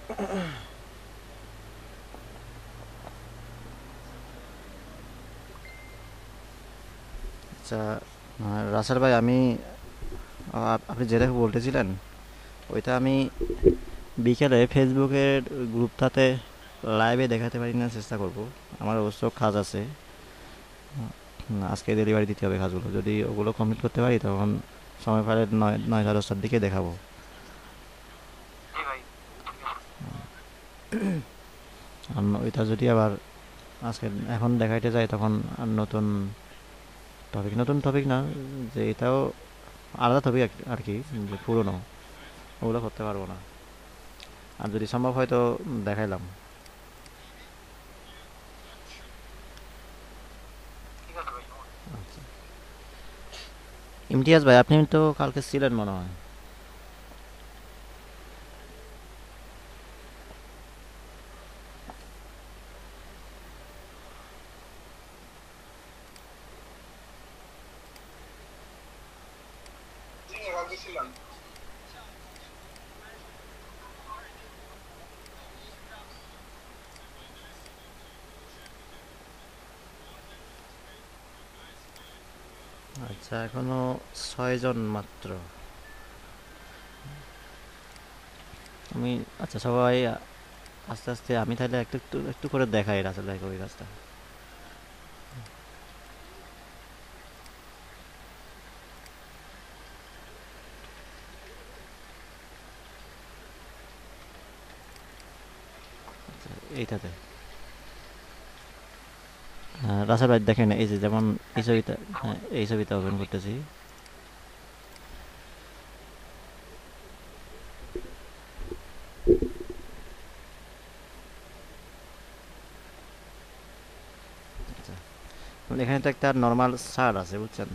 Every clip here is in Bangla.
আচ্ছা, রাসেল ভাই, আমি আপনি যেটা বলতেছিলেন ওইটা আমি বিকেলে ফেসবুকের গ্রুপটাতে লাইভে দেখাতে পারি না, চেষ্টা করব। আমার অবশ্য কাজ আছে, আজকে ডেলিভারি দিতে হবে কাজগুলো। যদি ওগুলো কমপ্লিট করতে পারি তখন সময় পেলে 9টা 10টার দিকে দেখাবো। আর ওইটা যদি আবার আজকে এখন দেখাইতে যাই তখন আর নতুন টপিক না, যে এটাও আলাদা টপিক আর কি, যে পুরনো, ওগুলো করতে পারবো না। আর যদি সম্ভব হয় তো দেখাইলাম। আচ্ছা, ইমতিয়াজ ভাই, আপনি তো কালকে ছিলেন মনে হয়। আচ্ছা, এখনো 6জন মাত্র। আমি, আচ্ছা সবাই আস্তে আস্তে, আমি তাহলে একটু একটু একটু করে দেখাই রাসেল ভাইকে ওই কাজটা। এইটাতে রাসেল ভাই দেখেন, এই যে যেমন এই ছবিটা, হ্যাঁ এই ছবিটা ওপেন করতেছি। আচ্ছা, এখানে তো একটা নর্মাল সার আছে বুঝছেন,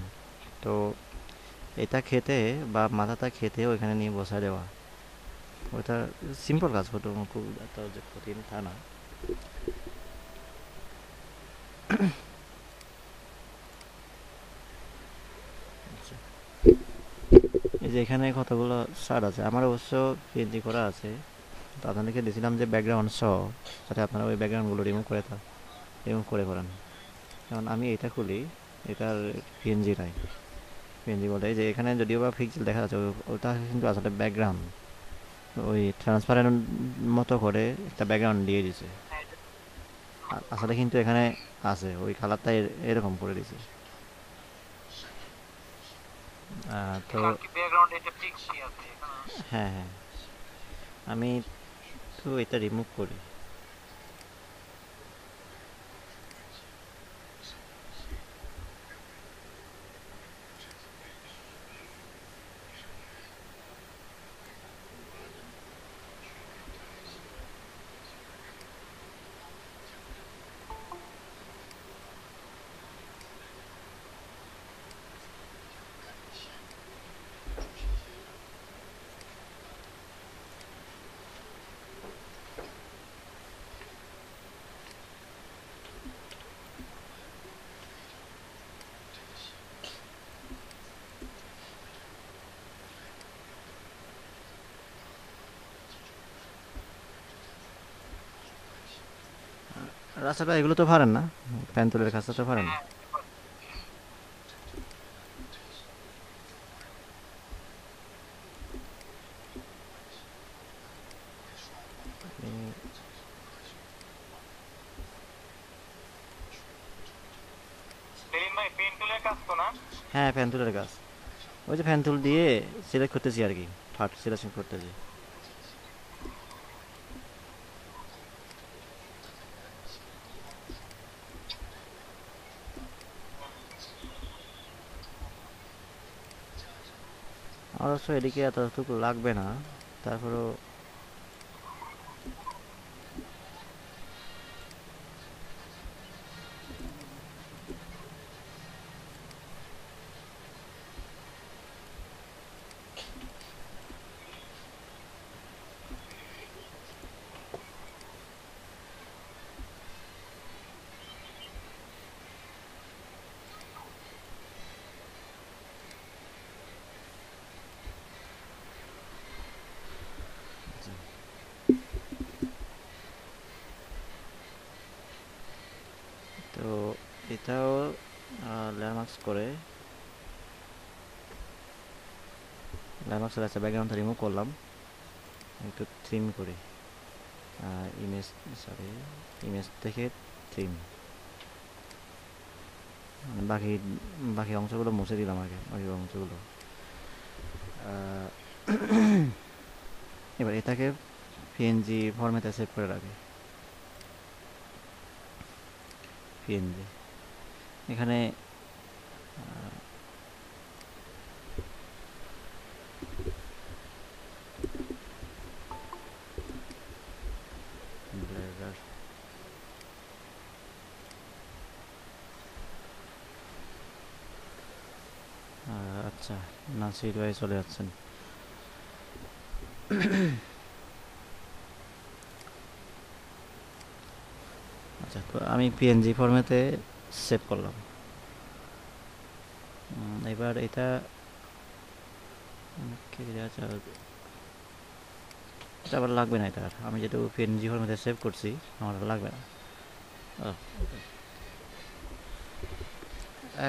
তো এটা খেতে বা মাথাটা খেতে ওইখানে নিয়ে বসায় দেওয়া, ওইটা সিম্পল কাজ, খুব একটা যে কঠিন তা না। আচ্ছা, এই যে এখানে কতগুলো সার আছে, আমার অবশ্য পিএনজি করা আছে, তো আপনাদেরকে দিয়েছিলাম যে ব্যাকগ্রাউন্ড সহ, যাতে আপনারা ওই ব্যাকগ্রাউন্ডগুলো রিমুভ করে করেন। যেমন আমি এটা খুলি, এটার পিএনজি নাই, পিএনজি বলে এই যে এখানে যদিও বা পিক্সেল দেখা যাচ্ছে, ওটা কিন্তু আসলে ব্যাকগ্রাউন্ড, ওই ট্রান্সপারেন্ট মতো করে একটা ব্যাকগ্রাউন্ড দিয়ে দিছে। আসলে কিন্তু এখানে আছে ওই কালারটা এরকম করে দিছে। তো হ্যাঁ হ্যাঁ, আমি তো এটা রিমুভ করি। রাস্তাটা এগুলো তো পারেন না, প্যান্তুলের কাজটা তো পারেন। হ্যাঁ, প্যান্তুলের কাজ, ওই যে প্যান্তুল দিয়ে সিলেক্ট করতেছি আর কি, পার্ট সিলেকশন করতেছি। অবশ্য এদিকে এতটুকু লাগবে না, তারপরেও ল্যান্ডমার্কস করে ল্যান্ডমার্কসের আছে ব্যাকগ্রাউন্ডটা রিমুভ করলাম, একটু থ্রিম করি, ইমেজ সরি ইমেজ থেকে থ্রিম, মানে বাকি বাকি অংশগুলো মুছে দিলাম আগে, বাকি অংশগুলো। এবার এটাকে পিএনজি ফরম্যাটে সেভ করে রাখি। পিএনজি এখানে ব্লেজার আচ্ছা, নাসির ভাই চলে যাচ্ছেন। আচ্ছা, তো আমি পিএনজি ফরম্যাটে সেভ করলাম। এবার এটা আচ্ছা, এটা আবার লাগবে না, এটা আর আমি যেহেতু পিএনজি ফরম্যাটে সেভ করছি আমার লাগবে না।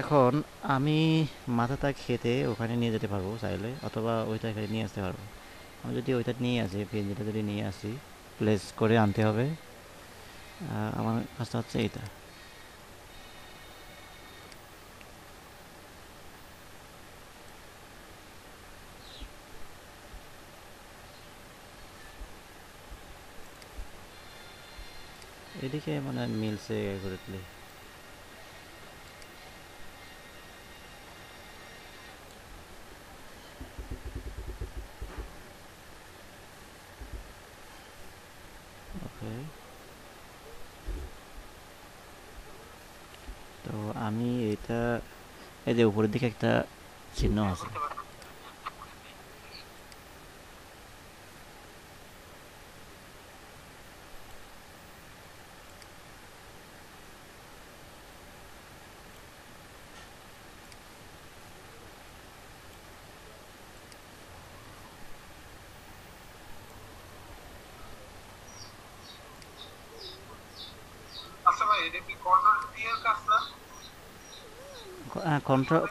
এখন আমি মাথাটা খেতে ওখানে নিয়ে যেতে পারবো চাইলে, অথবা ওইটা এখানে নিয়ে আসতে পারবো। আমি যদি ওইটা নিয়ে আসি, পিএনজিটা যদি নিয়ে আসি, প্লেস করে আনতে হবে। আমার কাজটা হচ্ছে এইটা। এদিকে মানে মিলছে অ্যাকুরেটলি। ওকে, তো আমি এটা, এই যে উপরের দিকে একটা চিহ্ন আছে,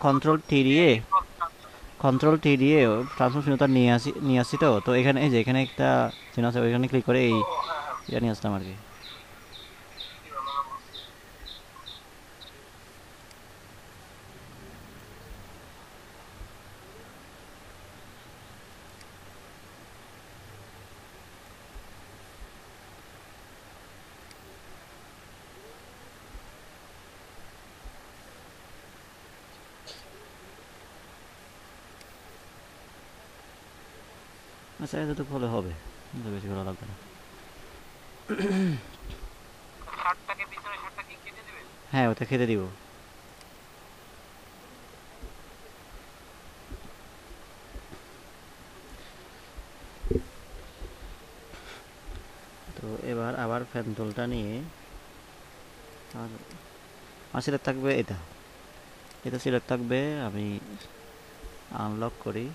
কন্ট্রোল টি দিয়ে, কন্ট্রোল টি দিয়ে ট্রান্সফরমেশনটা নিয়ে আসি। তো তো এখানে এই যে এখানে একটা চিহ্ন আছে, ওইখানে ক্লিক করে এই এটা নিয়ে আসলাম আর কি। আচ্ছা, এতটুকু হলে হবে, বেশি ভালো লাগবে না। হ্যাঁ, ওটা খেতে দিব। তো এবার আবার ফ্যান টুলটা নিয়ে, আর আমার সিলেক্ট থাকবে এটা, এটা সিলেক্ট থাকবে। আমি আনলক করি।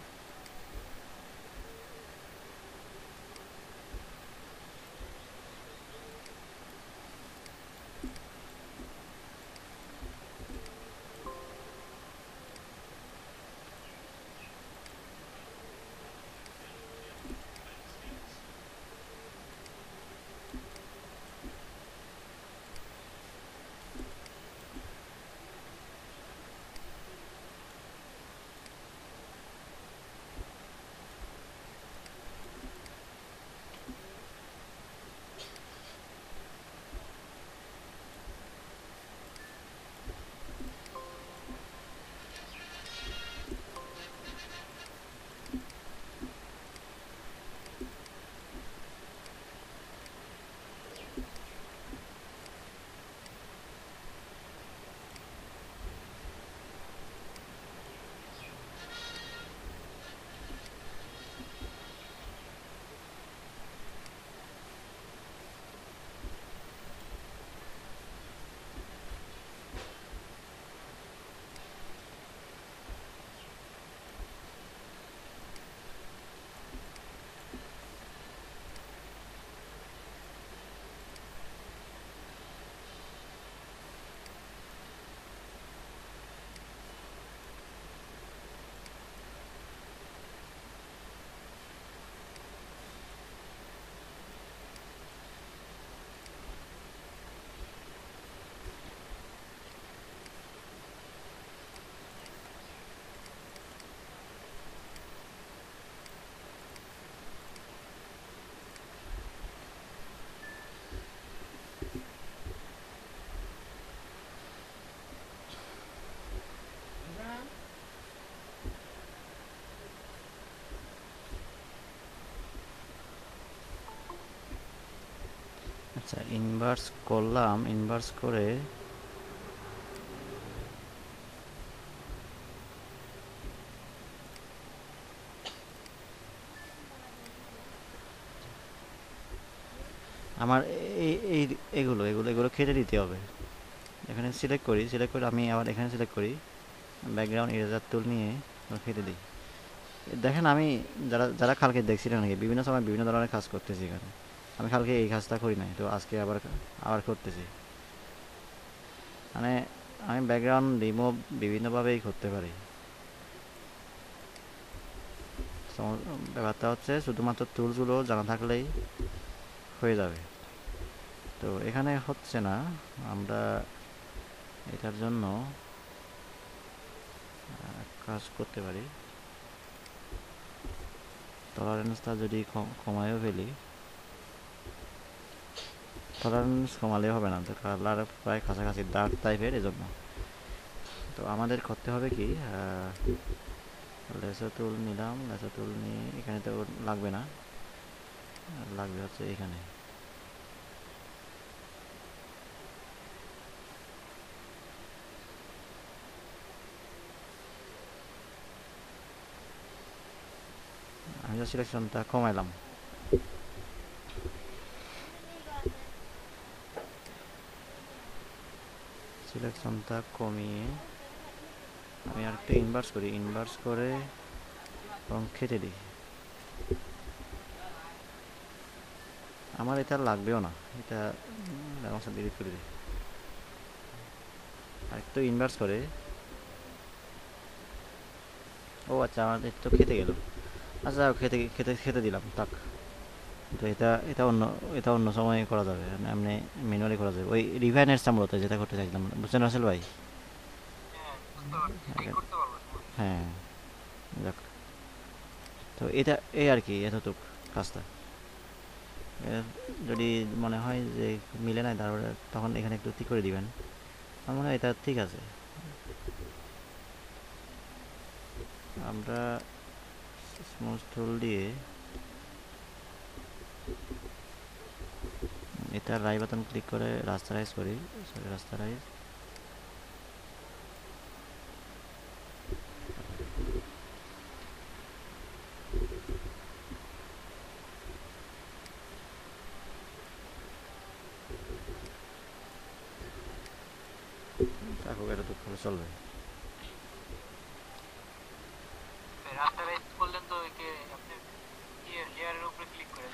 আচ্ছা, ইনভার্স করলাম, ইনভার্স করে আমার এই এই এগুলো এগুলো এগুলো কেটে দিতে হবে। এখানে সিলেক্ট করি, সিলেক্ট করে আমি আবার এখানে সিলেক্ট করি, ব্যাকগ্রাউন্ড ইরেজার টুল নিয়ে কেটে দিই। দেখেন আমি যারা যারা কালকে দেখছিলেন নাকি বিভিন্ন সময় বিভিন্ন ধরনের কাজ করতেছি এখানে। আমি কালকে এই কাজটা করি নাই, তো আজকে আবার আবার করতেছি। মানে আমি ব্যাকগ্রাউন্ড রিমুভ বিভিন্নভাবেই করতে পারি। ব্যাপারটা হচ্ছে শুধুমাত্র টুলসগুলো জানা থাকলেই হয়ে যাবে। তো এখানে হচ্ছে না, আমরা এটার জন্য কাজ করতে পারি। টলারেন্সটা যদি কমায়ও ফেলি, টলারেন্স কমালে হবে না, তো কালার প্রায় কাছাকাছি ডার্ক টাইপের, এজন্য তো আমাদের করতে হবে কি, লেসার টুল নিলাম, লেসার টুল নিয়ে এখানে তো লাগবে না, লাগবে হচ্ছে এখানে। আমি তো সিলেকশনটা কমাইলাম, সিলেকশনটা কমিয়ে আমি আরেকটু ইনভার্স করি, ইনভার্স করে এবং কেটে দিই। আমার এটা লাগবেও না, এটা ডিলিট করে দিই। আরেকটু ইনভার্স করে, ও আচ্ছা আমাদের তো খেতে গেল। আচ্ছা খেতে খেতে খেতে দিলাম তাক। তো এটা এটা অন্য, এটা অন্য সময় করা যাবে, মানে এমনি ম্যানুয়ালি করা যাবে, ওই রিভাইনার্সটা মূলত যেটা করতে চাইছিলাম, বুঝছেন রাসেল ভাই? হ্যাঁ, যাক। তো এটা এই আর কি, এতটুক কাজটা। যদি মনে হয় যে মিলে নাই, তারপরে তখন এখানে একটু ঠিক করে দিবেন। আমার মনে হয় এটা ঠিক আছে। আমরা স্মুথ টুল দিয়ে এটা রাইট বাটন ক্লিক করে রাস্টারাইজ করি, সরি রাস্টারাইজ। থাকুক, এটা তো ভালো চলবে।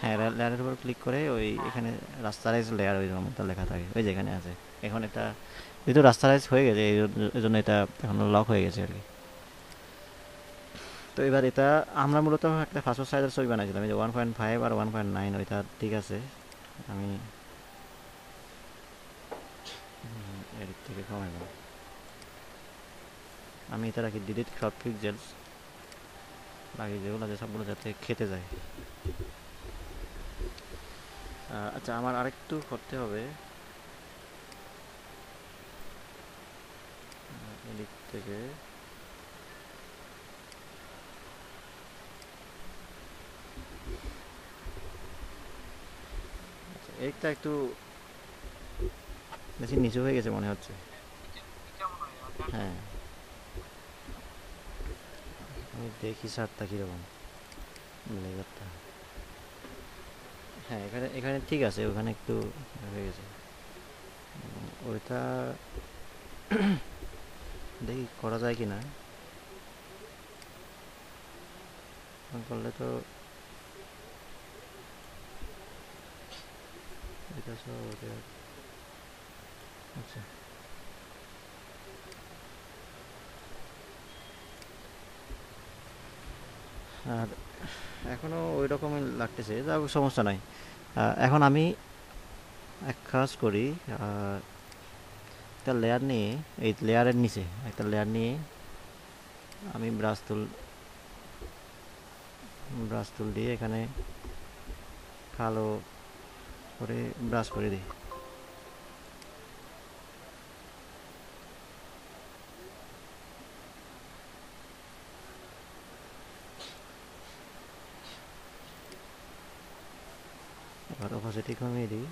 হ্যাঁ, লেয়ারের উপর ক্লিক করে ওই এখানে রাস্টারাইজ লেয়ার ওই মতো লেখা থাকে, ওই যেখানে আছে। এখন এটা যেহেতু রাস্টারাইজ হয়ে গেছে, এই জন্য এটা এখন লক হয়ে গেছে আর কি। তো এবার এটা আমরা মূলত একটা পাসপোর্ট সাইজের ছবি বানাইছিলাম, এই যে 1.5 আর 1.9, ওইটা ঠিক আছে। আমি এদিক থেকে কমাইব, আমি এটা রাখি ডিলিট ক্রপ পিক্সেলস, বাকি যেগুলো আছে সবগুলো যাতে খেতে যায়। আচ্ছা, আমার আরেকটু করতে হবে, এদিক থেকে এইটা একটু বেশি নিচু হয়ে গেছে মনে হচ্ছে। হ্যাঁ, আমি দেখি শার্টটা কীরকম, ব্লেজারটা। হ্যাঁ, এখানে এখানে ঠিক আছে, ওখানে একটু হয়ে গেছে। ওইটা দেখি করা যায় কি না, করলে তো এটা সব আচ্ছা। আর এখনও ওই রকমই লাগতেছে, যা হোক, সমস্যা নাই। এখন আমি এক কাজ করি, একটা লেয়ার নিয়ে, এই লেয়ারের নিচে একটা লেয়ার নিয়ে আমি ব্রাশ টুল দিয়ে এখানে কালো করে ব্রাশ করে দিই। এবার অপাসিটি কমিয়ে দিই,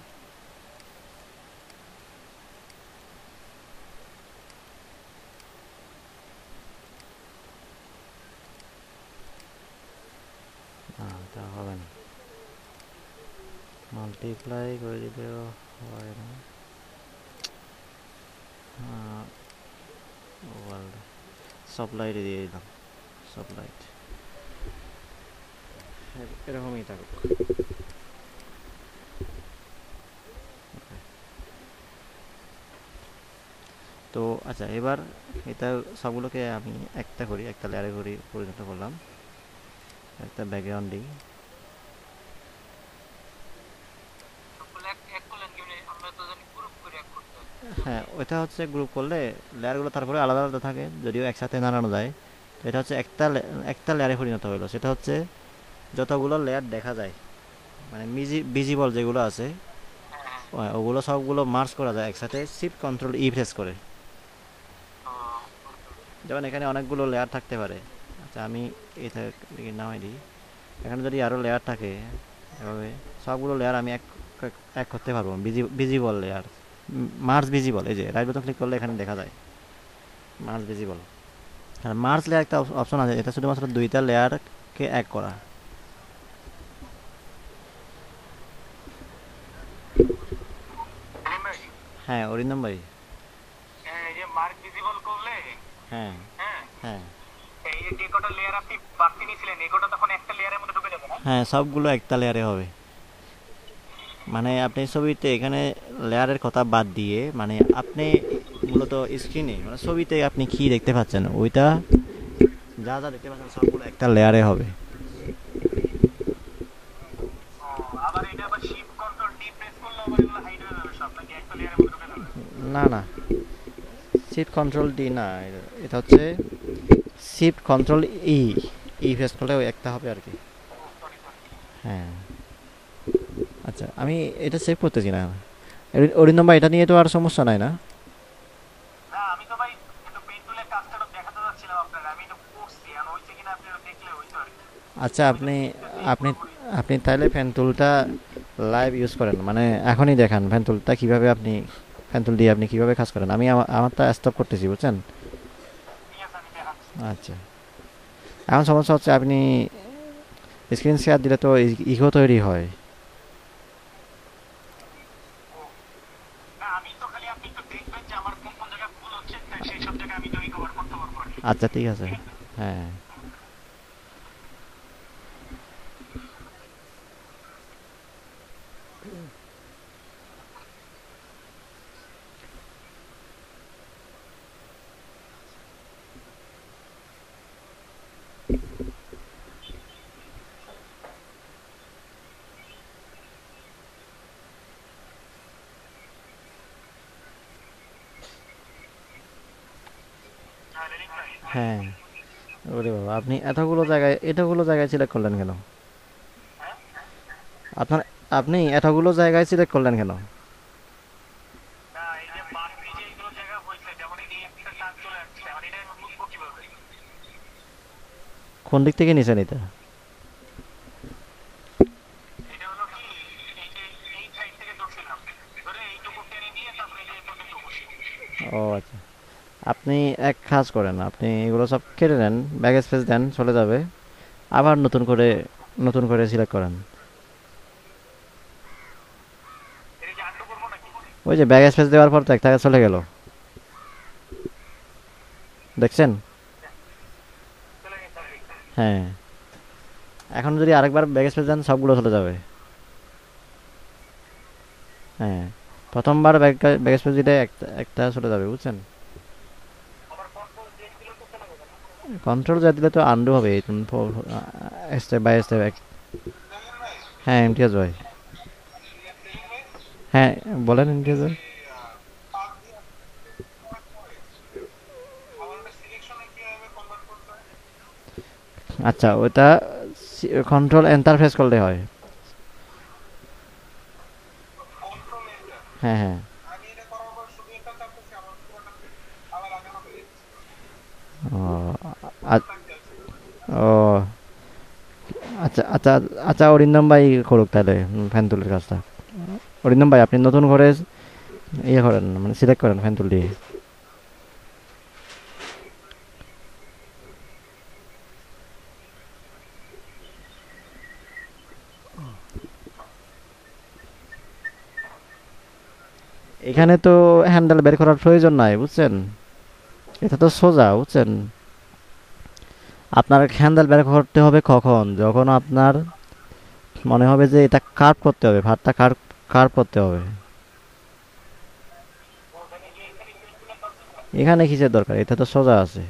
তা হবে না, মাল্টিপ্লাই করে দিলেও হয় না। ওয়ার্ল্ড সব লাইটে দিয়ে দিলাম, সব লাইট এরকমই থাকুক। তো আচ্ছা, এবার এটা সবগুলোকে আমি একটা করি, একটা লেয়ারে করি পরিণত করলাম, একটা ব্যাকগ্রাউন্ড দিই। হ্যাঁ, ওইটা হচ্ছে গ্রুপ করলে লেয়ারগুলো তারপরে আলাদা আলাদা থাকে, যদিও একসাথে নাড়ানো যায়। তো এটা হচ্ছে একটা লেয়ারে পরিণত হলো। সেটা হচ্ছে যতগুলো লেয়ার দেখা যায়, মানে ভিজিবল যেগুলো আছে, ওগুলো সবগুলো মার্জ করা যায় একসাথে শিফট কন্ট্রোল ই প্রেস করে। যেমন এখানে অনেকগুলো লেয়ার থাকতে পারে। আচ্ছা, আমি এটা নামাই দিই। এখানে যদি আরও লেয়ার থাকে এভাবে সবগুলো লেয়ার আমি এক এক করতে পারবো। ভিজিবল লেয়ার, মার্জ ভিজিবল, এই যে রাইট বাটন ক্লিক করলে এখানে দেখা যায় মার্জ ভিজিবল। আর মার্জ লেয়ার একটা অপশন আছে, এটা শুধুমাত্র দুইটা লেয়ারকে এক করা। হ্যাঁ, অরিন্দম ভাই। হ্যাঁ, হ্যাঁ, হ্যাঁ, সবগুলো একটা লেয়ারে হবে। মানে আপনি ছবিতে এখানে লেয়ারের কথা বাদ দিয়ে, মানে আপনি মূলত স্ক্রিনে মানে ছবিতে আপনি কি দেখতে পাচ্ছেন, ওইটা যা যা দেখতে পাচ্ছেন সবগুলো একটা লেয়ারে হবে। না, না, শিফট কন্ট্রোল ডি না, এটা হচ্ছে শিফট কন্ট্রোল ই, ই প্রেস করলে একটা হবে আর কি। হ্যাঁ, আচ্ছা, আমি এটা সেভ করতেছি না। অরিন্দম ভাই, এটা নিয়ে তো আর সমস্যা নাই না? আচ্ছা, আপনি আপনি আপনি তাহলে ফ্যান টুলটা লাইভ ইউজ করেন, মানে এখনই দেখান ফ্যান টুলটা কীভাবে আপনি, ফ্যান টুল দিয়ে আপনি কীভাবে কাজ করেন। আমি আমারটা স্টপ করতেছি, বুঝছেন? আচ্ছা, এখন সমস্যা হচ্ছে আপনি স্ক্রিন শেয়ার দিলে তো ইগো তৈরি হয়। আচ্ছা, ঠিক আছে। হ্যাঁ, হ্যাঁ। ওরে বাবা, আপনি এতগুলো জায়গায় সিলেক্ট করলেন কেন? আপনার আপনি এতগুলো জায়গায় সিলেক্ট করলেন কেন? কোন দিক থেকে নিছেন এটা? ও আচ্ছা, আপনি এক কাজ করেন, আপনি এগুলো সব কেটে নেন, ব্যাক স্পেস দেন, চলে যাবে। আবার নতুন করে সিলেক্ট করেন। ওই যে ব্যাক স্পেস দেওয়ার পর তো একটা চলে গেল, দেখছেন? হ্যাঁ, এখন যদি আরেকবার ব্যাক স্পেস দেন সবগুলো চলে যাবে। হ্যাঁ, প্রথমবার ব্যাক স্পেস দিলে একটা একটা চলে যাবে, বুঝছেন? কন্ট্রোল যা দিলে তো আন্ডু হবে, স্টেপ বাই স্টেপ। হ্যাঁ, ইমতিয়াজ ভাই। হ্যাঁ, বলেন ইমতিয়াজ ভাই। আচ্ছা, ওটা কন্ট্রোল এন্টার প্রেস করলে হয়। হ্যাঁ, হ্যাঁ। ও আ- ও আচ্ছা, আচ্ছা, আচ্ছা, অরিন্দম ভাই করুক তাহলে ফ্যান তুলের কাজটা। অরিন্দম ভাই, আপনি নতুন করে ইয়ে করেন, মানে সিলেক্ট করেন ফ্যান তুল দিয়ে। এখানে তো হ্যান্ডেল বের করার প্রয়োজন নাই, বুঝছেন? এটা তো সোজা, বুঝছেন? আপনার হ্যান্ডেল বের করতে হবে কখন, যখন আপনার মনে হবে যে এটা কার্ভ করতে হবে, ভাতটা কার্ভ কার্ভ করতে হবে। এখানে কিসের দরকার, এটা তো সোজা আছে।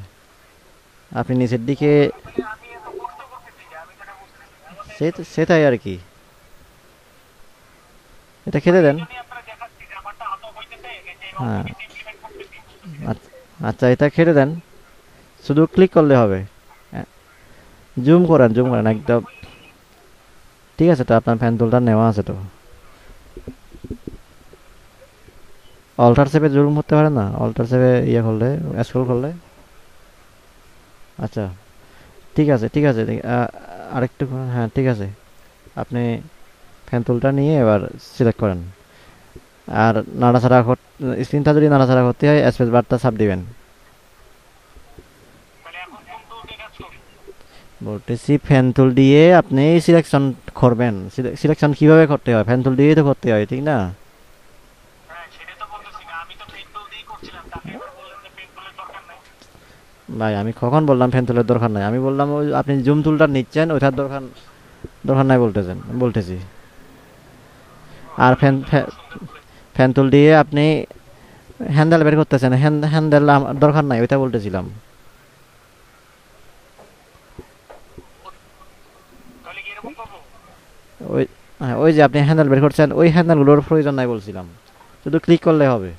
আপনি নিচের দিকে সেটাই আর কি। এটা খেতে দেন। হ্যাঁ, আচ্ছা আচ্ছা, এটা খেতে দেন, শুধু ক্লিক করলে হবে। জুম করেন, জুম করেন একদম। ঠিক আছে, তো আপনার ফ্যান টুলটা নেওয়া আছে তো। অল্টার সেপে জুম করতে পারেন না? অল্টার সেপে ইয়ে করলে, স্ক্রল করলে। আচ্ছা, ঠিক আছে ঠিক আছে, আরেকটু হ্যাঁ ঠিক আছে। আপনি ফ্যান টুলটা নিয়ে এবার সিলেক্ট করেন। আর নাড়াচাড়া স্ক্রিনটা যদি নাড়াচাড়া করতে হয় স্পেস বারটা চাপ দিবেন। বলতেছি ফ্যান টুল দিয়ে আপনি সিলেকশন করবেন। সিলেকশন কিভাবে করতে হয়? ফ্যান টুল দিয়েই তো করতে হয়, ঠিক না? ভাই আমি কখন বললাম ফ্যান টুলের দরকার নাই? আমি বললাম ওই আপনি জুম টুলটা নিচ্ছেন, ওইটার দরকার দরকার নাই বলতেছেন, বলতেছি। আর ফ্যান টুল দিয়ে আপনি হ্যান্ডেল বের করতেছেন, হ্যান্ডেল দরকার নাই, ওইটা বলতেছিলাম। ওই হ্যাঁ, ওই যে আপনি হ্যান্ডেল বের করছেন, ওই হ্যান্ডেলগুলোর প্রয়োজন নাই বলছিলাম, শুধু ক্লিক করলে হবে।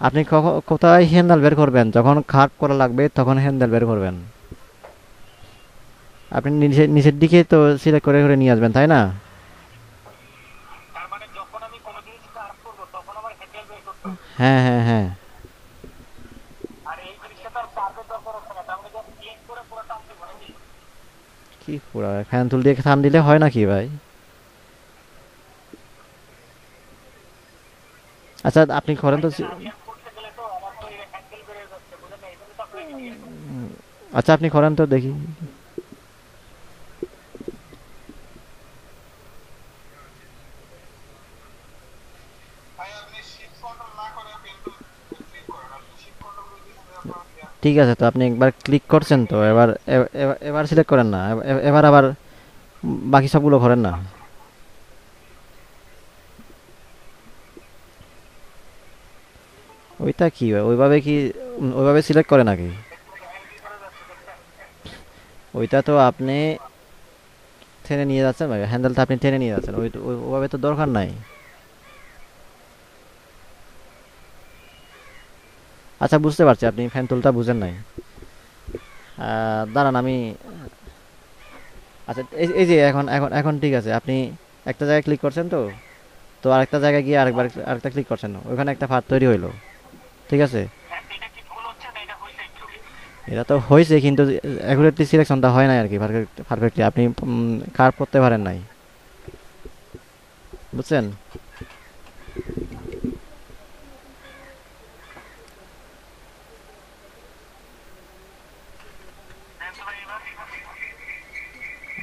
আপনি কোথায় হ্যান্ডেল বের করবেন? যখন খাট করা লাগবে তখন হ্যান্ডেল বের করবেন। আপনি নিচের দিকে তো সিলেক্ট করে করে নিয়ে আসবেন, তাই না? হ্যাঁ হ্যাঁ হ্যাঁ। কি পুরা ফ্যান তুল দিয়ে টান দিলে হয় নাকি ভাই? আচ্ছা আপনি করেন তো আচ্ছা আপনি করেন তো দেখি। ঠিক আছে, তো আপনি একবার ক্লিক করছেন তো, এবার এবার সিলেক্ট করেন না, এবার আবার বাকি সবগুলো করেন না। ওইটা কি ভাই? ওইভাবে কি ওইভাবে সিলেক্ট করে নাকি? ওইটা তো আপনি টেনে নিয়ে যাচ্ছেন ভাই, হ্যান্ডেলটা আপনি টেনে নিয়ে যাচ্ছেন, ওইভাবে তো দরকার নাই। আচ্ছা বুঝতে পারছি, আপনি ফ্যান টুলটা বুঝেন নাই। দাঁড়ান আমি, আচ্ছা এই যে এখন এখন এখন ঠিক আছে। আপনি একটা জায়গায় ক্লিক করছেন তো, তো আরেকটা জায়গায় গিয়ে আরেকবার আরেকটা ক্লিক করছেন, ওইখানে একটা ফাঁদ তৈরি হইলো। ঠিক আছে, এটা তো হয়েছে কিন্তু অ্যাকুরেটলি সিলেকশনটা হয় নাই আর কি, পারফেক্টলি আপনি কার্ভ করতে পারেন নাই, বুঝছেন?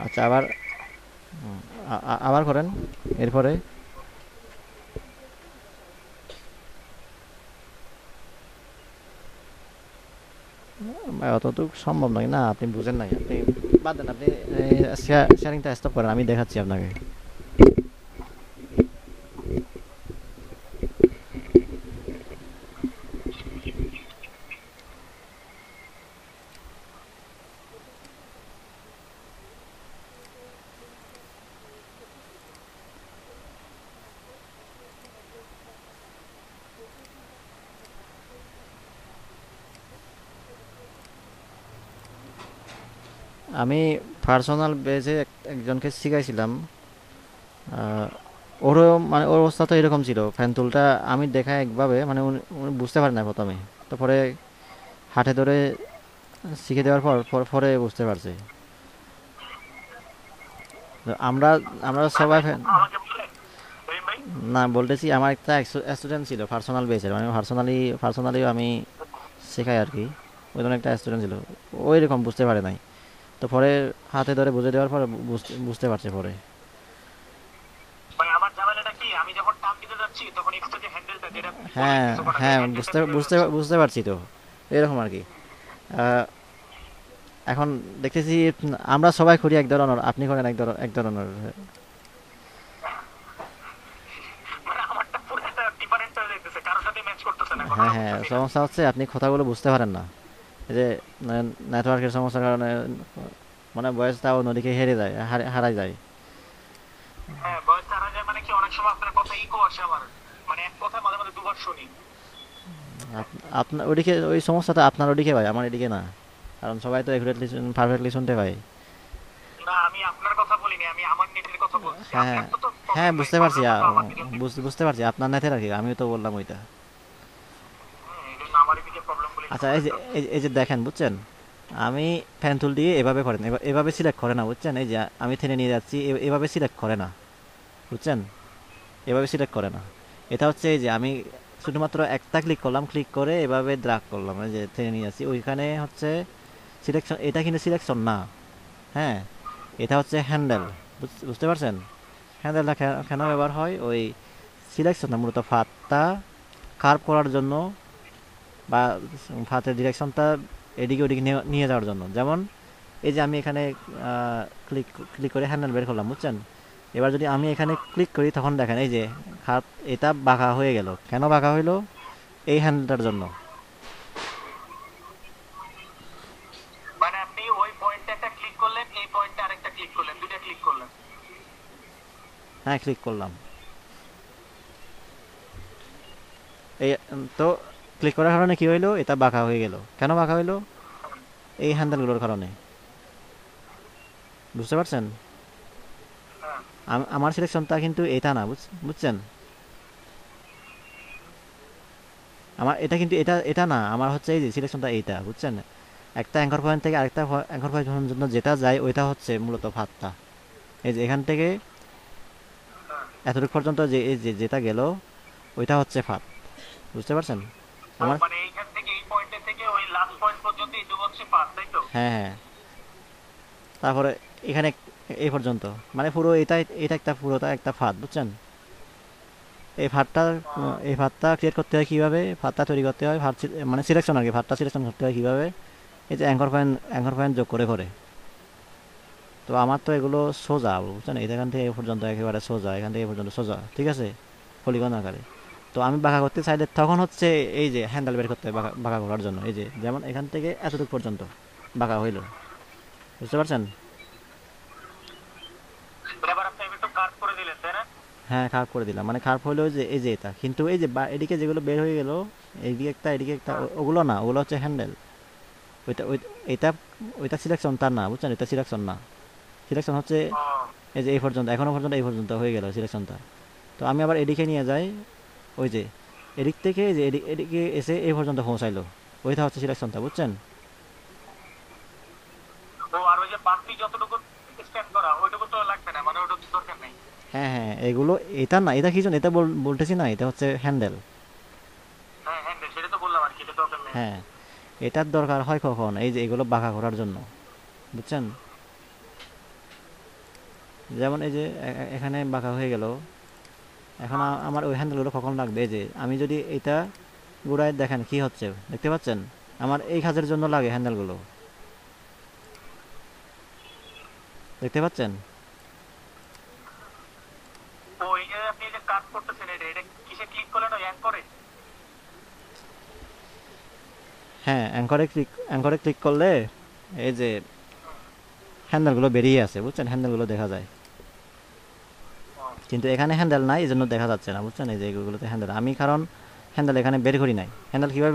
আচ্ছা আবার আবার করেন এরপরে। অতটুকু সম্ভব নয় না, আপনি বুঝেন নাই, আপনি বাদ দেন, আপনি শেয়ারিংটা স্টপ করেন, আমি দেখাচ্ছি আপনাকে। আমি পার্সোনাল বেজে একজনকে শিখাইছিলাম। আহ, ওরও মানে ওর অবস্থা তো এরকম ছিল, ফ্যান টুলটা আমি দেখা একভাবে মানে উনি বুঝতে পারেন না প্রথমে, তো পরে হাতে ধরে শিখে দেওয়ার পরে বুঝতে পারছে। তো আমরা আমরা সবাই না বলতেছি, আমার একটা স্টুডেন্ট ছিল পার্সোনাল বেসের, মানে পার্সোনালিও আমি শেখাই আর কি। ওই জন্য একটা স্টুডেন্ট ছিল, ওই রকম বুঝতে পারে নাই, তো পরে হাতে ধরে বুঝে দেওয়ার পরে বুঝতে পারছে পরে। বলে হ্যাঁ কিছু করা যায় হ্যাঁ, না, এটা বুঝতে ভুলে বুঝতে যাচ্ছে। বুঝতে পারছি তো, এরকম আর কি। আহ, এখন দেখতেছি আমরা সবাই করি এক ধরনের, আপনি করেন এক ধরনের। মানে আমারটা পুরো একটা ডিফারেন্ট হয়ে যাইতেছে, কারোর সাথে ম্যাচ করতেছে না, হ্যাঁ ঘটনা হ্যাঁ, বুঝতেছি না। সমস্যা হচ্ছে আপনি কথাগুলো বুঝতে পারেন না। এই যে নেটওয়ার্কের সমস্যার কারণে মানে ভয়েসটাও নদীকে হেরে যায়, হারাই যায়। হ্যাঁ, বয়স হারা যায় মানে কি, অনেক সময় আপনার কথা ইকো আসে আমার, মানে এক কথা মাঝে মাঝে দুবার শুনি। আপনার ওদিকে ওই সমস্যাটা আপনার ওদিকে ভাই, আমার এদিকে না। কারণ সবাই তো একুরেটলি পারফেক্টলি শুনতে পায়। না, আমি আপনার কথা বলিনি, আমি আমার নেটের কথা বলছি, হ্যাঁ হ্যাঁ আপনার তো তো হ্যাঁ, প্রবলেম নাই, বুঝতে পারছি, প্রবলেমটা তো আমার দিকে থেকে। বুঝতে পারছি আপনার নেটের আর কি, আমিও তো বললাম ওইটা। এই জন্য আমার এদিকে প্রবলেম বলেই আচ্ছা, শোনা এই যে যাচ্ছে। এই যে দেখেন, বুঝছেন, আমি ফ্যান টুল দিয়ে এভাবে করেন, এভাবে সিলেক্ট করে না, বুঝছেন, এই যে আমি টেনে নিয়ে যাচ্ছি, এভাবে সিলেক্ট করে না, বুঝছেন, এভাবে সিলেক্ট করে না। এটা হচ্ছে এই যে আমি শুধুমাত্র একটা ক্লিক করলাম, ক্লিক করে এভাবে ড্রাগ করলাম, এই যে টেনে নিয়ে যাচ্ছি, ওইখানে হচ্ছে সিলেকশন, এটা কিন্তু সিলেকশন না। হ্যাঁ, এটা হচ্ছে হ্যান্ডেল। হুম। বুঝতে পারছেন? হ্যান্ডেলটা কেন হুম। ব্যবহার হয়, ওই সিলেকশনটা মূলত ফাতটা কার্ভ করার জন্য, বা ফাতের ডিরেকশনটা এদিকে ওদিকে নিয়ে যাওয়ার জন্য। যেমন এই যে আমি এখানে ক্লিক ক্লিক করে হ্যান্ডেল বের করলাম, বুঝছেন। এবার যদি আমি এখানে হুম। ক্লিক করি, তখন দেখেন এই যে হাত, এটা বাঁকা হয়ে গেল, কেন বাঁকা হইলো? এই হ্যান্ডেলটার জন্য। মানে আপনি ওই পয়েন্টে একটা ক্লিক করলেন, এই পয়েন্টে আরেকটা ক্লিক করলেন, দুইটা ক্লিক করলেন। হ্যাঁ, ক্লিক করলাম। এই তো ক্লিক করার কারণে কি হইলো, এটা বাঁকা হয়ে গেল, কেন বাঁকা হইলো? হুম। এই হ্যান্ডেলগুলোর কারণে। বুঝতে পারছেন? হ্যাঁ। আমার সিলেকশনটা কিন্তু এটা না, বুঝছেন। আমার এটা কিন্তু এটা এটা না, আমার হচ্ছে এই যে সিলেকশনটা এইটা, বুঝছেন। একটা অ্যাঙ্কর পয়েন্ট থেকে আরেকটা অ্যাঙ্কর পয়েন্টের জন্য যেটা যায়, ওইটা হচ্ছে মূলত ফাঁদটা। এই যে এখান থেকে হ্যাঁ। এতটুকু পর্যন্ত যে এই যে যেটা গেল, ওইটা হচ্ছে ফাঁদ। বুঝতে পারছেন? ও আমার, মানে এইখান থেকে এই পয়েন্টে থেকে ওই লাস্ট পয়েন্ট পর্যন্ত এইটুকু হচ্ছে পাস, তাই তো? হ্যাঁ হ্যাঁ, তারপরে এখানে এই পর্যন্ত, মানে পুরো এটা একটা পুরোটা একটা ফাঁদ, বুঝছেন। এই ফাঁদটা আহ, এই ফাঁদটা ক্রিয়েট করতে হয় কীভাবে, ফাঁদটা তৈরি করতে হয়, মানে সিলেকশন আর কি, ফাঁদটা সিলেকশন করতে হয় কীভাবে, এই যে অ্যাঙ্কর পয়েন্ট যোগ করে করে। তো আমার তো এগুলো সোজা, বুঝছেন, এখান থেকে এই পর্যন্ত একেবারে সোজা, এখান থেকে এই পর্যন্ত সোজা, ঠিক আছে, পলিগন আকারে। তো আমি বাঁকা করতে চাইলে তখন হচ্ছে এই যে হ্যান্ডেল বের করতে হয় বাঁকা বাঁকা করার জন্য, এই যে যেমন এখান থেকে এতটুকু পর্যন্ত বাঁকা হইল। বুঝতে পারছেন? এটা আবার আপনি একটু কাট করে দিলেন, তাই না? হ্যাঁ, খারাপ করে দিলাম, মানে খারাপ হইলো যে এই যে এটা, কিন্তু এই যে এদিকে যেগুলো বের হয়ে গেল, এইদিকে একটা এদিকে একটা, হ্যাঁ। ওগুলো না, ওগুলো হচ্ছে হ্যান্ডেল। ওইটা এটা ওইটা সিলেকশন তার না, বুঝছেন, এটা সিলেকশন না। সিলেকশন হচ্ছে ও, এই যে এই পর্যন্ত, এখনো পর্যন্ত এই পর্যন্ত হয়ে গেল সিলেকশনটা। তো আমি আবার এদিকে নিয়ে যাই, ওই যে এদিক থেকে যে এদিকে এসে এই পর্যন্ত পৌঁছাইলো, ওইটা হচ্ছে সিলেকশনটা, বুঝছেন। ও, আর ওই যে বাকি যতটুকু স্ক্যান করা ওইটুকু তো লাগবে না, মানে ওটা তো দরকার নেই। হ্যাঁ হ্যাঁ, এগুলো এটা না, এটা কি জন্য এটা বলতেছি না, এটা হচ্ছে হ্যান্ডেল। হ্যাঁ হ্যাঁ, সেটা তো বললাম আর কি, এটা দরকার নেই। হ্যাঁ, এটার দরকার হয় কখন, এই যে এগুলো বাঁকা করার জন্য, বুঝছেন। যেমন এই যে এখানে বাঁকা হয়ে গেল, এখন আমার ওই হ্যান্ডেলগুলো কখন লাগবে, এই যে আমি যদি এটা ঘুরায়, দেখেন কি হচ্ছে, দেখতে পাচ্ছেন, আমার এই কাজের জন্য লাগে হ্যান্ডেলগুলো, দেখতে পাচ্ছেন। তো এই যে আপনি যে কাট করতেছেন, এটা এটা কিসে ক্লিক করলেন, ওই অ্যাঙ্করে? হ্যাঁ, অ্যাঙ্করে ক্লিক করলে এই যে হ্যান্ডেলগুলো বেরিয়ে আসে, বুঝছেন, হ্যান্ডেলগুলো দেখা যায়। কিন্তু এখানে হ্যান্ডেল নাই, এই জন্য দেখা যাচ্ছে না, বুঝছেন, এই যে এগুলোতে হ্যান্ডেল, আমি কারণ হ্যান্ডেল এখানে বের করি নাই। হ্যান্ডেল কীভাবে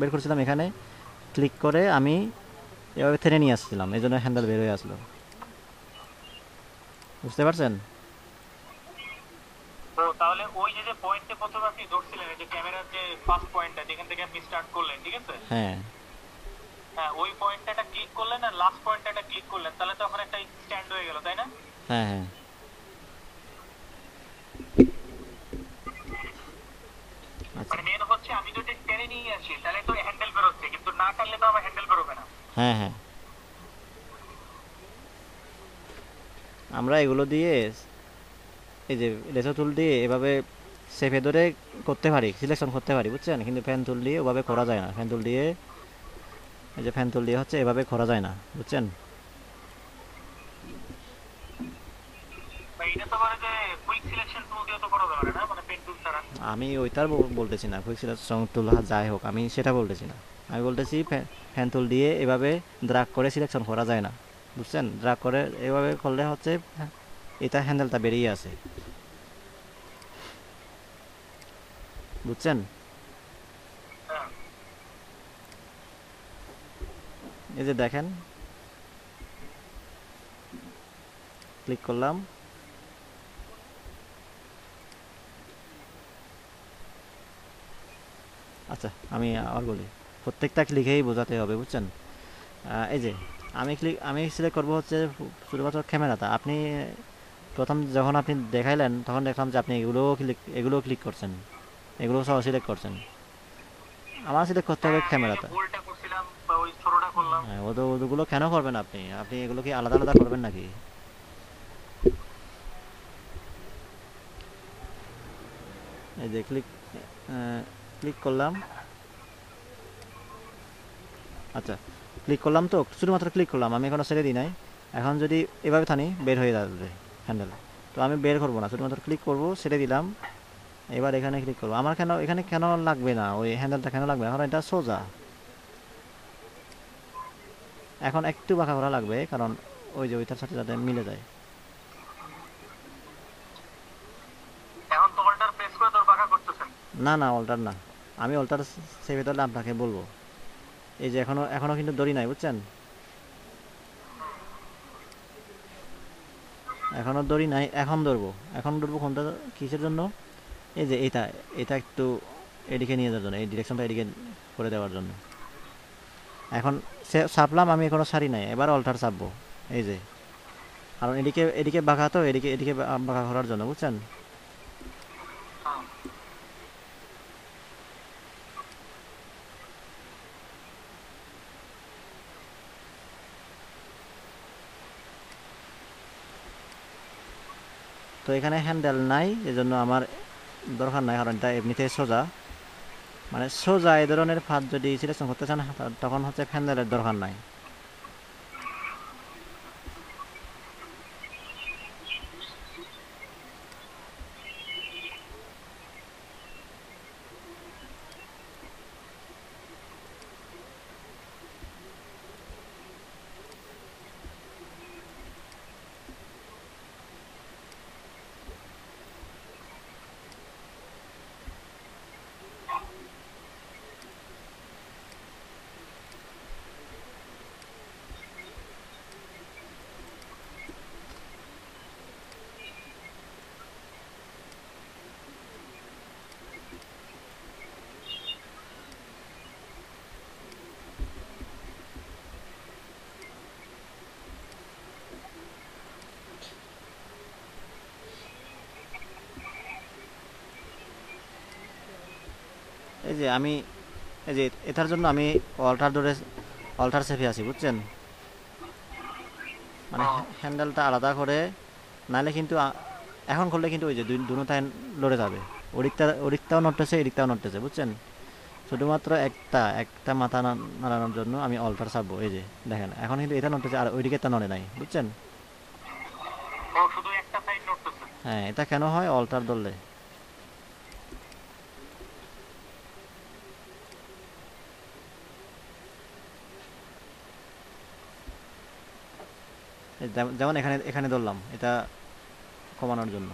বের করছিলাম, এখানে ক্লিক করে আমি এভাবে টেনে নিয়ে আসছিলাম, এই জন্য হ্যান্ডেল বের হয়ে আসলো। বুঝতে পারছেন? তো তাহলে ওই যে যে পয়েন্টে প্রথমে আপনি ধরছিলেন, এই যে ক্যামেরার যে ফার্স্ট পয়েন্টটা যেখান থেকে আপনি স্টার্ট করলেন, ঠিক আছে? হ্যাঁ হ্যাঁ, ওই পয়েন্টটা ক্লিক করলেন আর লাস্ট পয়েন্টটা ক্লিক করলেন, তাহলে তো ওখানে একটা স্ট্যান্ড হয়ে গেল, তাই না? হ্যাঁ হ্যাঁ, আচ্ছা, মানে মেন হচ্ছে আমি যদি টেনে নিয়ে আসি তাহলে তো হ্যান্ডেল বেরোচ্ছে, কিন্তু না টানলে তো আমার হ্যান্ডেল বেরোবে না। হ্যাঁ হ্যাঁ, আমরা এগুলো দিয়ে এই যে লেসার টুল দিয়ে এভাবে সেফে ধরে করতে পারি, সিলেকশন করতে পারি, বুঝছেন? কিন্তু ফ্যান টুল দিয়ে ওভাবে করা যায় না। ফ্যান টুল দিয়ে, এই যে ফ্যান টুল দিয়ে হচ্ছে এভাবে করা যায় না, বুঝছেন? বা এটা তো মানে যে কুইক সিলেকশন টুল দিয়ে তো করা যাবে না, মানে পেন টুল ছাড়া। আমি ওইটার বলতেছি না, কুইক সিলেকশন টুল যাই হোক, আমি সেটা বলতেছি না। আমি বলতেছি ফ্যান টুল দিয়ে এভাবে ড্রাগ করে সিলেকশন করা যায় না, বুঝছেন? ড্রাগ করে এভাবে করলে হচ্ছে এটা হ্যান্ডেলটা বেরিয়ে আসে, বুঝছেন? হ্যাঁ। এই যে দেখেন, ক্লিক করলাম। আচ্ছা, আমি আবার বলি, প্রত্যেকটা ক্লিকেই বোঝাতে হবে, বুঝছেন? এই যে আমি সিলেক্ট করবো হচ্ছে শুধুমাত্র ক্যামেরাটা। আপনি প্রথম যখন আপনি দেখাইলেন তখন দেখলাম যে আপনি এগুলোও ক্লিক করছেন, এগুলো সহ সিলেক্ট করছেন। আমার সিলেক্ট করতে হবে হ্যাঁ, আমি ওই যে ক্যামেরাটা। গোলটা করছিলাম বা ওই ছোটটা করলাম। হ্যাঁ, ওগুলো কেন করবেন আপনি? আপনি এগুলো কি আলাদা আলাদা করবেন নাকি? এই যে ক্লিক করলাম। আচ্ছা, ক্লিক করলাম তো, শুধুমাত্র ক্লিক করলাম, আমি এখনও ছেড়ে দিই নাই। এখন যদি এভাবে থানি বের হয়ে যাবে হ্যান্ডেল। তো আমি বের করবো না, শুধুমাত্র ক্লিক করবো, ছেড়ে দিলাম। এবার এখানে ক্লিক করবো। আমার কেন এখানে কেন লাগবে না, ওই হ্যান্ডেলটা কেন লাগবে না? কারণ এটা সোজা। এখন একটু বাঁকা করা লাগবে, কারণ ওই যে ওইটার সাথে যাতে মিলে যায়। এখন তো অল্টার প্রেস করে তোর বাঁকা করতেছেন। না না, অল্টার না, আমি অল্টার সেভে তাহলে আপনাকে বলবো। এই যে এখনো এখনো কিন্তু দড়ি নাই, বুঝছেন? এখনো দড়ি নাই, এখন ধরবো কোনটা, কিসের জন্য? এই যে এটা, এটা একটু এদিকে নিয়ে যাওয়ার জন্য, এই ডিরেকশনটা এদিকে করে দেওয়ার জন্য। এখন চাপলাম, আমি এখনো সারি নাই, এবার অল্টার চাপবো। এই যে, কারণ এদিকে এদিকে বাঁকা, তো এদিকে এদিকে বাঁকা করার জন্য, বুঝছেন? হ্যাঁ। তো এখানে হ্যান্ডেল নাই, এজন্য আমার দরকার নাই, কারণ এটা এমনিতেই সোজা। মানে সোজা এই ধরনের ফাঁদ যদি সিলেকশন করতে চান তখন হচ্ছে হ্যান্ডেলের দরকার নাই। এই যে আমি, এই যে এটার জন্য আমি অল্টার সেফে আছি, বুঝছেন? মানে হ্যাঁ। হ্যান্ডেলটা আলাদা করে, নাহলে কিন্তু এখন করলে কিন্তু ওই যে দুটাই লড়ে যাবে। ওদিকটাও নড়তেছে, এদিকটাও নড়তেছে, বুঝছেন? শুধুমাত্র একটা একটা মাথা নাড়ানোর জন্য আমি অল্টার চাপবো। এই যে দেখেন, এখন কিন্তু এটা নড়তেছে আর ওইদিকে তা নড়ে নাই, বুঝছেন? ও শুধু একটা সাইড নড়তেছে। হ্যাঁ, এটা কেন হয়? অল্টার ধরলে। যেমন এখানে এখানে ধরলাম, এটা কমানোর জন্য।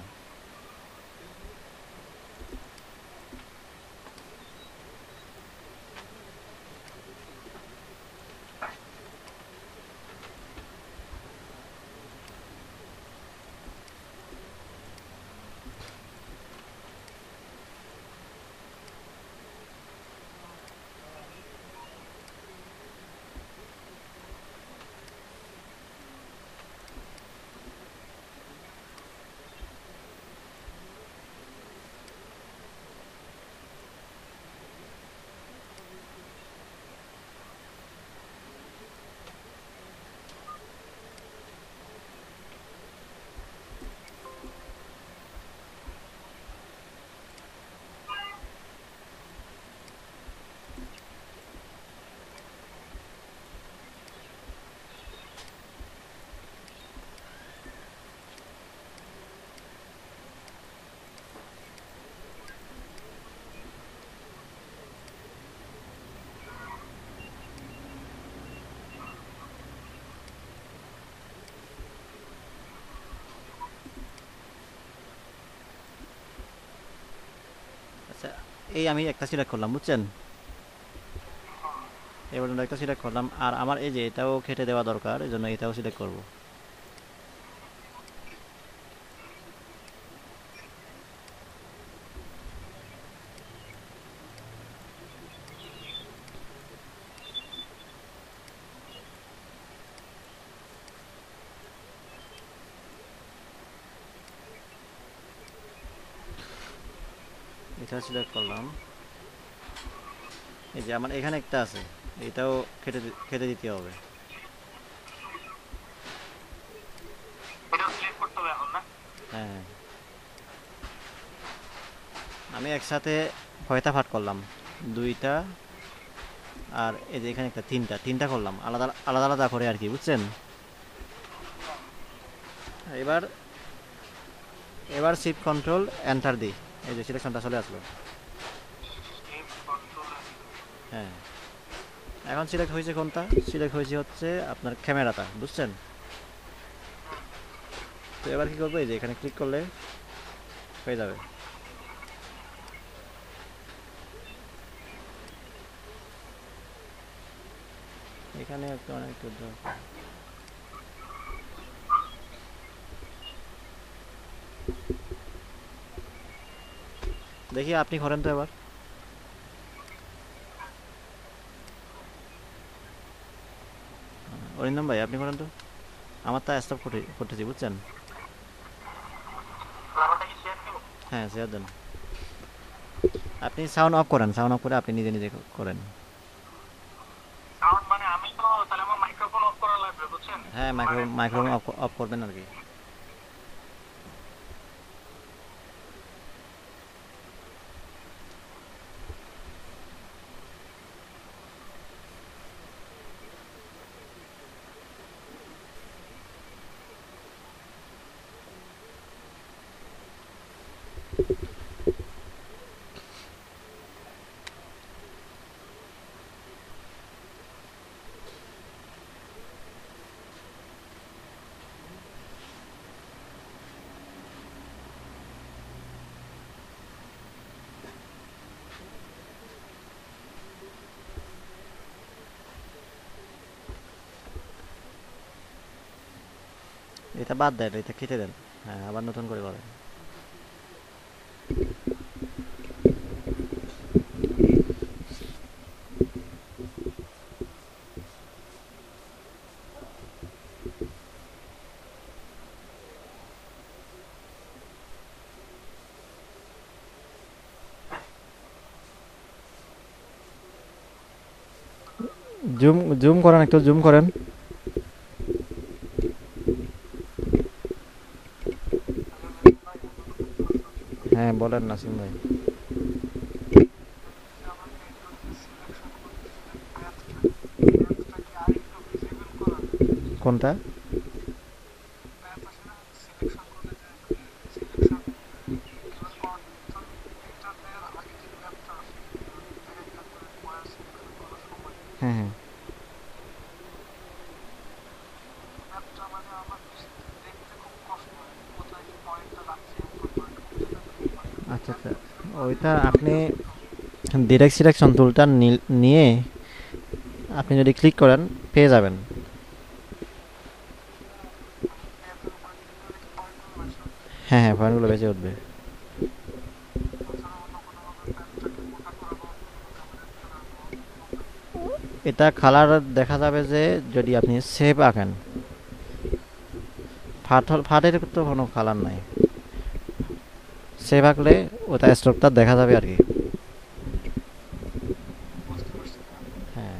এই আমি একটা সিলেক্ট করলাম, বুঝছেন? এই বাটনটা একটা সিলেক্ট করলাম, আর আমার এই যে এটাও কেটে দেওয়া দরকার, এই জন্য এটাও সিলেক্ট করব। এটা সিলেক্ট করলাম। এই যে আমার এখানে একটা আছে, এটাও কেটে দিতে হবে। এটাও সিলেক্ট করতে হবে এখন না? হ্যাঁ, আমি একসাথে কয়টা পার্ট করলাম? দুইটা, আর এই যে এখানে একটা, তিনটা তিনটা করলাম, আলাদা আলাদা আলাদা করে আর কি, বুঝছেন? এবার এবার শিফট কন্ট্রোল এন্টার দিই, এই যে সিলেকশনটা চলে আসলো। Shift control হ্যাঁ, এখন সিলেক্ট হয়েছে কোনটা? সিলেক্ট হয়েছে হচ্ছে আপনার ক্যামেরাটা, বুঝছেন? তো এবার কি করবো, এই যে এখানে ক্লিক করলে হয়ে যাবে। এখানে একটা অনেক দেখি আপনি করেন তো এবার। অরিন্দম ভাই আপনি করেন তো, আমার তা স্টপ করতেছি, বুঝছেন? ক্যামেরাটা কি শেয়ার দিব? হ্যাঁ, শেয়ার দেন। আপনি সাউন্ড অফ করেন, সাউন্ড অফ করে আপনি নিজে নিজে করেন। সাউন্ড মানে আমি তো তাহলে আমার মাইক্রোফোন অফ করা লাগবে, বুঝছেন? হ্যাঁ, মানে মাইক্রোফোন ফোনে অফ করবেন আর কি। এটা বাদ দেন, এটা কেটে দেন। হ্যাঁ, আবার নতুন করে করেন। জুম জুম করেন, একটু জুম করেন। হ্যাঁ, বলেন নাসিম ভাই। আমাকে যদি সিলেকশন করতে গেলে প্যাথটা কি আরেকটু ভিজিবল করা যায়? কোনটা? প্যাথ আসে না সিলেকশন করলে, যে মানে সিলেকশন এবার কন্ট্রোল এন্টার দেওয়ার আগে যে প্যাথটা আসে, এবার এক একটা করে পয়েন্ট সিলেকশন করার সময় হ্যাঁ, হ্যাঁ। ম্যাপটা মানে আমার দেখতে খুব কষ্ট হয়, কোথায় কি পয়েন্টটা রাখছি, কোন পয়েন্ট কোন জায়গায় কোন পয়েন্টটা কোন আচ্ছা, আচ্ছা। ম্যাপটা আসলে ওইটা পারফেক্ট আপনি বুঝতে একটু ডিরেক্ট সিলেকশন টুলটা নিয়ে আপনি যদি ক্লিক করেন পেয়ে যাবেন। মানে প্যাথের উপরে ক্লিক করলে কি পয়েন্টগুলো বেশি উঠবে? হ্যাঁ, হ্যাঁ, পয়েন্টগুলো বেঁচে উঠবে। তাছাড়া অন্য কোনোভাবে প্যাথটাকে মোটা করা বা অন্য কোনো ক্যামেরার ভিতরে আনবো, কোনো উপায় নেই? এটা কালার দেখা যাবে যে যদি আপনি সেভ আঁকেন, ফাটের তো কোনো কালার নাই। সেভ আঁকলে ওটা স্ট্রোকটা দেখা যাবে আর কি। বুঝতে পারছি ভাইয়া। হ্যাঁ,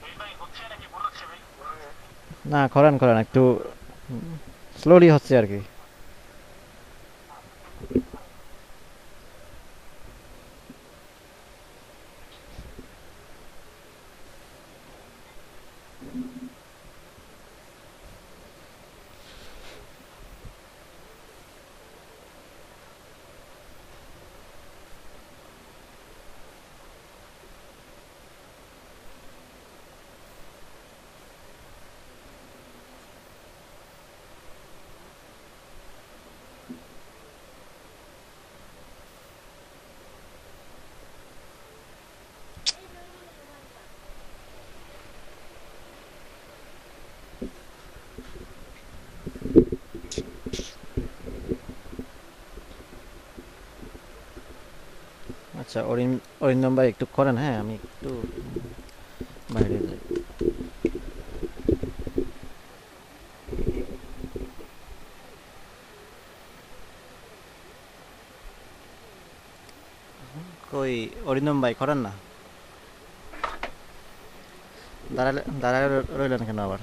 এই ভাই হচ্ছে নাকি ভুল হচ্ছে ভাই? না, করেন করেন, একটু স্লোলি হচ্ছে আর কি। আচ্ছা, অরিন্দম ভাই একটু করেন, হ্যাঁ আমি একটু বাইরে যাই। কই অরিন্দম ভাই করেন না, দাঁড়ালে দাঁড়ায় রইলেন কেন আবার?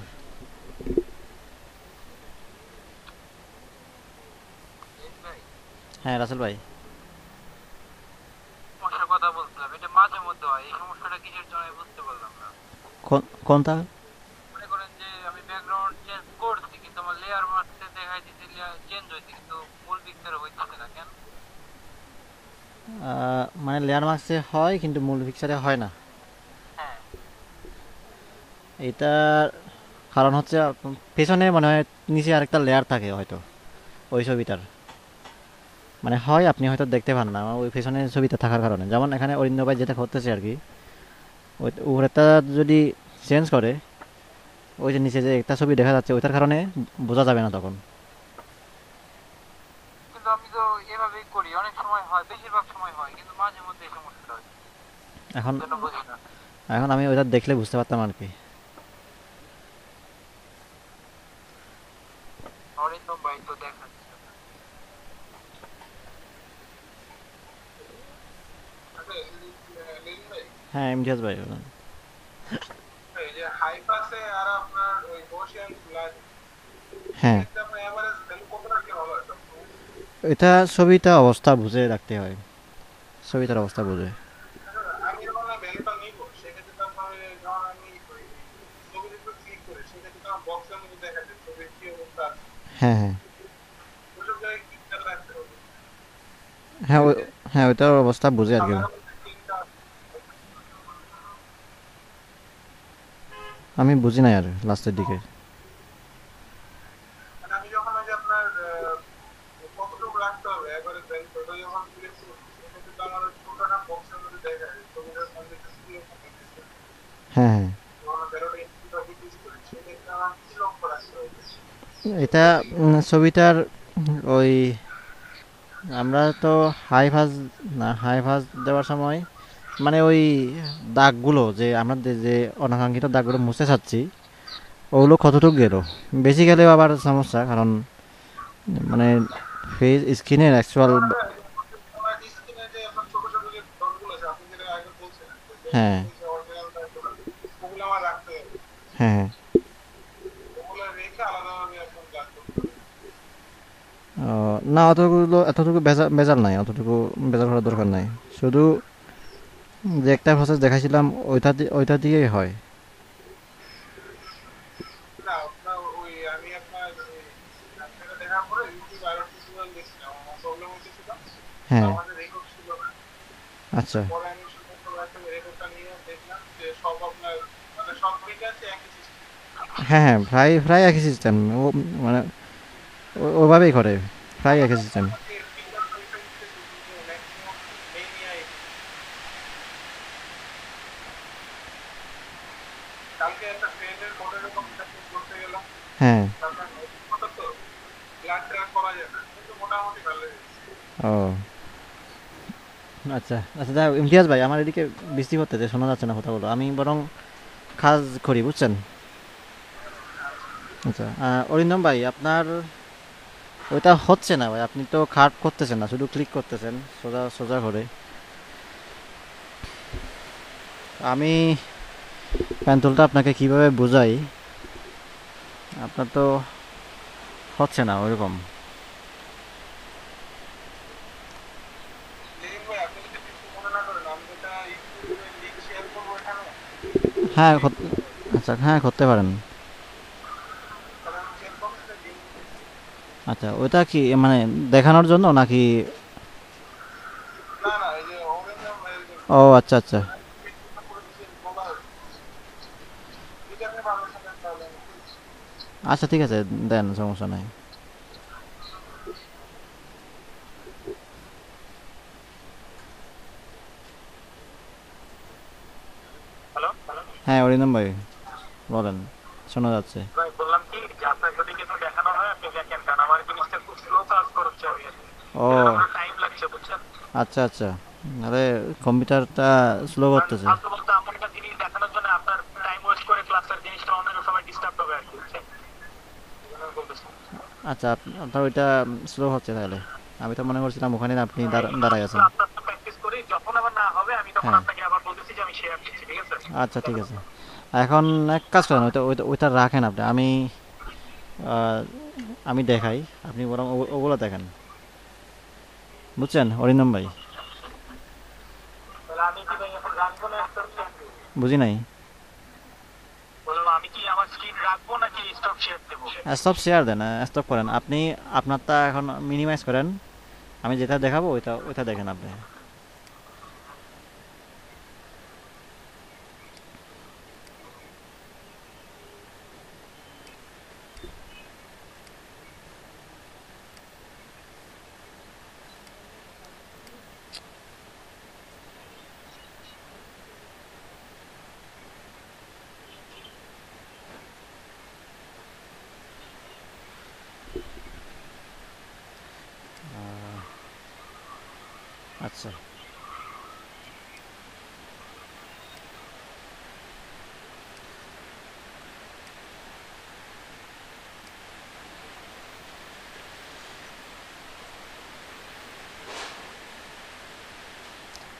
ভাই হ্যাঁ রাসেল ভাই। সমস্যার কথা বলছিলাম, এটা মাঝে মধ্যে হয়। এই সমস্যাটা কিসের জন্য আমি বুঝতে পারলাম না। কোনটা? মনে করেন যে আমি ব্যাকগ্রাউন্ড চেঞ্জ করছি, কিন্তু আমার লেয়ার মার্কসে দেখাই দিচ্ছে লেয়ার চেঞ্জ হয়েছে, কিন্তু মূল পিকচারে হইতেছে না কেন? মানে লেয়ার মার্কসে হয় কিন্তু মূল পিকচারে হয় না। হ্যাঁ। এটার কারণ হচ্ছে পেছনে মনে হয় নিচে আরেকটা লেয়ার থাকে হয়তো ওই ছবিটার, মানে হয় আপনি হয়তো দেখতে পান না ওই পেছনের ছবিটা থাকার কারণে। যেমন এখানে অরিন্দম ভাই যেটা করতেছে আর কি, ওই উপরেরটা যদি চেঞ্জ করে, ওই যে নিচে যে একটা ছবি দেখা যাচ্ছে ওইটার কারণে বোঝা যাবে না তখন। কিন্তু আমি তো এভাবেই করি, অনেক সময় হয়, বেশিরভাগ সময় হয়, কিন্তু মাঝে মধ্যে এই সমস্যাটা হয়। এখন জন্য বুঝি না। এখন আমি ওইটা দেখলে বুঝতে পারতাম আর কি। অরিন্দম ভাই তো দেখাচ্ছে। আচ্ছা, লিন ভাই, হ্যাঁ ইমতিয়াজ ভাই বলেন। এই যে হাই পাসে আর আপনার ওই গসিয়ান ফ্ল্যাশ, হ্যাঁ, এক্ষেত্রে আপনার এভারেজ ভ্যালু কত রাখলে ভালো হয়? এটা ছবিটা অবস্থা বুঝে রাখতে হয়, ছবিটার অবস্থা বুঝে। আমি যখন ভ্যালুটা নিব, সেক্ষেত্রে তো আপনার যখন আমি ওই ছবির উপর ক্লিক করি, সেক্ষেত্রে তো আমার বক্সের মধ্যে দেখা যায় ছবির কি অবস্থা আছে। হ্যাঁ হ্যাঁ ওইসব জায়গায় কি খেয়াল রাখতে হবে? হ্যাঁ হ্যাঁ ওইটার অবস্থা বুঝে আর কি। সাধারণত তিনটা। আমি বুঝি নাই আর লাস্টের দিকে। মানে আমি যখন ওই যে আপনার কতটুকু রাখতে হবে এবারে ভ্যালু, ওটা যখন সিলেক্ট করছি, সেক্ষেত্রে তো আমার ওই ছোটটা বক্সের মধ্যে দেখা যায় ছবিটার কন্ডিশন কি রকম হচ্ছে। হ্যাঁ হ্যাঁ, যখন ভ্যালুটা ইনপুট বা ডিক্রিজ করি, সেক্ষেত্রে আমার কি লক্ষ্য রাখতে হবে? এটা ছবিটার ওই আমরা তো হাই ফাজ দেওয়ার সময় মানে ওই দাগগুলো যে আমরা যে অনাকাঙ্ক্ষিত দাগগুলো মুছতে চাচ্ছি ওগুলো কতটুকু গেল, বেশি গেলেও আবার সমস্যা, কারণ মানে ফেস স্কিনের অ্যাকচুয়াল। আমার আমার স্ক্রিনে যে আপনার ছোট ছোট যে ডটগুলো আছে, আপনি যেটা আগে বলছিলেন যে হ্যাঁ অরিজিনাল টাইপগুলো, ওগুলো আমার রাখতে হবে। হ্যাঁ হ্যাঁ। ওগুলো রেখে আলাদাভাবে আপনার কাজ করতে হবে। না অতগুলো এতটুকু ভেজাল ভেজাল নাই, অতটুকু ভেজাল করার দরকার নাই। শুধু যে একটা প্রসেস দেখাইছিলাম ওইটা দিয়েই হয়। না, আপনার ওই আমি আপনার ওই আপনাকে দেখার পরে ইউটিউব আরো টিউটোরিয়াল দেখছিলাম, আমার প্রবলেম হচ্ছিল, হ্যাঁ আমাদের রেকর্ড ছিল না। আচ্ছা। পরে আমি শুধুমাত্র একটা রেকর্ডটা নিয়ে দেখলাম যে সব আপনার মানে সব ফ্রিকোয়েন্সি একই সিস্টেম। হ্যাঁ হ্যাঁ, প্রায় প্রায় একই সিস্টেম। ও মানে ওভাবেই করে, প্রায় একই সিস্টেম। আমাকে ফিঙ্গার ভেরিফাই দিতেছে, কিন্তু ম্যাক্সিমাম নেই নিয়ে কালকে একটা ফ্রেন্ডের বোর্ডের এরকম চেক করতে গেলাম, হ্যাঁ। তারপর কথা তো ব্লাড ট্র্যাক করা যায় না, কিন্তু মোটামুটি ভালো হয়েছে। ও আচ্ছা আচ্ছা, যাই হোক, ইমতিয়াজ ভাই আমার এদিকে বৃষ্টি হতেছে, শোনা যাচ্ছে না কথাগুলো, আমি বরং কাজ করি বুঝছেন। আচ্ছা অরিন্দম ভাই আপনার ওইটা হচ্ছে না ভাই, আপনি তো খাট করতেছেন না, শুধু ক্লিক করতেছেন সোজা সোজা করে। আমি প্যান্টুলটা আপনাকে কিভাবে বোঝাই, আপনার তো হচ্ছে না ওইরকম। লিভিং ভাই, আপনি যদি কিছু মনে না করেন, আমি এটা ইউটিউবে লিংক শেয়ার করবো এখানে, হ্যাঁ দেখে একটু দেখবেন। আচ্ছা হ্যাঁ করতে পারেন। তাহলে আমি চ্যাট বক্সে লিংক দিতেছি। আচ্ছা ওইটা কি মানে দেখানোর জন্য নাকি? না না, এই যে অরেঞ্জ ও আচ্ছা আচ্ছা। করে দিচ্ছি মোবাইল, যদি আপনি পারমিশন দেন তাহলে আমি দিচ্ছি। আচ্ছা ঠিক আছে, দেন সমস্যা নাই। হ্যালো হ্যাঁ অরিন্দম ভাই বলেন, শোনা যাচ্ছে। ভাই, বললাম কি যে আপনার যদি কিছু দেখানো হয় আপনি দেখেন, কারণ আমার জিনিসটা খুব স্লো কাজ করছে, আমি এর জন্য ও আমার টাইম লাগছে, বুঝছেন? আচ্ছা আচ্ছা, আরে কম্পিউটারটা স্লো করতেছে। ফালতু বলতে এমন একটা জিনিস দেখানোর জন্য আপনার টাইম ওয়েস্ট করে ক্লাসের জিনিসটা অন্য সময় ডিস্টার্ব হবে আর কি, বুঝছেন? এই জন্য আমি বলতেছি। আচ্ছা, আপনার ওইটা স্লো হচ্ছে তাহলে। আমি তো মনে করছিলাম ওখানে আপনি এইগুলো আমি দাঁড়ায় একটু আছেন। আস্তে আস্তে প্র্যাকটিস করি, যখন আবার না হবে আমি তখন হ্যাঁ, আপনাকে আবার বলতেছি যে আমি শেয়ার দিচ্ছি, ঠিক আছে? আচ্ছা ঠিক আছে। এখন এক কাজ করেন, ওইটা ওইটা ওইটা রাখেন আপনি। আহ, আমি দেখাই, আপনি বরং ওগুলো দেখেন। বুঝছেন অরিন্দম ভাই? তাহলে আমি কি ভাই এখন রাখবো না স্টপ শেয়ার দেবো? বুঝি নাই। বললাম আমি কি আমার স্ক্রিন রাখবো নাকি স্টপ শেয়ার দেবো? স্টপ শেয়ার দেন, স্টপ করেন আপনি। আপনারটা এখন মিনিমাইজ করেন। আমি যেটা দেখাবো ওইটা ওইটা দেখেন আপনি। আচ্ছা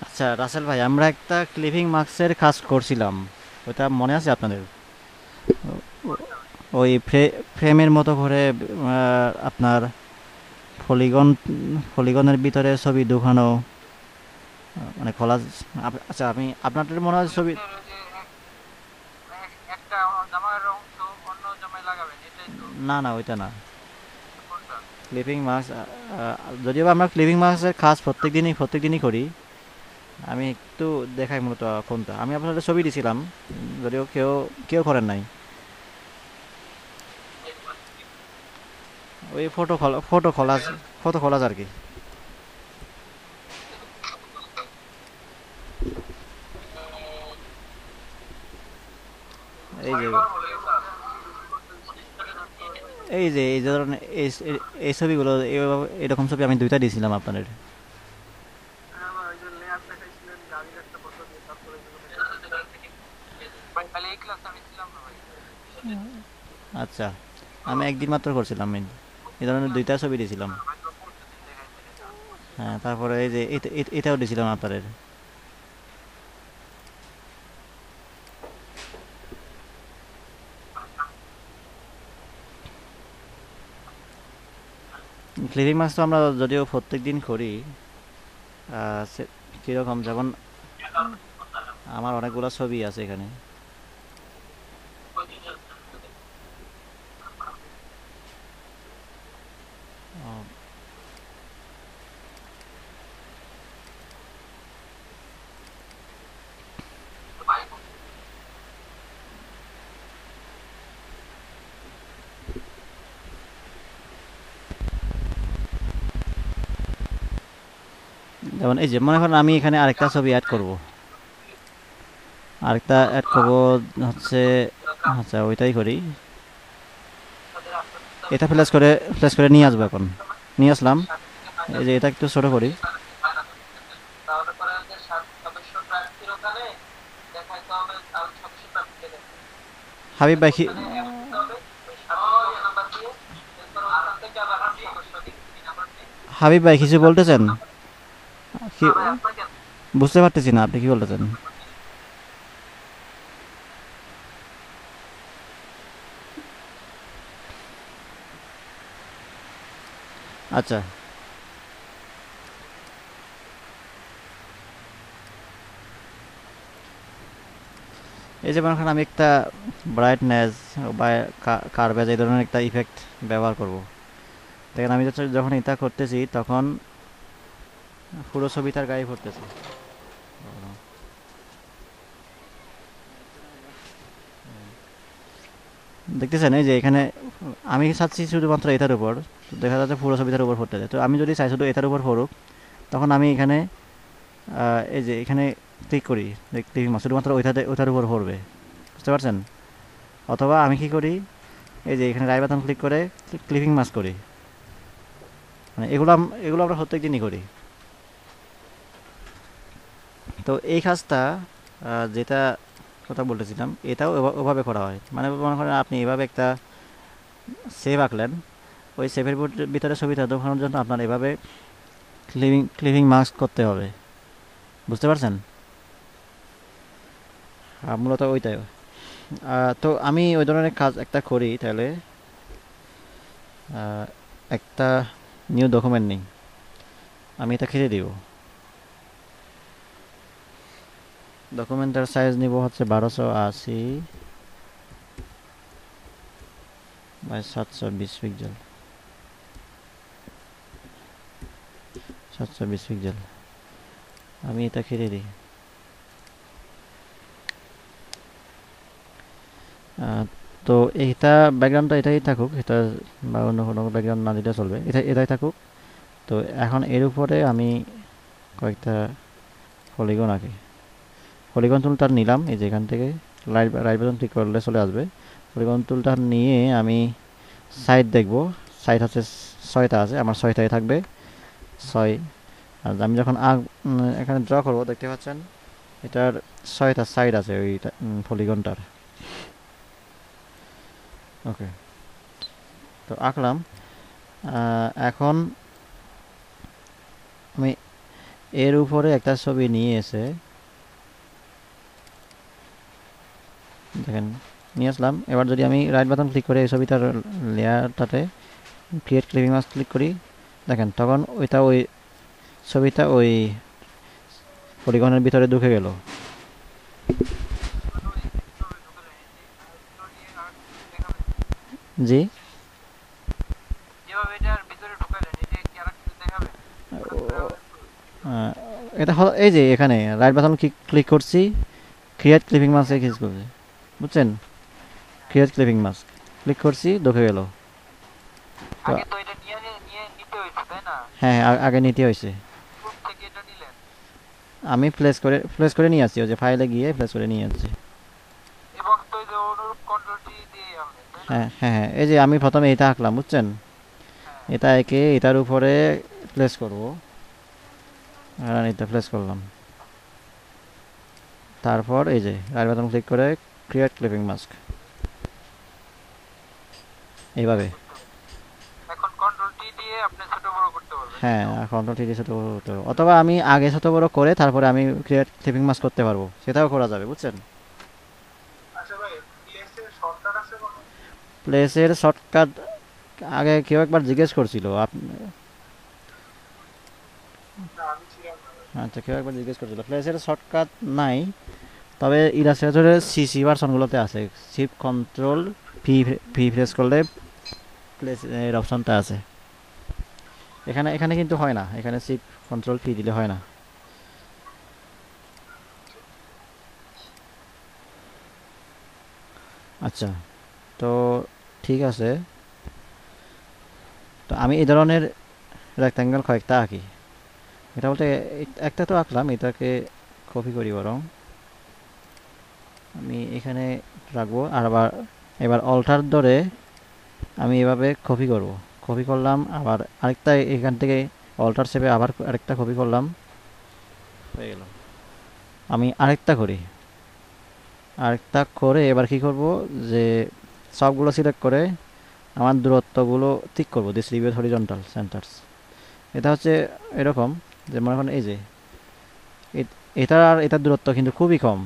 আচ্ছা রাসেল ভাই, আমরা একটা ক্লিপিং মার্কসের কাজ করছিলাম, ওটা মনে আছে আপনাদের? ওই ফ্রেমের মতো করে আপনার পলিগন পলিগনের ভিতরে ছবি ঢুকানো, মানে খোলা। আচ্ছা, আমি আপনাদের মনে হয় ছবি। ফ্রেমের ওই যে একটা জামার অংশ অন্য জামায় লাগাবেন, এটাই তো? না না, ওইটা না। কোনটা? ক্লিপিং মার্কস, যদিও বা আমরা ক্লিপিং মার্কসের কাজ প্রত্যেক দিনই করি। আমি একটু দেখাই মূলত কোনটা। আমি আপনাদের ছবি দিছিলাম, যদিও কেউ কেউ করেন নাই। ওই ফটো খোলাজ আর কি। এই যে এই যে ধরুন, এই ছবিগুলো, এরকম ছবি আমি দুইটা দিয়েছিলাম আপনাদের। হ্যাঁ ভাই, ওই যে লেয়ার দেখাইছিলেন গাড়ির একটা ফটো দিয়ে, তারপরে এগুলো দেখাইছিলেন। ভাই তাহলে এই ক্লাস আমি ছিলাম না ভাই। আচ্ছা, আমি একদিন মাত্র করছিলাম। এই ধরনের দুইটা ছবি দিয়েছিলাম। ভাই তো পরশুদিন দেখাইছেন এটা। হ্যাঁ, তারপরে এই যে এটাও দিয়েছিলাম আপনাদের। ক্লিপিং মার্কস তো আমরা যদিও প্রত্যেক দিন করি। কীরকম, যেমন আমার অনেকগুলো ছবি আছে এখানে। ও, যেমন এই যে মনে করেন আমি এখানে আরেকটা অ্যাড করব হচ্ছে। আচ্ছা, ওইটাই করি। এটা ফ্ল্যাশ করে নিয়ে আসবো এখন। নিয়ে আসলাম। এই যে এটা একটু ছোট করি। তাহলে পরে ওই যে সদস্য প্রার্থীর ওখানে দেখাইতে হবে, আর সদস্য প্রার্থীকে দেখাইতে হাবিব ভাই ওখানে অ্যাড দিতে হবে ওই সদস্য নাম্বার দিয়ে, এরপর ওখান থেকে আবার সদস্য দিন নাম্বার দিয়ে। হাবিব ভাই কিছু বলতেছেন? কি না ভাই, আপনাকে বুঝতে পারতেছি না আপনি কি বলতেছেন। আচ্ছা, এই যে মনে করেন আমি একটা ব্রাইটনেস বা কার্ভেজ এই ধরনের একটা ইফেক্ট ব্যবহার করব। দেখেন আমি যখন এটা করতেছি তখন পুরো ছবি তার গায়ে পড়তেছে। দেখতেছেন এই যে এখানে আমি চাচ্ছি শুধুমাত্র এটার উপর, দেখা যাচ্ছে পুরো ছবিটার উপর পড়তেছে। তো আমি যদি চাই শুধু এটার উপর পড়ুক, তখন আমি এখানে এই যে এখানে ক্লিক করি, ক্লিক শুধুমাত্র ওইটার উপর পড়বে। বুঝতে পারছেন? অথবা আমি কি করি, এই যে এখানে রাইট বাটন ক্লিক করে ক্লিপিং মাস্ক করি। মানে এগুলো আমরা প্রত্যেক দিনই করি। তো এই কাজটা যেটা কথা বলতেছিলাম এটাও ওভাবে করা হয়, মানে মনে করেন আপনি এভাবে একটা সেভ আঁকলেন, ওই সেভের ভিতরে ছবিটা দেখানোর জন্য আপনার এভাবে ক্লিপিং মাস্ক করতে হবে, বুঝতে পারছেন? মূলত ওইটাই। তো আমি ওই ধরনের কাজ একটা করি তাহলে। আহ, একটা নিউ ডকুমেন্ট নিই, আমি এটা খেতে দিব। ডকুমেন্টের সাইজ নিব হচ্ছে 1280 বাই 720 পিক্সেল। 720 পিক্সেল আমি এটা খেতে দিই। তো এইটা ব্যাকগ্রাউন্ডটা এটাই থাকুক, এটা বা অন্য কোনো ব্যাকগ্রাউন্ড না দিলে চলবে, এটাই থাকুক। তো এখন এর উপরে আমি কয়েকটা পলিগন আঁকি। পলিগন টুলটা নিলাম, এই যে এখান থেকে রাইট বাটন ক্লিক করলে চলে আসবে। পলিগন টুলটা নিয়ে আমি সাইড দেখব, সাইড হচ্ছে 6টা আছে, আমার 6টাই থাকবে 6। আর আমি যখন এখানে ড্র করব দেখতে পাচ্ছেন এটার 6টা সাইড আছে ওই পলিগনটার। ওকে, তো আঁকলাম। এখন আমি এর উপরে একটা ছবি নিয়ে এসে দেখেন নিয়ে আসলাম। এবার যদি আমি রাইট বাটন ক্লিক করে এই ছবিটার লেয়ারটাতে ক্রিয়েট ক্লিপিং মাস্ক ক্লিক করি, দেখেন তখন ওই ছবিটা ওই পলিগনের ভিতরে ঢুকে গেল। মানে ওই কিভাবে ঢুকালেন এই যে এগুলো নিয়ে আর দেখাবেন? জি। যেভাবে এটার ভিতরে ঢুকালেন এই যে কি আর কিছু দেখাবেন? ওটা তো দেখাবেন তো। আহ, এটা হলো এই যে এখানে রাইট বাটন ক্লিক করছি, ক্রিয়েট ক্লিপিং মাস্কে ক্লিক করছি, বুঝছেন? ক্রিয়েট ক্লিপিং মাস্ক ক্লিক করছি, ঢুকে গেল। তো আগে তো এটা নিয়ে নিতে হয়েছে তাই না? হ্যাঁ, আগে নিতে হয়েছে। কোথ থেকে এটা নিলেন? আমি প্লেস করে নিয়ে আসছি, ওই যে ফাইলে গিয়ে প্লেস করে নিয়ে আসছি। এবং তো এই যে অনুরূপ কন্ট্রোল টি দিয়ে আনলেন তাই না? হ্যাঁ হ্যাঁ হ্যাঁ, এই যে আমি প্রথমে এটা আঁকলাম, বুঝছেন? হ্যাঁ। এটা একে এটার উপরে প্লেস করব, আর এটা প্লেস করলাম। তারপর এই যে রাইট বাটন ক্লিক করে ক্রিয়েট ক্লিপিং মাস্ক, এইভাবে। বুঝতে পারছি। এখন কন্ট্রোল টি দিয়ে আপনি ছোট বড় করতে পারবেন তাই হ্যাঁ, তো? কন্ট্রোল টি দিয়ে ছোটো বড়ো করতে পারবো, অথবা আমি আগে ছোটো বড়ো করে তারপরে আমি ক্রিয়েট ক্লিপিং মাস্ক করতে পারবো, সেটাও করা যাবে, বুঝছেন? আচ্ছা ভাই, পিএস এর শর্টকাট আছে কোনো? প্লেসের শর্টকাট আগে কেউ একবার জিজ্ঞেস করছিল আপনি। না আমি ছিলাম না ভাই। আচ্ছা, কেউ একবার জিজ্ঞেস করছিল, প্লেসের শর্টকাট নাই, তবে ইলাস্ট্রেটরের সিসি ভার্সনগুলোতে আছে। Shift control V V press করলে প্লেস এর অপশনটা আছে। এখানে এখানে কিন্তু হয় না, এখানে শিফট কন্ট্রোল পি দিলে হয় না। আচ্ছা, তো ঠিক আছে। তো আমি এই ধরনের রেক্ট্যাঙ্গেল কয়েকটা আঁকি। এটা বলতে একটা তো আঁকলাম, এটাকে কপি করি বরং, আমি এখানে রাখবো। আর আবার এবার অল্টার ধরে আমি এভাবে কপি করব। কপি করলাম, আবার আরেকটা এখান থেকে অল্টার শেপে আবার আরেকটা কপি করলাম, হয়ে গেল। আমি আরেকটা করি, আরেকটা করে এবার কি করব, যে সবগুলো সিলেক্ট করে আমার দূরত্বগুলো ঠিক করব, ডিস্ট্রিবিউট হরিজন্টাল সেন্টার্স। এটা হচ্ছে এরকম, যে মনে করেন এই যে এটা আর এটার দূরত্ব কিন্তু খুবই কম।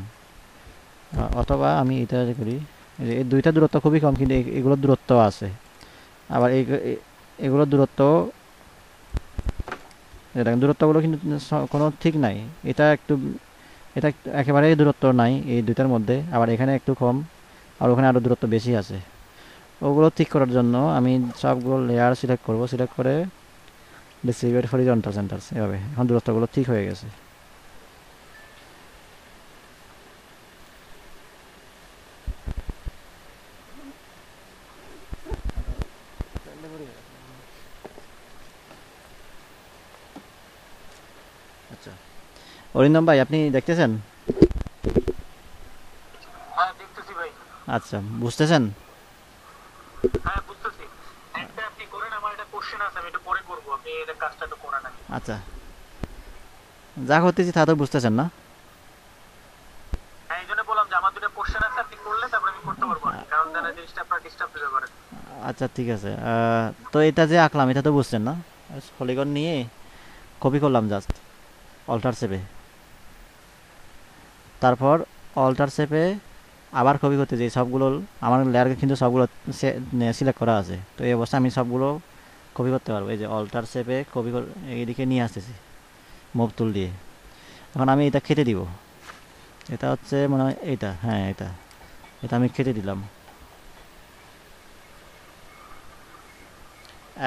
অথবা আমি এটা করি, এই যে এই দুইটা দূরত্ব খুবই কম, কিন্তু এগুলোর দূরত্ব আছে। আবার এগুলোর দূরত্ব, দেখেন দূরত্বগুলো কিন্তু কোনো ঠিক নাই। এটা একটু, এটা একেবারেই দূরত্ব নাই এই দুইটার মধ্যে, আবার এখানে একটু কম, আর ওখানে আরও দূরত্ব বেশি আছে। ওগুলো ঠিক করার জন্য আমি সবগুলো লেয়ার সিলেক্ট করব, সিলেক্ট করে ডিস্ট্রিবিউট হরিজন্টাল সেন্টার্স, এভাবে এখন দূরত্বগুলো ঠিক হয়ে গেছে। আচ্ছা, অরিন্দম ভাই আপনি দেখতেছেন? হ্যাঁ দেখতেছি ভাই। আচ্ছা, বুঝতেছেন? হ্যাঁ বুঝতেছি। একটা আপনি করেন, আমার একটা কোশ্চেন আছে, আমি এটা পরে করবো, আপনি এটা কাজটা একটু করেন আগে। আচ্ছা, যা করতেছি তা তো বুঝতেছেন না? জিনিসটা আপনার ডিস্টার্ব দিতে পারে। আচ্ছা ঠিক আছে। তো এটা যে আঁকলাম এটা তো বুঝছেন না? পলিগন নিয়ে কপি করলাম জাস্ট অল্টার শেপে, তারপর অল্টার শেপে আবার কপি করতে যাই সবগুলো। আমার লেয়ারকে কিন্তু সবগুলো সিলেক্ট করা আছে, তো এই অবস্থায় আমি সবগুলো কপি করতে পারবো। এই যে অল্টার শেপে কপি এইদিকে নিয়ে আসতেছি মুভ টুল দিয়ে। এখন আমি এটা কেটে দিব। এটা হচ্ছে মনে হয় এইটা, হ্যাঁ এটা, এটা আমি কেটে দিলাম।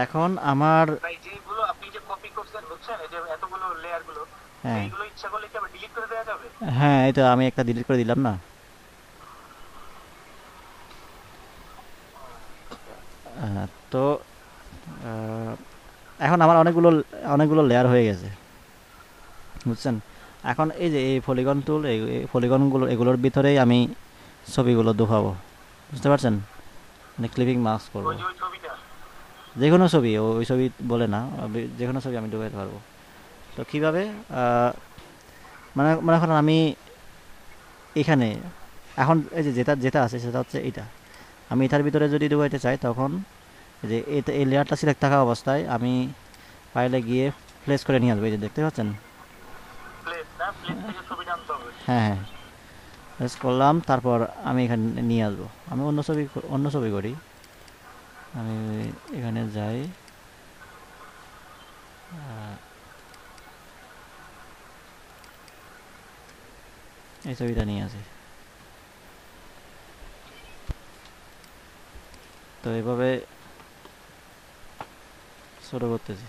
এখন আমার, ভাই যেগুলো আপনি যে কপি করছেন বুঝছেন, এই যে এতগুলো লেয়ার গুলো, হ্যাঁ এইগুলো ইচ্ছা করলে কি আবার ডিলিট করে দেওয়া যাবে? হ্যাঁ এটা আমি একটা ডিলিট করে দিলাম না। তো আহ, এখন আমার অনেকগুলো অনেকগুলো লেয়ার হয়ে গেছে, বুঝছেন? এখন এই যে এই পলিগন টুল, এই পলিগনগুলো এগুলোর ভিতরেই আমি ছবিগুলো ঢুকাবো, বুঝতে পারছেন? মানে ক্লিপিং মাস্ক করব, ওই যে ওই ছবিটা। যে কোনো ছবি, ওই ছবি বলে না, যে কোনো ছবি আমি ঢুকাতে পারবো। তো কীভাবে, মানে মনে করেন আমি এখানে এখন এই যে যেটা যেটা আছে সেটা হচ্ছে এইটা, আমি এটার ভিতরে যদি ঢুকাইতে চাই তখন এই যে এটা, এই লেয়ারটা সিলেক্ট থাকা অবস্থায় আমি ফাইলে গিয়ে প্লেস করে নিয়ে আসবো। এই যে দেখতে পাচ্ছেন? প্লেস না, প্লেস থেকে ছবিটা আনতে হবে। হ্যাঁ হ্যাঁ, প্লেস করলাম, তারপর আমি এখানে নিয়ে আসবো। আমি অন্য ছবি করি। আমি এখানে যাই, এই ছবিটা নিয়ে আসি। তো এভাবে শুরু করতেছি।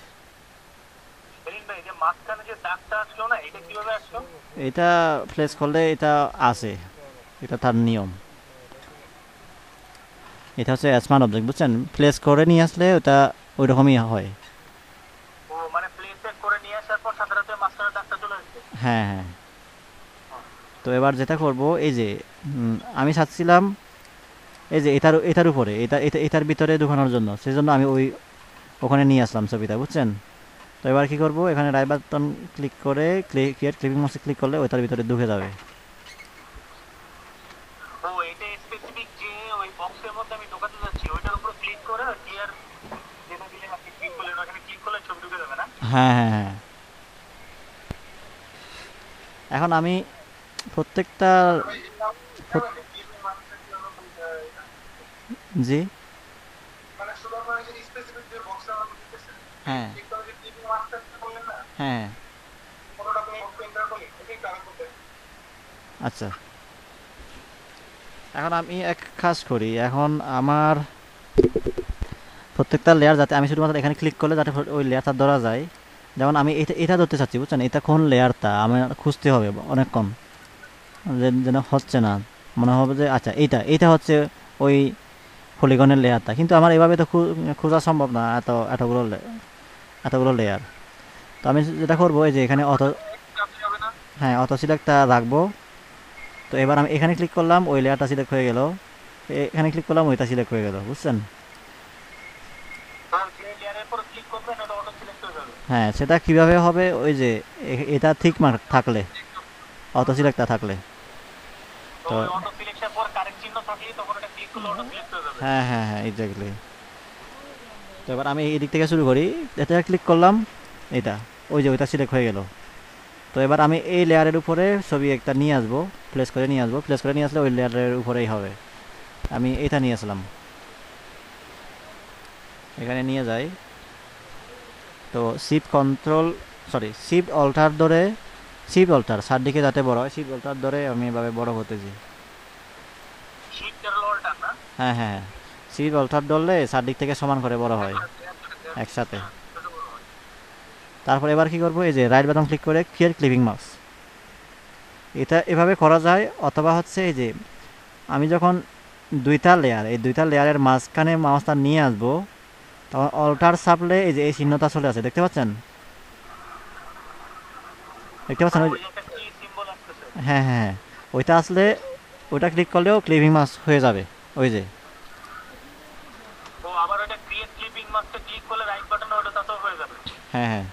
সেলিম ভাই, যে মাঝখানে যে দাগটা আসলো না, এটা কিভাবে আসলো? এটা প্লেস করলে এটা আছে, এটা তার নিয়ম। এটা হচ্ছে স্মার্ট অবজেক্ট, বুঝছেন? প্লেস করে নিয়ে আসলে ওটা ওই রকমই হয়। ও মানে প্লেসে করে নিয়ে আসার পর সাথে সাথে মাঝখানে দাগটা চলে আসছে। হ্যাঁ হ্যাঁ। তো এবার যেটা করব, এই যে আমি চাচ্ছিলাম এই যে এটার এটার উপরে, এটার ভিতরে ঢুকানোর জন্য, সেজন্য আমি ওখানে নিয়ে আসলাম ছবিটা, বুঝছেন? তো এবার কি করব, এখানে রাইট বাটন ক্লিক করে ক্রিয়েট ক্লিপিং মাউসে ক্লিক করলে ওইটার ভিতরে ঢুকে যাবে। ও এটা স্পেসিফিক যে ওই বক্সের মধ্যে আমি ঢোকাতে যাচ্ছি ওইটার উপর ক্লিক করে ক্লিয়ার যেটা দিলে আপনি ক্লিক করলেন, ওখানে ক্লিক করলে ছবি ঢুকে যাবে না? হ্যাঁ হ্যাঁ হ্যাঁ। এখন আমি প্রত্যেকটা, জি, মানে শুধু আপনার যে স্পেসিফিক যে বক্সটা আমাকে দিতেছেন, হ্যাঁ ক্লিক করে যে ক্লিপিং মাস্টার করলেন না, হ্যাঁ, ফটোটা আপনি এন্টার করলেন, এটাই কাজ করতে। আচ্ছা। এখন আমি এক কাজ করি, এখন আমার প্রত্যেকটা লেয়ার যাতে আমি শুধুমাত্র এখানে ক্লিক করলে যাতে ওই লেয়ারটা ধরা যায়। যেমন আমি এটা এটা ধরতে চাচ্ছি, বুঝছেন? এটা কোন লেয়ারটা আমার খুঁজতে হবে অনেকক্ষণ, যেন হচ্ছে না। মনে হবে যে আচ্ছা এইটা এইটা হচ্ছে ওই পলিগনের লেয়ারটা, কিন্তু আমার এভাবে তো খোঁজা সম্ভব না, এতগুলো লেয়ার। তো আমি যেটা করবো, এই যে এখানে হ্যাঁ অটো সিলেক্টটা রাখবো। তো এবার আমি এখানে ক্লিক করলাম, ওই লেয়ারটা সিলেক্ট হয়ে গেল, এখানে ক্লিক করলাম, ওইটা সিলেক্ট হয়ে গেল, বুঝছেন? হ্যাঁ, সেটা কিভাবে হবে, ওই যে এটা ঠিক মার্ক থাকলে, অটো সিলেক্টটা থাকলে। তো হ্যাঁ হ্যাঁ হ্যাঁ, এক্স্যাক্টলি। তো এবার আমি এই দিক থেকে শুরু করি, এটা ক্লিক করলাম, এটা ওই যে ওইটা সিলেক্ট হয়ে গেল। তো এবার আমি এই লেয়ারের উপরে ছবি একটা নিয়ে আসবো, প্লেস করে নিয়ে আসবো, প্লেস করে নিয়ে আসলে ওই লেয়ারের উপরেই হবে। আমি এটা নিয়ে আসলাম, এখানে নিয়ে যাই। তো শিফট অল্টার ধরে, শিফট অল্টার চারদিকে যাতে বড় হয়, শিফট অল্টার ধরে আমি এভাবে বড় করতেছি। হ্যাঁ হ্যাঁ হ্যাঁ, শিফট অল্টার ধরলে চারদিক থেকে সমান করে বড় হয় একসাথে। তারপর এবার কি করব, এই যে রাইট বাটন ক্লিক করে ক্রিয়েট ক্লিপিং মাউস, এটা এভাবে করা যায়। অথবা হচ্ছে এই যে আমি যখন এই দুইটা লেয়ারের মাঝখানে মাউসটা নিয়ে আসবো, তখন অল্টার চাপলে এই যে এই চিহ্নটা চলে আসে, দেখতে পাচ্ছেন? দেখতে পাচ্ছেন ওই হ্যাঁ হ্যাঁ হ্যাঁ, ওইটা আসলে ওইটা ক্লিক করলেও ক্লিপিং মাউস হয়ে যাবে, ওই যে। হ্যাঁ হ্যাঁ,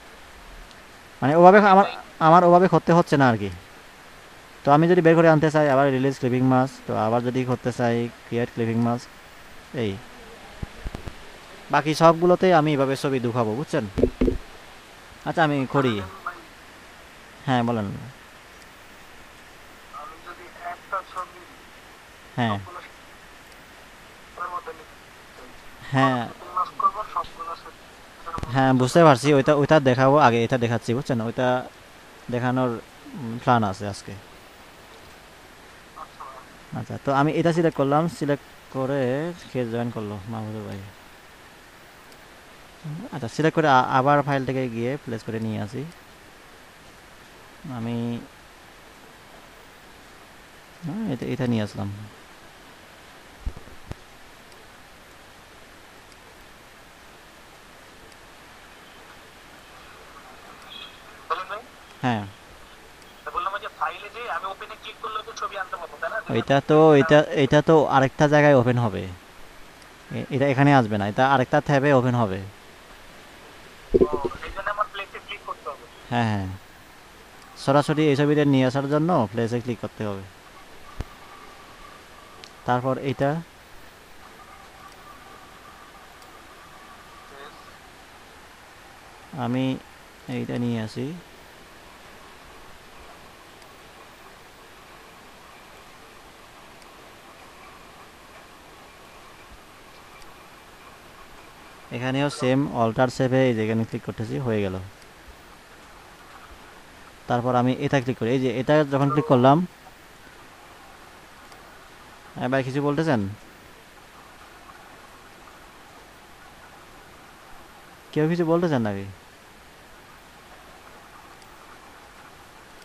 মানে ওভাবে আমার ওভাবে করতে হচ্ছে না আর কি। তো আমি যদি বের করে আনতে চাই আবার রিলিজ ক্লিপিং মাস্ক, তো আবার যদি করতে চাই ক্রিয়েট ক্লিপিং মাস্ক, এই বাকি সবগুলোতে আমি এভাবে ছবি ঢুকাবো, বুঝছেন? আচ্ছা আমি করি। তাহলে ভাই হ্যাঁ বলেন। আমি যদি একটা ছবি হ্যাঁ সবগুলো এর মধ্যে নিতে চাই, হ্যাঁ শুটিং মাস্ক করবো সবগুলো এটার মধ্যে হ্যাঁ বুঝতে ঢোকাবো। পারছি, ওইটা ওইটা দেখাবো আগে, এটা দেখাচ্ছি বুঝছেন, ওইটা দেখানোর প্ল্যান আছে আজকে। আচ্ছা ভাই। আচ্ছা তো আমি এটা সিলেক্ট করলাম, সিলেক্ট করে কে জয়েন করলো, মাহমুদুর ভাই। আচ্ছা সিলেক্ট করে আবার ফাইল থেকে গিয়ে প্লেস করে নিয়ে আসি আমি। এটা এটা নিয়ে আসলাম। বলেন ভাই। হ্যাঁ তা বললাম যে ফাইলে যে আমি ওপেনে ক্লিক করলে তো ছবি আনতে পারবো তাই না, যদি আমি এটা তো এটা এটা এটা তো আরেকটা জায়গায় ওপেন হবে, এটা এখানে আসবে না, এটা আরেকটা ট্যাবে ওপেন হবে। ও এই জন্য আমার প্লেসে ক্লিক করতে হবে। হ্যাঁ হ্যাঁ, সরাসরি এই ছবিটা নিয়ে আসার জন্য প্লেসে ক্লিক করতে হবে। তারপর এইটা Yes. আমি এইটা নিয়ে আসি। এখানেও সেম অল্টার সেভে এই যেখানে ক্লিক করতেছি হয়ে গেল। তারপর আমি এটা ক্লিক করি, এই যে এটা যখন ক্লিক করলাম। ভাই কিছু বলতেছেন? কেউ কিছু বলতেছেন নাকি?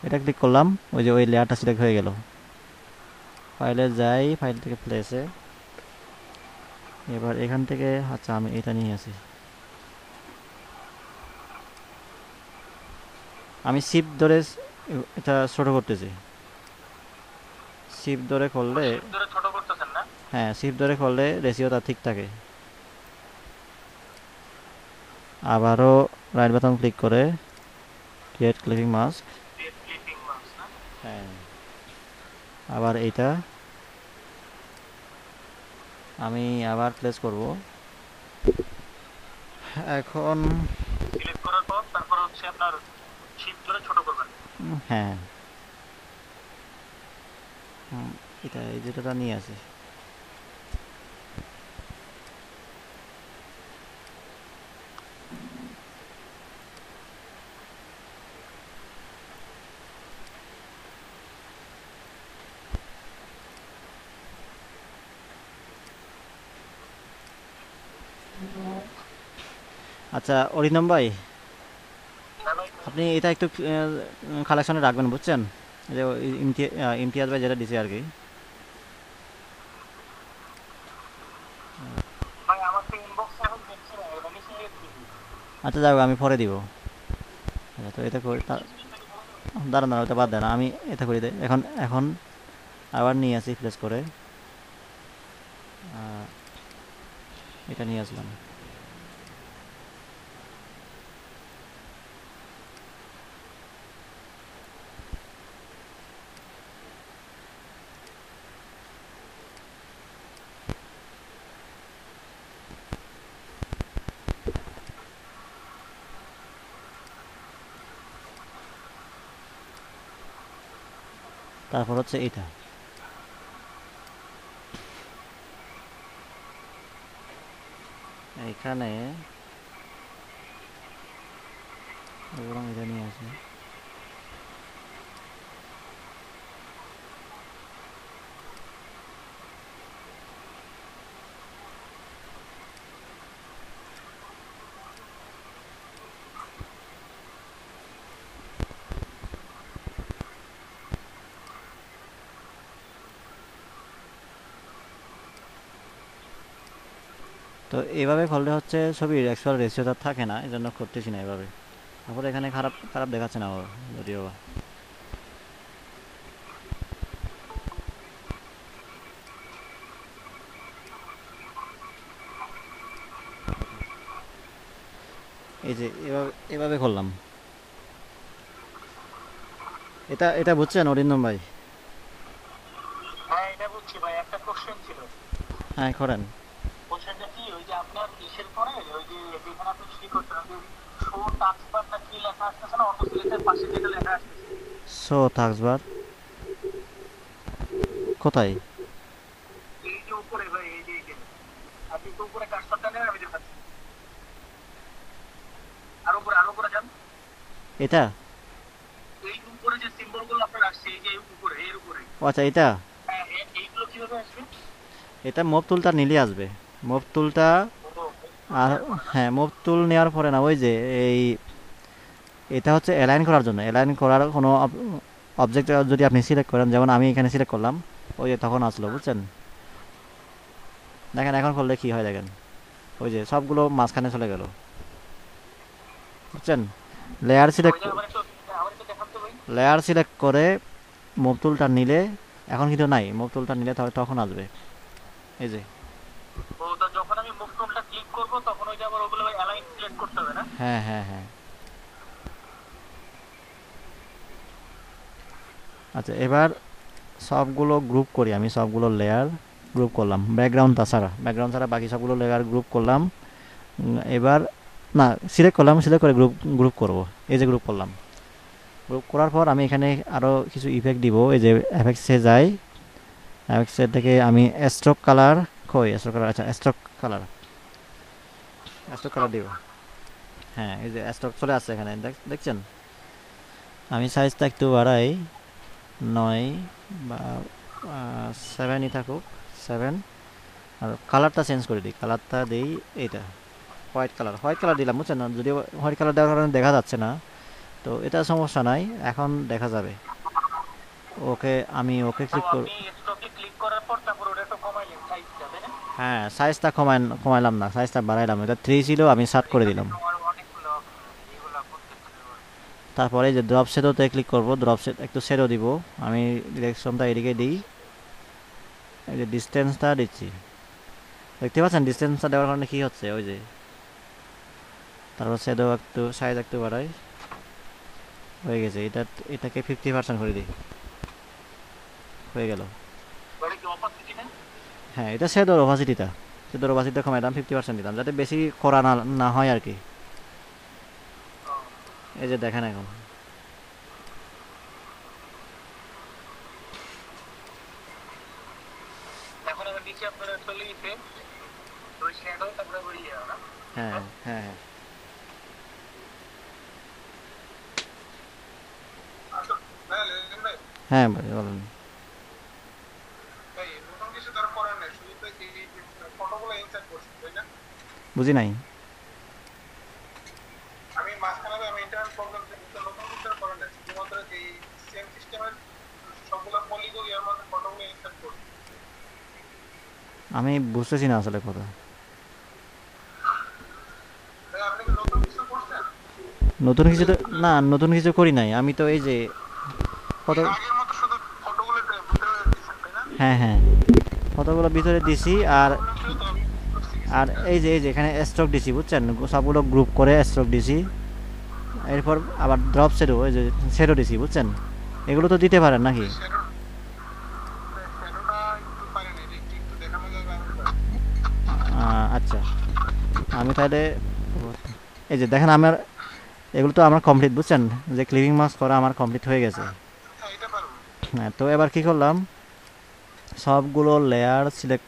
এটা ক্লিক করলাম, ওই যে ওই লেয়ারটা সিলেক্ট হয়ে গেল। ফাইলে যাই, ফাইল থেকে প্লেসে, এবার এখান থেকে আচ্ছা আমি এটা নিয়ে আসি। আমি শিফট ধরে এটা ছোট করতেছি, শিফট ধরে ও করলে। শিফট ধরে ছোট করতেছেন না? হ্যাঁ শিফট ধরে করলে রেশিওটা ঠিক থাকে। আবারও রাইট বাটন ক্লিক করে create clipping mask. Create clipping mask না? হ্যাঁ আবার এইটা আমি আবার প্লেস করব এখন। সিলেক্ট করার পর তারপর হচ্ছে আপনার শিফট ধরে ছোট করবেন। হ্যাঁ এটা এই যেটা নিয়ে আসি। আচ্ছা অরিন্দম ভাই, হ্যাঁ ভাই। আপনি এটা একটু কালেকশনে রাখবেন বুঝছেন, এই যে ইমতিয়াজ ভাই যেটা দিছে আর কি। ভাই আমার তো ইনবক্সে এখন দেখছি না, এটা নিচে দিবি। আচ্ছা যাক আমি পরে দিব। আচ্ছা তো এটা করি দাঁড়ান দাঁড়ান, ওটা বাদ দেন, আমি এটা করি দে এখন। এখন আবার নিয়ে আসি প্লেস করে, এটা নিয়ে আসলাম। তারপর হচ্ছে এইটা, এইখানে এবং এটা নিয়ে আসি। তো এইভাবে করলে হচ্ছে ছবির অ্যাকচুয়াল রেশিওটা থাকে না, এই জন্য করতেছি না এভাবে। তারপর এখানে খারাপ খারাপ দেখাচ্ছে না যদিও বা। এই যে এভাবে এভাবে করলাম। এটা এটা বুঝছেন অরিন্দম ভাই? হ্যাঁ এটা বুঝছি ভাই, একটা কোশ্চেন ছিল। হ্যাঁ করেন। তাজবার না কি লেখা আসতেছে না, অটো সিলেক্টের পাশে যেটা লেখা আসতেছে। সো থাকসবার কোথায়? এই যে উপরে ভাই, এই যে আপনি তো উপরে কাজটা নেন, আমি দেখাচ্ছি। আর উপরে, আর উপরে যান। এটা? এই উপরে যে সিম্বলগুলো আপনার আসছে, এই যে উপরে, এর উপরে। ও আচ্ছা, এটা হ্যাঁ, এইগুলো কিভাবে আসবে? এটা মুভ টুলটা নিলে আসবে। মুভ টুলটা আর হ্যাঁ, মুভ টুল নেওয়ার পরে না, ওই যে এই এটা হচ্ছে অ্যালাইন করার জন্য। অ্যালাইন করার কোনো অবজেক্ট যদি আপনি সিলেক্ট করেন, যেমন আমি এখানে সিলেক্ট করলাম, ওই যে তখন আসলো, বুঝছেন? দেখেন এখন করলে কি হয়, দেখেন ওই যে সবগুলো মাঝখানে চলে গেল, বুঝছেন? লেয়ার সিলেক্ট আমার একটু দেখান তো ভাই। লেয়ার সিলেক্ট করে মুভ টুলটা নিলে, এখন কিন্তু নাই, মুভ টুলটা নিলে তাহলে তখন আসবে, এই যে। ও, তো যখন আমি মুভ টুলটা ক্লিক করব তখন ওই যে আবার ওগুলো অ্যালাইন সিলেক্ট করতে হবে না? হ্যাঁ হ্যাঁ হ্যাঁ। আচ্ছা, এবার সবগুলো গ্রুপ করি আমি, সবগুলো লেয়ার গ্রুপ করলাম, ব্যাকগ্রাউন্ড ছাড়া বাকি সবগুলো লেয়ার গ্রুপ করলাম। এবার না, সিলেক্ট করলাম, সিলেক্ট করে গ্রুপ গ্রুপ করব, এই যে গ্রুপ করলাম। গ্রুপ করার পর আমি এখানে আরও কিছু ইফেক্ট দিব, এই যে এফেক্টসে যাই, এফেক্টসের থেকে আমি স্ট্রোক কালার, স্ট্রোক কালার, আচ্ছা স্ট্রোক কালার, স্ট্রোক কালার দিব। হ্যাঁ, এই যে স্ট্রোক চলে আসছে এখানে, দেখছেন? আমি সাইজটা একটু বাড়াই, 9 বা 7ই থাকুক, 7। আর কালারটা চেঞ্জ করে দিই, কালারটা দিই এইটা হোয়াইট কালার দিলাম, বুঝছেন না? যদিও হোয়াইট কালার দেওয়ার কারণে দেখা যাচ্ছে না, তো এটা সমস্যা নাই, এখন দেখা যাবে। ওকে, আমি ওকে ক্লিক করব। আপনি স্টকে ক্লিক করার পর তারপর ওটা একটু কমাইলেন সাইজটা, তাই না? হ্যাঁ, সাইজটা কমাইলাম না, সাইজটা বাড়াইলাম। এটা 3 ছিল, আমি 7 করে দিলাম। তোমার অনেকগুলো এগুলো করতে পারবে। তারপরে এই যে ড্রপ শেডোতে ক্লিক করব, ড্রপ শেড একটু শেডো দিব, আমি ডিরেকশনটা এদিকে দিই, এই যে ডিস্টেন্সটা দিচ্ছি, দেখতে পাচ্ছেন? ডিস্টেন্সটা দেওয়ার কারণে কী হচ্ছে, ওই যে। তারপর শেডো একটু সাইজ একটু বাড়াই, হয়ে গেছে। এটাকে 50% করে দিই, হয়ে গেল। বলে কি অপাসিটি না? হ্যাঁ, এটা শেডোর ওপাসিটিটা কমাইলাম, 50% দিলাম, যাতে বেশি করা না হয় আর কি। এই যে দেখেন এখন। এখন আমার নিচে আপনারা চলে গেছে ওই শ্যাডো, তারপরে ওই না? হ্যাঁ হ্যাঁ হ্যাঁ। আচ্ছা, হ্যাঁ লেলেন ভাই। হ্যাঁ ভাই বলেন। ভাই নতুন কিছু তার করার নাই, শুধু তো এই ফটোগুলো ইনসার্ট করছি, তাই না? বুঝি নাই। আমি মাঝখানে আমি ইন্টারনেট প্রবলেম থেকে নতুন কিছু তার করার নাই, শুধুমাত্র এই সেম সিস্টেমের সবগুলো পলিগন এর মধ্যে ফটোগুলো ইনসার্ট করছি। আমি বুঝতেছি না আসলে কথা। ভাই আপনি কি নতুন কিছু করছেন? নতুন কিছু তো না, নতুন কিছু করি নাই, আমি তো এই যে ফটো, আগের মতো শুধু ফটোগুলো ভিতরে দিচ্ছেন, তাই না? হ্যাঁ হ্যাঁ, ফটোগুলো ভিতরে দিছি। আর প্রবলেম ছিল তো আমি করছি কিছু। আর এই যে এখানে স্ট্রোক দিছি, বুঝছেন? সবগুলো গ্রুপ করে স্ট্রোক দিছি। এরপর আবার ড্রপ শেডো, ওই যে শেডো দিছি, বুঝছেন? এগুলো তো দিতে পারেন নাকি? শ্যাডো, শ্যাডোটা একটু পারেন, এটা একটু দেখানো যাবে আরেকবার? আচ্ছা, আমি তাহলে এই যে দেখেন, এগুলো তো আমার কমপ্লিট, বুঝছেন? যে ক্লিপিং মাস্ক করা আমার কমপ্লিট হয়ে গেছে। হ্যাঁ, এটা পারবো। হ্যাঁ, তো এবার কি করলাম, সবগুলো লেয়ার সিলেক্ট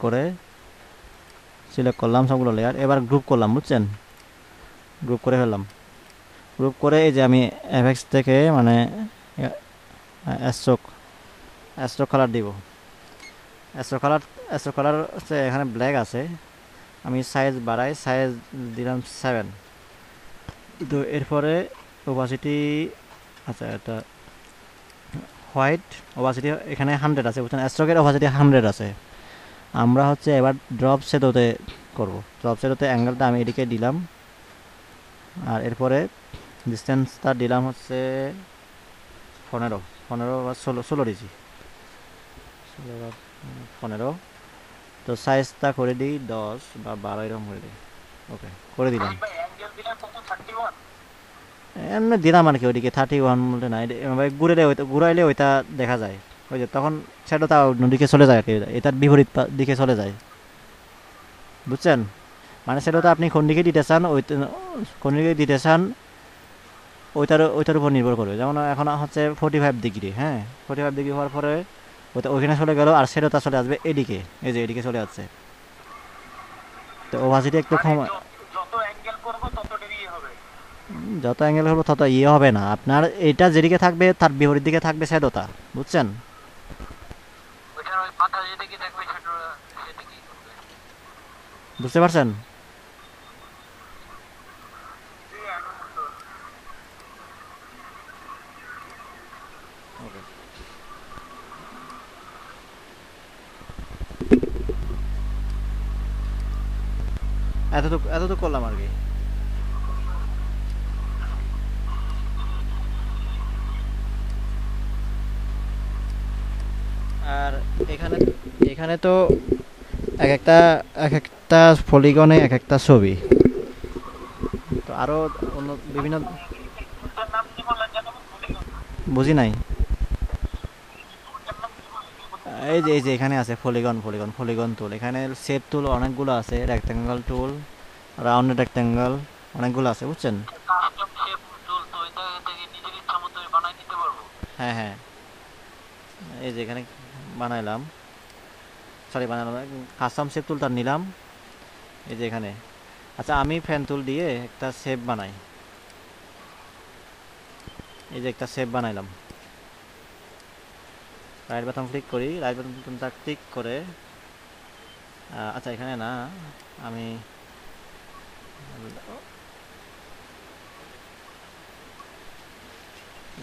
করলাম সবগুলো লেয়ার, এবার গ্রুপ করলাম, বুঝছেন? গ্রুপ করে ফেললাম। গ্রুপ করে এই যে আমি এফএক্স থেকে মানে স্ট্রোক কালার দিব। স্ট্রোক কালার হচ্ছে এখানে ব্ল্যাক আছে, আমি সাইজ বাড়াই, সাইজ দিলাম 7। তো এরপরে ওপাসিটি, আচ্ছা এটা হোয়াইট, ওপাসিটি এখানে 100 আছে, বুঝছেন? স্ট্রোকের ওপাসিটি 100 আছে। আমরা হচ্ছে এবার ড্রপ শেডোতে করব। ড্রপ শেডোতে অ্যাঙ্গেলটা আমি এদিকে দিলাম, আর এরপরে ডিস্টেন্সটা দিলাম হচ্ছে 15 বা 16 দিছি, 16 বা 15। তো সাইজটা করে দিই 10 বা 12 এরকম করে দিই। ওকে, করে দিলাম। ভাই অ্যাঙ্গেল দিলেন কত? 31? এমনি দিলাম আর কি, ওইদিকে 31 বলতে না, ঘুরাইলে ওইটা দেখা যায়, ওই যে তখন শ্যাডোটা অন্যদিকে চলে যায় আর কি, এটার বিপরীত দিকে চলে যায়, বুঝছেন? মানে শ্যাডোটা আপনি কোন দিকে দিতে চান, কোন দিকে দিতে চান ওইটার উপর নির্ভর করবে। যেমন এখন হচ্ছে 45 ডিগ্রি, হ্যাঁ, 45 ডিগ্রি হওয়ার পরে ওইখানে চলে গেল, আর সেটা চলে আসবে এদিকে, এই যে এদিকে চলে যাচ্ছে। তো ওভাসিটি একটু মানে কম। যত অ্যাঙ্গেল করবো তত দেরি হবে। যত অ্যাঙ্গেল হলো তত ইয়ে হবে না আপনার, এটা যেদিকে থাকবে তার বিপরীত দিকে থাকবে শ্যাডোটা, বুঝছেন? ওইটার ওই পাতা যেদিকে থাকবে সেটা সেদিকেই করবে। বুঝতে পারছেন? জি, এখন বুঝতে পারছি। ওকে। এতটুকু করলাম আর কি। আর এখানে এখানে তো এক একটা পলিগনে এক একটা ছবি, তো আরো অন্য বিভিন্ন। ওটার নাম কি বললেন যেন? পলিগন। বুঝি নাই। ওটার নাম কি বললেন? এই যে এখানে আছে পলিগন টুল, এখানে শেপ টুল অনেকগুলো আছে, রেক্ট্যাঙ্গেল টুল, রাউন্ড রেক্ট্যাঙ্গেল, অনেকগুলো আছে, বুঝছেন? কাস্টম শেপ টুল, তো এটা থেকে নিজের ইচ্ছা মতো বানাই নিতে পারবো। হ্যাঁ, হ্যাঁ, এই যে এখানে বানাইলাম, সরি বানালাম, কাস্টম শেপ টুলটা নিলাম, এই যে এখানে। আচ্ছা, আমি ফ্যান টুল দিয়ে একটা শেপ বানাই, এই যে একটা শেপ বানাইলাম। রাইট বাটন ক্লিক করি, রাইট বাটনটা ক্লিক করে, আচ্ছা এখানে না, আমি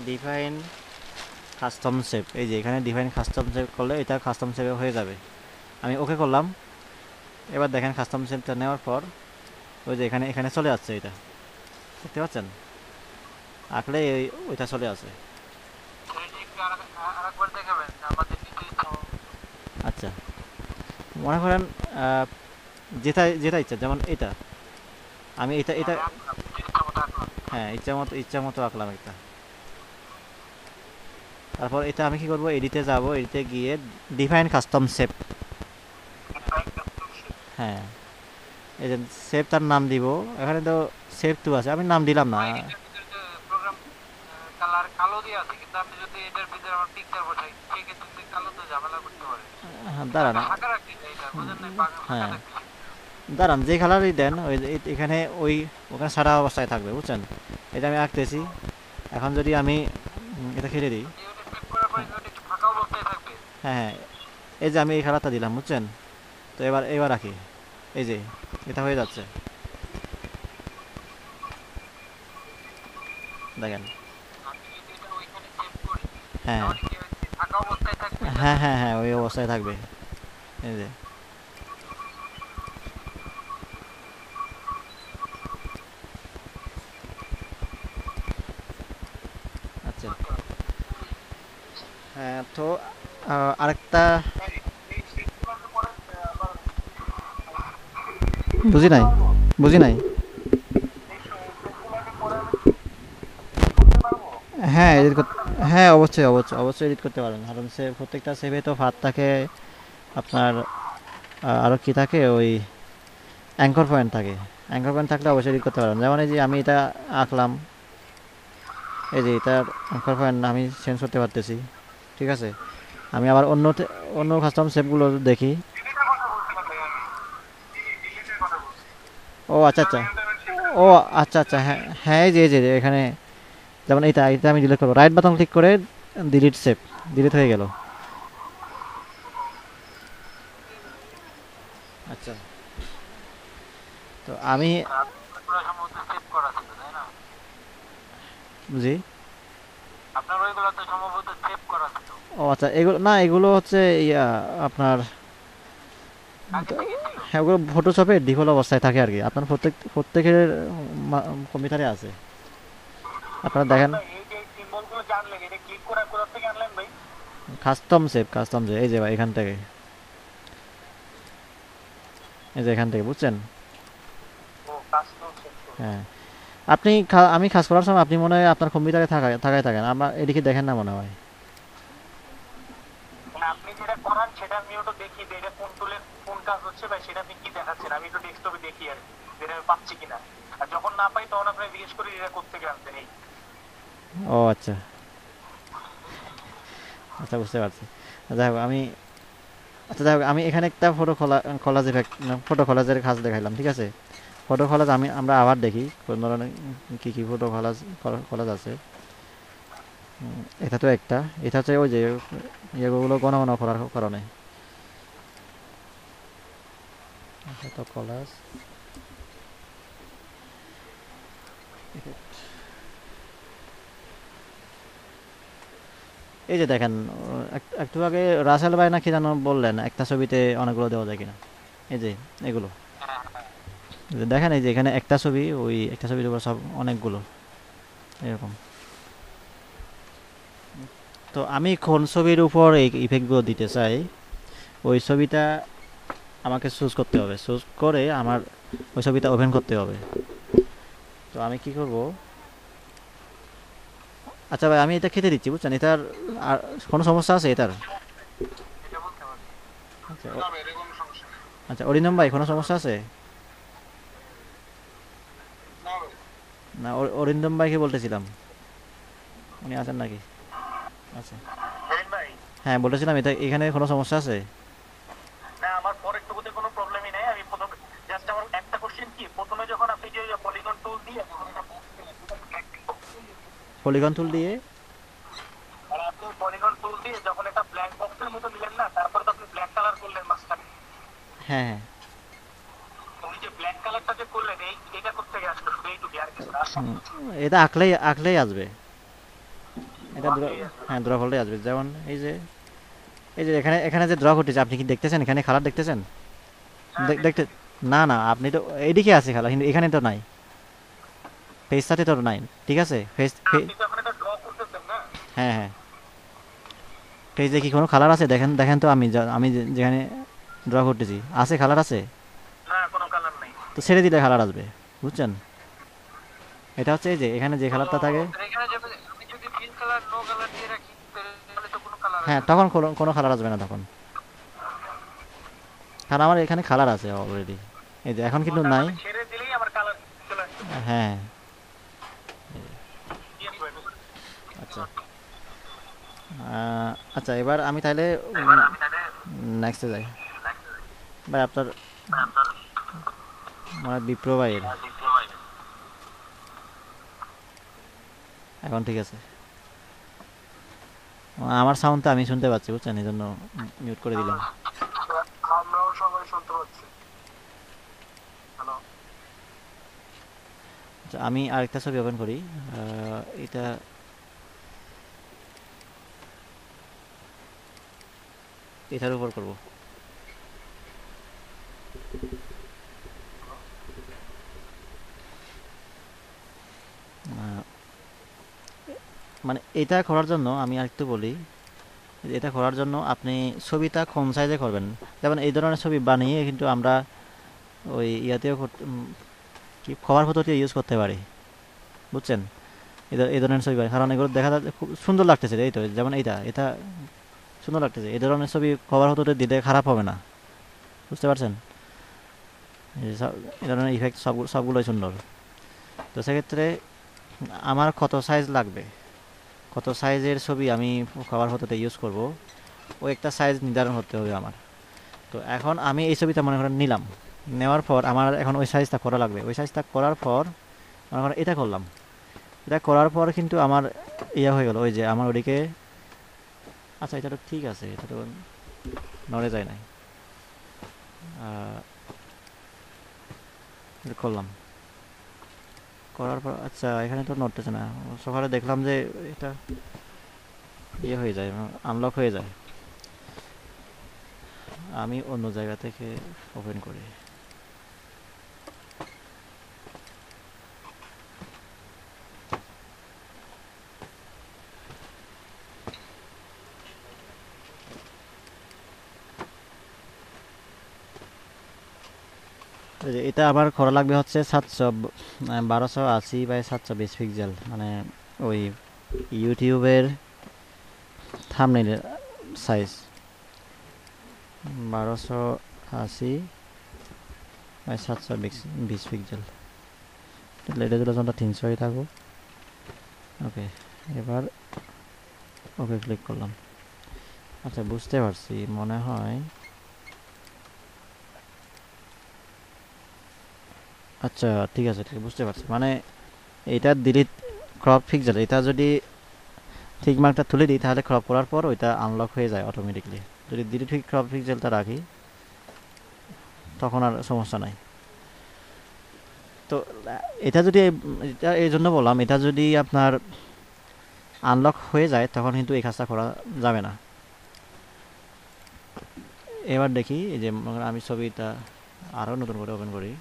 ডিফাইন কাস্টম শেপ, এই যে এখানে ডিফাইন কাস্টম শেপ করলে এটা কাস্টম শেপে হয়ে যাবে। আমি ওকে করলাম। এবার দেখেন কাস্টম শেপটা নেওয়ার পর ওই যে এখানে এখানে চলে আসছে, এটা দেখতে পাচ্ছেন? আঁকলে ওইটা চলে আসে। সেটা একটু আরেকবার দেখাবেন আমাদের নিজের ইচ্ছা মতো। আচ্ছা, মনে করেন আহ, যেটা ইচ্ছা, যেমন এটা আমি এটা আমি আঁকলাম, নিজের ইচ্ছা মতো আঁকলাম। হ্যাঁ, ইচ্ছা মতো আঁকলাম একটা। তারপর এটা আমি কি করব, এডিটে যাব, এডিটে গিয়ে define custom shape, define custom shape. হ্যাঁ, এই যে শেপ তার নাম দিব। এখানে তো শেপ টু আছে, আমি নাম দিলাম না। ভাই এটার ভিতরে যে প্রোগ্রাম কালার কালো দিয়ে আছে, কিন্তু আপনি যদি এটার ভিতরে আমার পিকচার বসাই সেক্ষেত্রে কালো তো ঝামেলা করতে পারে। দাঁড়ান, আমি ফাঁকা রাখতে চাই এটা, বুঝেন না? ফাঁকা হ্যাঁ, থাকতে চাই। দাঁড়ান, যে কালারই দেন ওই এখানে ওখানে সাদা অবস্থায় থাকবে, বুঝছেন? এটা আমি আঁকতেছি। এখন যদি আমি এটা খেলে দিই, যদি ওটা সেভ করার পরে ওটা একটু ফাঁকা অবস্থায় থাকবে। হ্যাঁ, হ্যাঁ, এই যে আমি এই কালারটা দিলাম, বুঝছেন? তো এবার রাখি, এই যে এটা হয়ে যাচ্ছে, দেখেন। আমি যদি এটা ওইখানে সেভ করি হ্যাঁ, তাহলে কি হয়? ফাঁকা অবস্থায় থাকবে হ্যাঁ, নাকি? হ্যাঁ, হ্যাঁ, ওই অবস্থায় থাকবে, এই যে। আচ্ছা, হ্যাঁ, তো আরেকটা এই এই সেভগুলোর পরে আবার বুঝি নাই, পারবো। বুঝি নাই। এই সেভগুলোকে পরে আমি করতে পারবো। হ্যাঁ, কাজ এডিট করতে, করতে পারবো। হ্যাঁ, অবশ্যই এডিট করতে পারেন, কারণ সে প্রত্যেকটা সেভে তো ফাঁদ থাকে আপনার। আরও কি থাকে, ওই অ্যাঙ্কর পয়েন্ট থাকে। অ্যাঙ্কর পয়েন্ট থাকলে অবশ্যই এডিট করতে পারবেন। যেমন এই যে আমি এটা আঁকলাম, এই যে এটার অ্যাঙ্কর পয়েন্ট আমি চেঞ্জ করতে পারতেছি, ঠিক আছে? আমি আবার অন্য কাস্টম শেপগুলো দেখি। ডিলিটের কথা বলছিলাম ভাই আমি। ডিলিটের কথা বলছি। ও আচ্ছা, এটা আচ্ছা, রিয়েল টাইমের ও সেভটা। আচ্ছা, আচ্ছা, হ্যাঁ, হ্যাঁ, এই যে এখানে, যেমন এটা আমি ডিলিট করবো, রাইট বাটন ক্লিক করে ডিলিট সেভ, ডিলিট হয়ে গেল। আচ্ছা, তো আমি আপনার সম্ভবত সেভ করা ছিল, তাই না? জি। আপনার ওইগুলো তো সম্ভবত সেভ করা ছিল ও আচ্ছা, এগুলো না, এগুলো হচ্ছে ইয়া আপনার, আগে থেকে ছিল। হ্যাঁ, ওগুলো ফটোশপে ডিফল্ট অবস্থায় থাকে আর কি, আপনার প্রত্যেকের কম্পিউটারে আছে, আপনারা দেখেন। ভাই এই যে সিম্বলগুলো জানলেন, এটা ক্লিক করে কোথা থেকে আনলেন ভাই? কাস্টম সেভ, এই যে ভাই এখান থেকে, এই যে এখান থেকে, বুঝছেন? ও কাস্টম সেভ করে। হ্যাঁ, আমি কাজ করার সময় আপনি মনে হয় আপনার কম্পিউটারে থাকায় থাকেন, আমার এদিকে দেখেন না মনে হয়। মানে আপনি যেটা করান সেটা আমি ওটা দেখি যে এটা কোন টুলে কোন কাজ হচ্ছে ভাই, সেটা আপনি কি দেখাচ্ছেন আমি একটু ডেস্কটপে দেখি আর কি, যেটা আমি পাচ্ছি কিনা। আর যখন না পাই তখন আপনি জিজ্ঞেস করি এটা কোথা থেকে আনছেন। এই ও আচ্ছা আচ্ছা, বুঝতে পারছি। যাই হোক আমি, আচ্ছা যাই হোক আমি এখানে একটা কলাজ ইফেক্ট, ফটো কলাজের কাজ দেখাইলাম, ঠিক আছে। ফটো কলাজ আমরা আবার দেখি কোন ধরনের কী কী ফটো কলাজ আছে। এটা তো একটা, এটা হচ্ছে ওই যে ইয়েগুলো ঘন ঘন করার কারণে। ফটো কলাজ, এই যে দেখেন একটু আগে রাসেল ভাই না কি যেন বললেন একটা ছবিতে অনেকগুলো দেওয়া যায় কিনা, এই যে এগুলো। হ্যাঁ হ্যাঁ। এই যে দেখেন, এই যে এখানে একটা ছবি, ওই একটা ছবির উপর সব অনেকগুলো এরকম। তো আমি কোন ছবির উপর এই ইফেক্টগুলো দিতে চাই, ওই ছবিটা আমাকে চুজ করতে হবে, চুজ করে আমার ওই ছবিটা ওপেন করতে হবে। তো আমি কি করব, আচ্ছা ভাই আমি এটা খেতে দিচ্ছি বুঝছেন, এটার আর কোনো সমস্যা আছে এটার? এটা বলতে পারি। আচ্ছা না ভাই, এর কোনো সমস্যা নেই। আচ্ছা, অরিন্দম ভাই কোনো সমস্যা আছে? না ভাই। না, অরিন্দম ভাইকে বলতেছিলাম, উনি আছেন নাকি? আচ্ছা, সেলিম ভাই, হ্যাঁ বলেছিলাম, এটা এখানে কোনো সমস্যা আছে? না আমার পরের টুকুতে কোনো প্রবলেমই নাই। আমি প্রথমে জাস্ট আমার একটা কোশ্চেন, কি প্রথমে যখন আপনি যে পলিগন টুল দিয়ে যখন এটা box দিলেন, পলিগন টুল দিয়ে? আর আপনি পলিগন টুল দিয়ে যখন এটা ব্ল্যাক বক্সের মতো দিলেন না, তারপরে তো আপনি ব্ল্যাক কালার করলেন মাঝখানে। হ্যাঁ হ্যাঁ। ওই যে ব্ল্যাক কালারটা যে করলেন, এটা করতে গিয়ে আসলে শুধু এইটুকু, আর কিছু না, আর সব হুম, কিছু এটা আঁকলেই আঁকলেই আসবে, এটা বাকি আছে। হ্যাঁ ড্র করলেই আসবে। যেমন এই যে এখানে এখানে যে ড্র করতেছে, আপনি কি দেখতেছেন এখানে কালার দেখতেছেন? হ্যাঁ দেখতে, দেখতেছি। না না, আপনি তো এইদিকে আছে কালার, কিন্তু এখানে তো নাই, ফেসটাতে তো নাই, ঠিক আছে ফেস। আপনি তো এখন এটা ড্র করতেছেন না। হ্যাঁ হ্যাঁ, ফেসে কি কোনো কালার আছে? দেখেন দেখেন তো, আমি যেখানে ড্র করতেছি আছে কালার আছে? না, কোনো কালার নাই। তো ছেড়ে দিলে কালার আসবে, বুঝছেন। এটা হচ্ছে এই যে এখানে যে ও, কালারটা থাকে, এখানে যাবে। আমি যদি ফিল কালার নো কালার দিয়ে রাখি, তাহলে তো কোনো কালার হ্যাঁ আসবে না। তখন কোনো কালার আসবে না তখন, কারণ আমার এখানে কালার আছে অলরেডি। এই যে এখন ও, কিন্তু তার নাই। মানে ছেড়ে দিলেই আমার কালার চলে আসবে। হ্যাঁ, ইয়েস ভাই, বুঝতে আচ্ছা। আচ্ছা এবার আমি তাহলে এবার আমি তাহলে নেক্সটে যাই। ভাই আপনার আপনার মানে বিপ্র ভাইয়ের ডিপ্লোমায়। এখন ঠিক আছে। আমার সাউন্ডটা আমি শুনতে পাচ্ছি বুঝছেন, এই জন্য মিউট করে দিলাম। আমরাও সবাই শুনতে পাচ্ছি। হ্যালো। আচ্ছা আমি আরেকটা ছবি ওপেন করি, এটা এটার উপর করব। আহ, মানে এটা করার জন্য আমি আরেকটু বলি, এটা করার জন্য আপনি ছবিটা কোন সাইজে করবেন। যেমন এই ধরনের ছবি বানিয়ে কিন্তু আমরা ওই ইয়াতেও কি কভার ফটোতে ইউজ করতে পারি, বুঝছেন। এই ধরনের ছবি বানাই, কারণ এগুলো দেখা যাচ্ছে খুব সুন্দর লাগতেছে, এই তো যেমন এটা সুন্দর লাগতেছে। এই ধরনের ছবি কভার ফটোতে দিলে খারাপ হবে না, বুঝতে পারছেন। এই ধরনের ইফেক্ট সবগুলোই সুন্দর। তো সেক্ষেত্রে আমার কত সাইজ লাগবে, কত সাইজের ছবি আমি কভার ফটোতে ইউজ করব, ও একটা সাইজ নির্ধারণ করতে হবে আমার। তো এখন আমি এই ছবিটা মনে করেন নিলাম, নেওয়ার পর আমার এখন ওই সাইজটা করা লাগবে। ওই সাইজটা করার পর মনে করেন এটা করলাম, এটা করার পর কিন্তু আমার ইয়ে হয়ে গেল, ওই যে আমার ওদিকে, আচ্ছা এটা তো ঠিক আছে, এটা তো নড়ে যায় নাই। এটা করলাম, করার পর আচ্ছা এখানে তো নড়তেছে না। সকালে দেখলাম যে এটা ইয়ে হয়ে যায়, আনলক হয়ে যায়। আমি অন্য জায়গা থেকে ওপেন করি। এই যে এটা আমার করা লাগবে হচ্ছে 1280 বাই 720 পিক্সেল, মানে ওই ইউটিউবের থাম্বনেইলের সাইজ 1280 বাই 720 পিক্সেল। এটা দিলে যন্ত্র 300 থাকবো। ওকে, এবার ওকে ক্লিক করলাম। আচ্ছা, বুঝতে পারছি মনে হয়। আচ্ছা, ঠিক আছে, ঠিক বুঝতে পারছি। মানে এটা ডিলিট ক্রপ পিক্সেল, এটা যদি ঠিক মার্কটা তুলে দিই তাহলে ক্রপ করার পর ওইটা আনলক হয়ে যায় অটোমেটিকলি। যদি ডিলিট ক্রপ পিক্সেলটা রাখি তখন আর সমস্যা নাই। তো এটা যদি, এটা এই জন্য বললাম, এটা যদি আপনার আনলক হয়ে যায় তখন কিন্তু এই কাজটা করা যাবে না। এবার দেখি, এই যে আমি ছবিটা আরও নতুন করে ওপেন করি।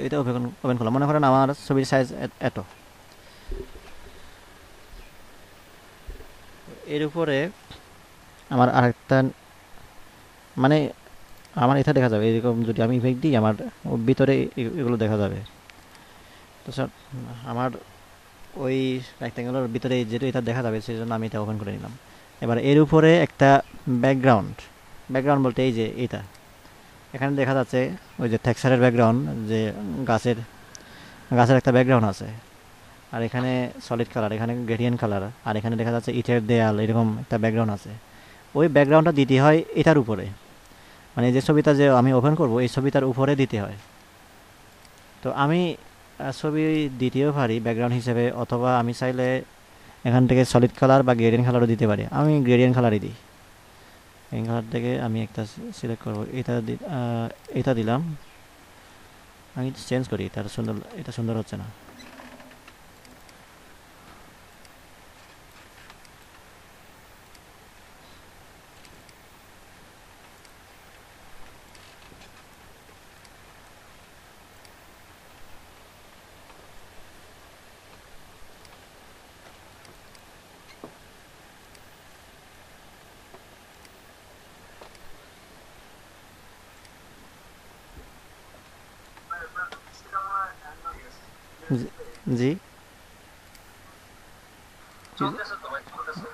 এটা ওপেন ওপেন করলাম, মনে করেন আমার ছবির সাইজ এত। এর উপরে আমার আরেকটা, মানে আমার এটা দেখা যাবে এরকম, যদি আমি ইফেক্ট দিই আমার ভিতরে এগুলো দেখা যাবে। তো স্যার, আমার ওই রেক্ট্যাঙ্গুলার ভিতরে যেটা এটা দেখা যাবে সেই জন্য আমি এটা ওপেন করে নিলাম। এবার এর উপরে একটা ব্যাকগ্রাউন্ড, ব্যাকগ্রাউন্ড বলতে এই যে এটা এখানে দেখা যাচ্ছে ওই যে টেক্সচারের ব্যাকগ্রাউন্ড, যে গাছের গাছের একটা ব্যাকগ্রাউন্ড আছে। আর এখানে সলিড কালার, এখানে গ্রেডিয়েন্ট কালার, আর এখানে দেখা যাচ্ছে ইটের দেয়াল, এরকম একটা ব্যাকগ্রাউন্ড আছে। ওই ব্যাকগ্রাউন্ডটা দিতে হয় এটার উপরে, মানে যে ছবিটা যে আমি ওপেন করব এই ছবিটার উপরে দিতে হয়। তো আমি ছবি দিতেও পারি ব্যাকগ্রাউন্ড হিসেবে, অথবা আমি চাইলে এখান থেকে সলিড কালার বা গ্রেডিয়েন্ট কালারও দিতে পারি। আমি গ্রেডিয়েন্ট কালারই দিই। এই কালার থেকে আমি একটা সিলেক্ট করব, এটা দিলাম। আমি চেঞ্জ করি, তার সুন্দর, এটা সুন্দর হচ্ছে না। সেটা মনে হয় হ্যান্ড হয়ে গেছে। জি, জি, কি- চলতেছে তো ভাই, চলতেছে।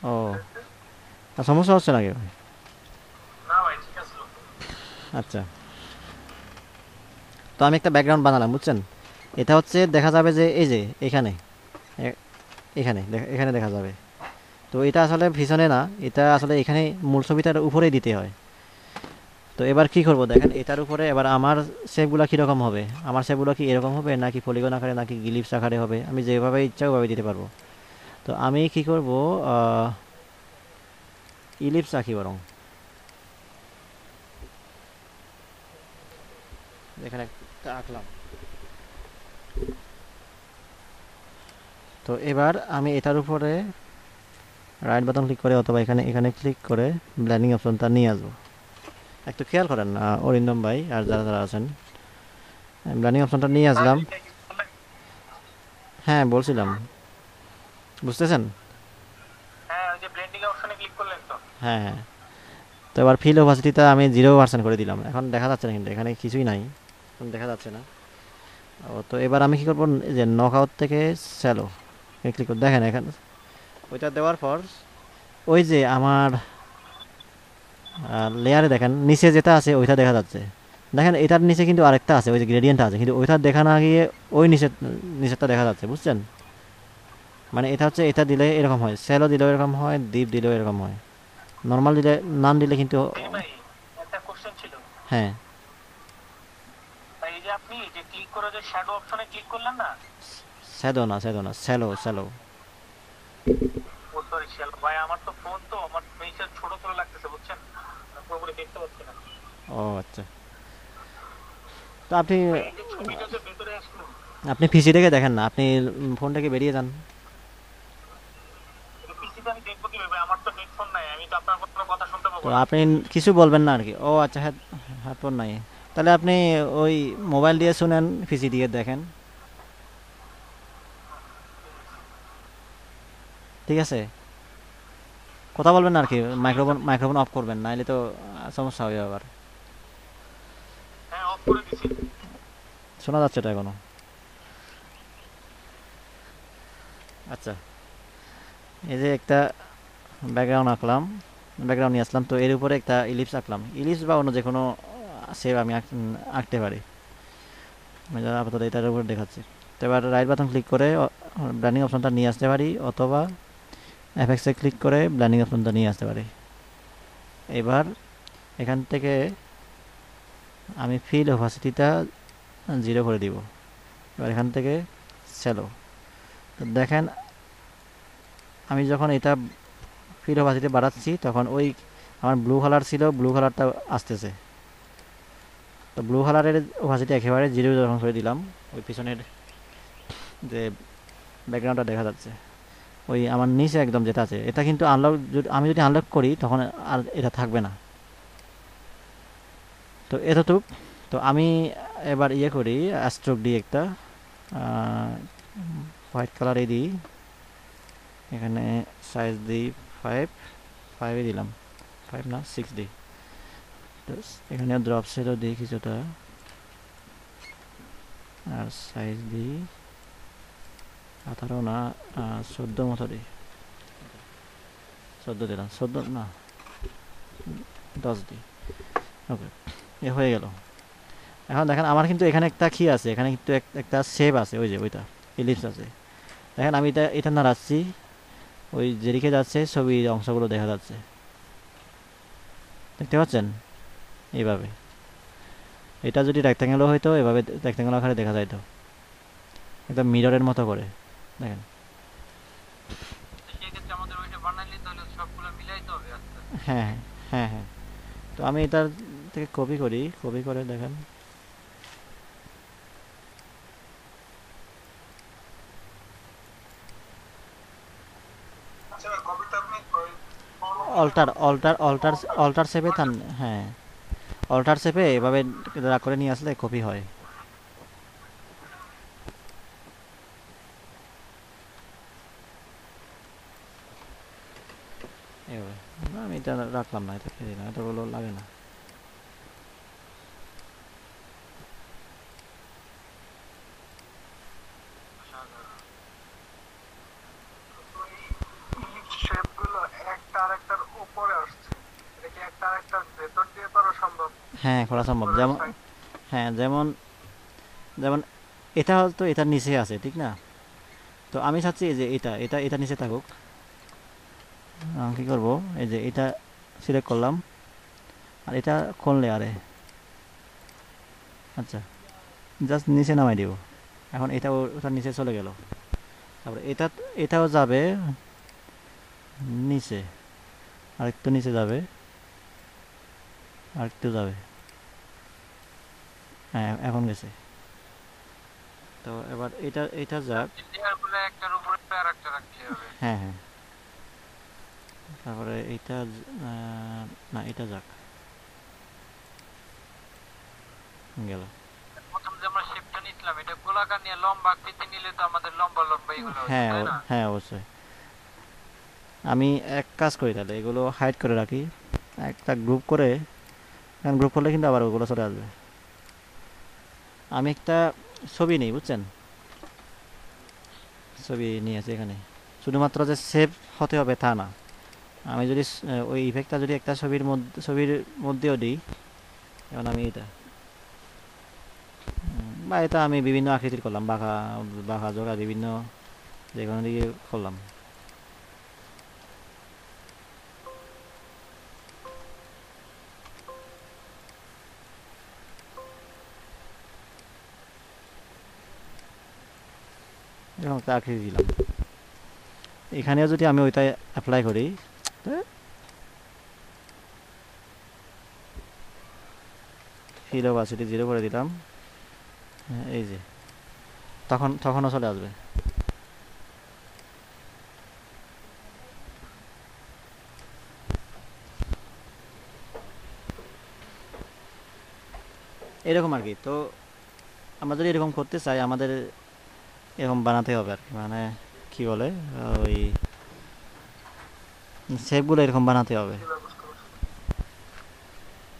ও, আর সমস্যা হচ্ছে নাকি ভাই? না ভাই, ঠিক আছে। আচ্ছা, তো আমি একটা ব্যাকগ্রাউন্ড বানালাম, বুঝছেন? এটা হচ্ছে দেখা যাবে যে এই যে এখানে, এখানে এখানে দেখা যাবে। তো এটা আসলে পিছনে না, এটা আসলে এখানে মূল ছবিটার উপরেই দিতে হয়। তো এবার কি করব দেখেন, এটার উপরে এবার আমার শেপগুলো কীরকম হবে, আমার শেপগুলো কি এরকম হবে নাকি পলিগন আকারে নাকি গিলিপস আকারে হবে, আমি যেভাবে ইচ্ছা ওভাবে দিতে পারবো। তো আমি কি করব, ইলিপস আঁকি বরং। এখানে একটা আঁকলাম। তো এবার আমি এটার উপরে রাইট বাটন ক্লিক করে অথবা এখানে এখানে ক্লিক করে ব্লেন্ডিং অপশনটা নিয়ে আসবো। একটু খেয়াল করেন অরিন্দম ভাই আর যারা যারা আছেন, ব্লেন্ডিং অপশনটা নিয়ে আসলাম। হ্যাঁ, বলছিলাম, বুঝতেছেন? হ্যাঁ, ওই যে ব্লেন্ডিং অপশনে ক্লিক করলেন তো? হ্যাঁ, হ্যাঁ। তো এবার ফিল ওভাসিটিটা আমি 0% করে দিলাম, এখন দেখা যাচ্ছে না, কিন্তু এখানে কিছুই নাই, এখন দেখা যাচ্ছে না। ও, তো এবার আমি কি করবো, এই যে নক আউট থেকে স্যালো ক্লিক করে দেখেন এখানে ওইটা দেওয়ার পর ওই যে আমার লেয়ারে দেখেন নিচে যেটা আছে ওইটা দেখা যাচ্ছে। দেখেন এটার নিচে কিন্তু আরেকটা আছে, ওই যে গ্রেডিয়েন্টটা আছে, কিন্তু ওইটা দেখা না গিয়ে ওই নিচেরটা দেখা যাচ্ছে, বুঝছেন? মানে এটা হচ্ছে, এটা দিলে এরকম হয়, স্যালো দিলেও এরকম হয়, ডিপ দিলেও এরকম হয়, নর্মাল দিলে, নান দিলে কিন্তু। ভাই, একটা কোশ্চেন ছিল হ্যাঁ, ভাই। এই যে আপনি যে ক্লিক করে যে শ্যাডো অপশনে ক্লিক করলেন না? স্যাদো না, স্যাদো না, স্যালো, স্যালো। ও সরি, শ্যালো ভাই, আমার তো ফোন, তো আমার মেসেজ ছোট ছোট লাগতেছে, বুঝছেন? পুরোপুরি দেখতে পাচ্ছি না ও আচ্ছা, তো আপনি ভাই। এই যে ছবিটা যে ভেতরে আসলো, আপনি পিসি থেকে দেখেন না, আপনি ফোন থেকে বেরিয়ে যান। পিসিতে আমি দেখবো কিভাবে? আমার তো হেডফোন নাই, আমি তো আপনার কোনো কথা শুনতে তো পাবো না। আপনি কিছু বলবেন না আর কি? ও আচ্ছা, হেডফোন নাই, তাহলে আপনি ওই মোবাইল দিয়ে শুনেন, পিসি দিয়ে দেখেন, ঠিক আছে? কথা বলবেন না আর কি, ঠিক আছে। মাইক্রোফোন অফ করবেন, নাইলে তো সমস্যা হবে আবার। হ্যাঁ, অফ করে দিছি। শোনা যাচ্ছে তো এখনো? আচ্ছা, এই যে একটা ব্যাকগ্রাউন্ড আঁকলাম, ব্যাকগ্রাউন্ড নিয়ে আসলাম, তো এর উপরে একটা ইলিপস আঁকলাম, ইলিপস বা অন্য যে কোনো শেপ আমি আঁকতে পারি। আমি আপাতত এটার উপর দেখাচ্ছি। তো এবার রাইট বাটন ক্লিক করে ব্ল্যান্ডিং অপশনটা নিয়ে আসতে পারি, অথবা এফএক্সে ক্লিক করে ব্ল্যান্ডিং অপশনটা নিয়ে আসতে পারি। এবার এখান থেকে আমি ফিল অপাসিটিটা 0 করে দিব। এবার এখান থেকে স্যালো, তো দেখেন আমি যখন এটা ফিল অপাসিটি বাড়াচ্ছি তখন ওই আমার ব্লু কালার ছিল, ব্লু কালারটা আসতেছে। তো ব্লু কালারের অপাসিটি একেবারে 0 যখন করে দিলাম, ওই পিছনের যে ব্যাকগ্রাউন্ডটা দেখা যাচ্ছে ওই আমার নিচে একদম যেটা আছে, এটা কিন্তু আনলক, আমি যদি আনলক করি তখন আর এটা থাকবে না। তো এতটুক। তো আমি এবার ইয়ে করি, স্ট্রোক দিই একটা হোয়াইট কালারে দিই, এখানে সাইজ দিই 5 দিলাম, 5 না 6 দিই। তো এখানে ড্রপ সেটও দিই কিছুটা, আর সাইজ দিই 18 না 14 মতো দিই, 14 দিলাম, 14 না 10 দিই। ওকে, এ হয়ে গেল। এখন দেখেন আমার কিন্তু এখানে একটা কি আছে, এখানে কিন্তু একটা শেপ আছে, ওই যে ওইটা ইলিপস আছে। দেখেন আমি এটা নাড়াচ্ছি, ওই যেদিকে যাচ্ছে ছবির অংশগুলো দেখা যাচ্ছে, দেখতে পাচ্ছেন? এইভাবে এটা যদি রেক্ট্যাঙ্গেলও হইতো এভাবে রেক্ট্যাঙ্গেল আকারে দেখা যাইতো, একদম মিররের মতো করে। দেখেন, সেক্ষেত্রে আমাদের ওইটা বানাইলে তাহলে সবগুলো মিলাইতে হবে আস্তে আস্তে। হ্যাঁ হ্যাঁ হ্যাঁ হ্যাঁ। তো আমি এটার থেকে কপি করি, কপি করে দেখেন আচ্ছা কবিতা আপনি ওই অল্টার অল্টার অল্টার অল্টার শেপে তার, হ্যাঁ অল্টার শেপে এভাবে ড্রাগ করে নিয়ে আসলে কপি হয়। এভাবে না, আমি এটা রাখলাম না, এটা খেয়ে দিলাম, এতগুলো লাগে না। শেপগুলো একটা আরেকটার উপরে আসছে, এটা কি একটা আরেকটার ভেতর দিয়ে করা সম্ভব? হ্যাঁ করা সম্ভব, উপরের যেমন সাইড হ্যাঁ যেমন যেমন এটা হয়তো এটার নিচে আছে, ঠিক না? তো আমি চাচ্ছি এই যে এটা এটা এটা নিচে থাকুক। কী করবো, এই যে এটা সিলেক্ট করলাম, আর এটা কোন লেয়ারে, আচ্ছা জাস্ট নিচে নামাই দিব। এখন এটা ওটার নিচে চলে গেল। তারপরে এটাও যাবে নিচে, আরেকটু নিচে যাবে, আরেকটু যাবে, হ্যাঁ এখন গেছে। তো এবার এটা যাক, লেয়ারগুলো একটার উপরে আরেকটা রাখতে হবে। হ্যাঁ হ্যাঁ। তারপরে এইটা না এটা যাক, গেল। প্রথম যে আমরা শেপটা নিছিলাম এটা গোলাকার নিয়ে লম্বা আকৃতি নিলে তো আমাদের লম্বা লম্বা এগুলো হতো, হ্যাঁ তাই না? হ্যাঁ অবশ্যই। আমি এক কাজ করি তাহলে, এগুলো হাইড করে রাখি, একটা গ্রুপ করে, কারণ গ্রুপ করলে কিন্তু আবার ওগুলো চলে আসবে। আমি একটা ছবি নিই, বুঝছেন? ছবি নিয়েছি এখানে, শুধুমাত্র যে সেভ হতে হবে তা না, আমি যদি ওই ইফেক্টটা যদি একটা ছবির মধ্যেও দিই, যেমন আমি এটা বা এটা আমি বিভিন্ন আকৃতির করলাম, বাঁকা বাঁকা জোড়া বিভিন্ন যে কোনো দিকে করলাম। এরকম একটা আকৃতি দিলাম, এখানেও যদি আমি ওইটা অ্যাপ্লাই করি, ফিল অপাসিটি 0 করে দিলাম, এই যে তখনও চলে আসবে। এরকম আর কি। তো আমরা যদি এরকম করতে চাই, আমাদের এরকম বানাতে হবে আর কি, মানে কি বলে, ওই শেপগুলো এরকম বানাতে হবে। কি ব্যবস্থা করছে?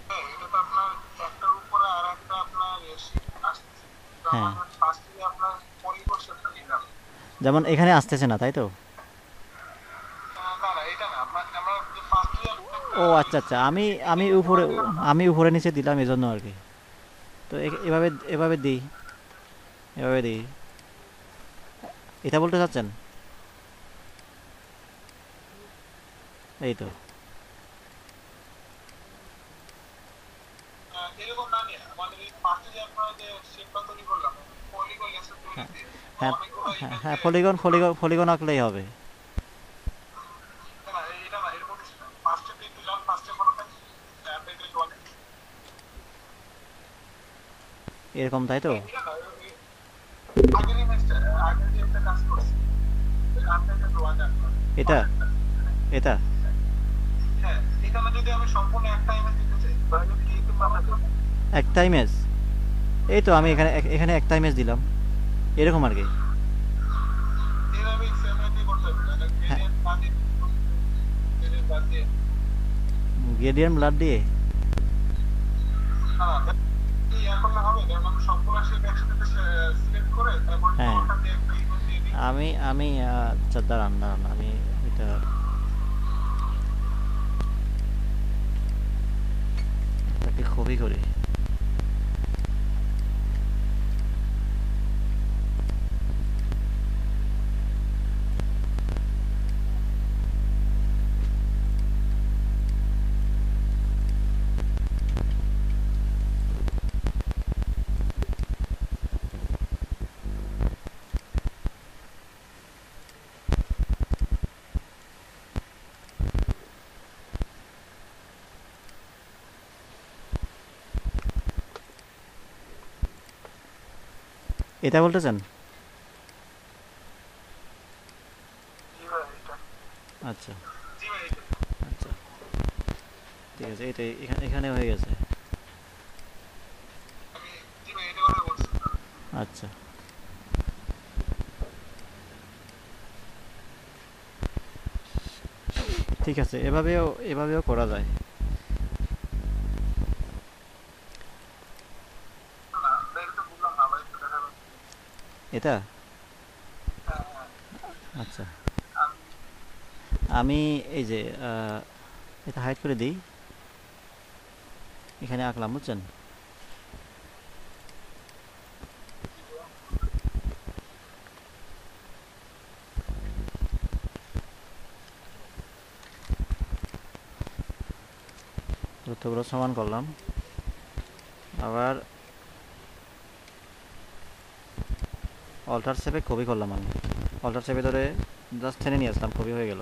হ্যাঁ, এটা তো আপনার একটার উপরে আরেকটা আপনার আসছে। তো হ্যাঁ, আমাদের ফার্স্টে আপনার পরিবেশটা নিলাম। যেমন এখানে আসতেছে না, তাই তো? না না এটা না, আমরা আমরা ফার্স্টে ও আচ্ছা আচ্ছা, আমি উপরে, আমি উপরে নিচে দিলাম এজন্য আর কি। তো এভাবে এভাবে দিই, এভাবে দিই, এটা বলতে চাচ্ছেন? এই তো। এরকম না নিয়ে আমাদের এই ফার্স্টে যে আমরা যে শেপটা তৈরি করলাম, পলিগন লেসন তৈরি হ্যাঁ দিয়ে তো হ্যাঁ অনেকগুলো হ্যাঁ ইমেজ হ্যাঁ, দিয়ে পলিগন পলিগন পলিগন আঁকলেই হবে। না এটা না, এরকম কিছু না। ফার্স্টে পেজ দিলাম, ফার্স্টে ফটোটা পেজ ওয়ানে এরকম, তাই তো? এটা না, আগের ইমেজটা, আগের যে একটা কাজ করছি আপনি একটা ড্রয়িং আঁকলাম এটা ওয়ানেরটা। এটা হ্যাঁ, এখানে যদি আমি সম্পূর্ণ একটা ইমেজ দিতে চাই তাহলে কি কিন্তু আমরা একটা ইমেজ, এই তো আমি হ্যাঁ এখানে এখানে একটা ইমেজ দিলাম, এরকম আর কি। এইভাবে সেমভাবে দিয়ে করতে হবে, তাহলে হ্যাঁ, গ্রেডিয়েন্ট না দিয়ে গ্রেডিয়েন্ট বাদ দিয়ে গ্রেডিয়েন্ট ব্লাড দিয়ে। না ইয়া করলে হবে। যেমন আমি সবগুলো শেপ একসাথে সিলেক্ট করে তারপর হ্যাঁ, কোনটা দিয়ে একটা ইমেজ দিয়ে দিই। আমি আচ্ছা, দাঁড়ান দাঁড়ান, আমি এটা এটাকে কপি করি। এটা বলতেছেন? জি ভাই এটা, আচ্ছা জি ভাই এটা আচ্ছা, ঠিক আছে, এটা এখানে এখানে হয়ে গেছে। আমি, জি ভাই এটা কথা বলছি। আচ্ছা, ঠিক আছে, এভাবেও এভাবেও করা যায়। না এটা তো বললাম না ভাই, একটু দেখা যাচ্ছে। এটা হ্যাঁ হ্যাঁ আচ্ছা, আমি আমি এই যে এটা হাইড করে দিই, এখানে আঁকলাম, বুঝছেন? দূরত্বগুলো সমান করলাম, আবার অল্টার শেপে কপি করলাম আমি, অল্টার শেপে ধরে জাস্ট টেনে নিয়ে আসলাম, কপি হয়ে গেল।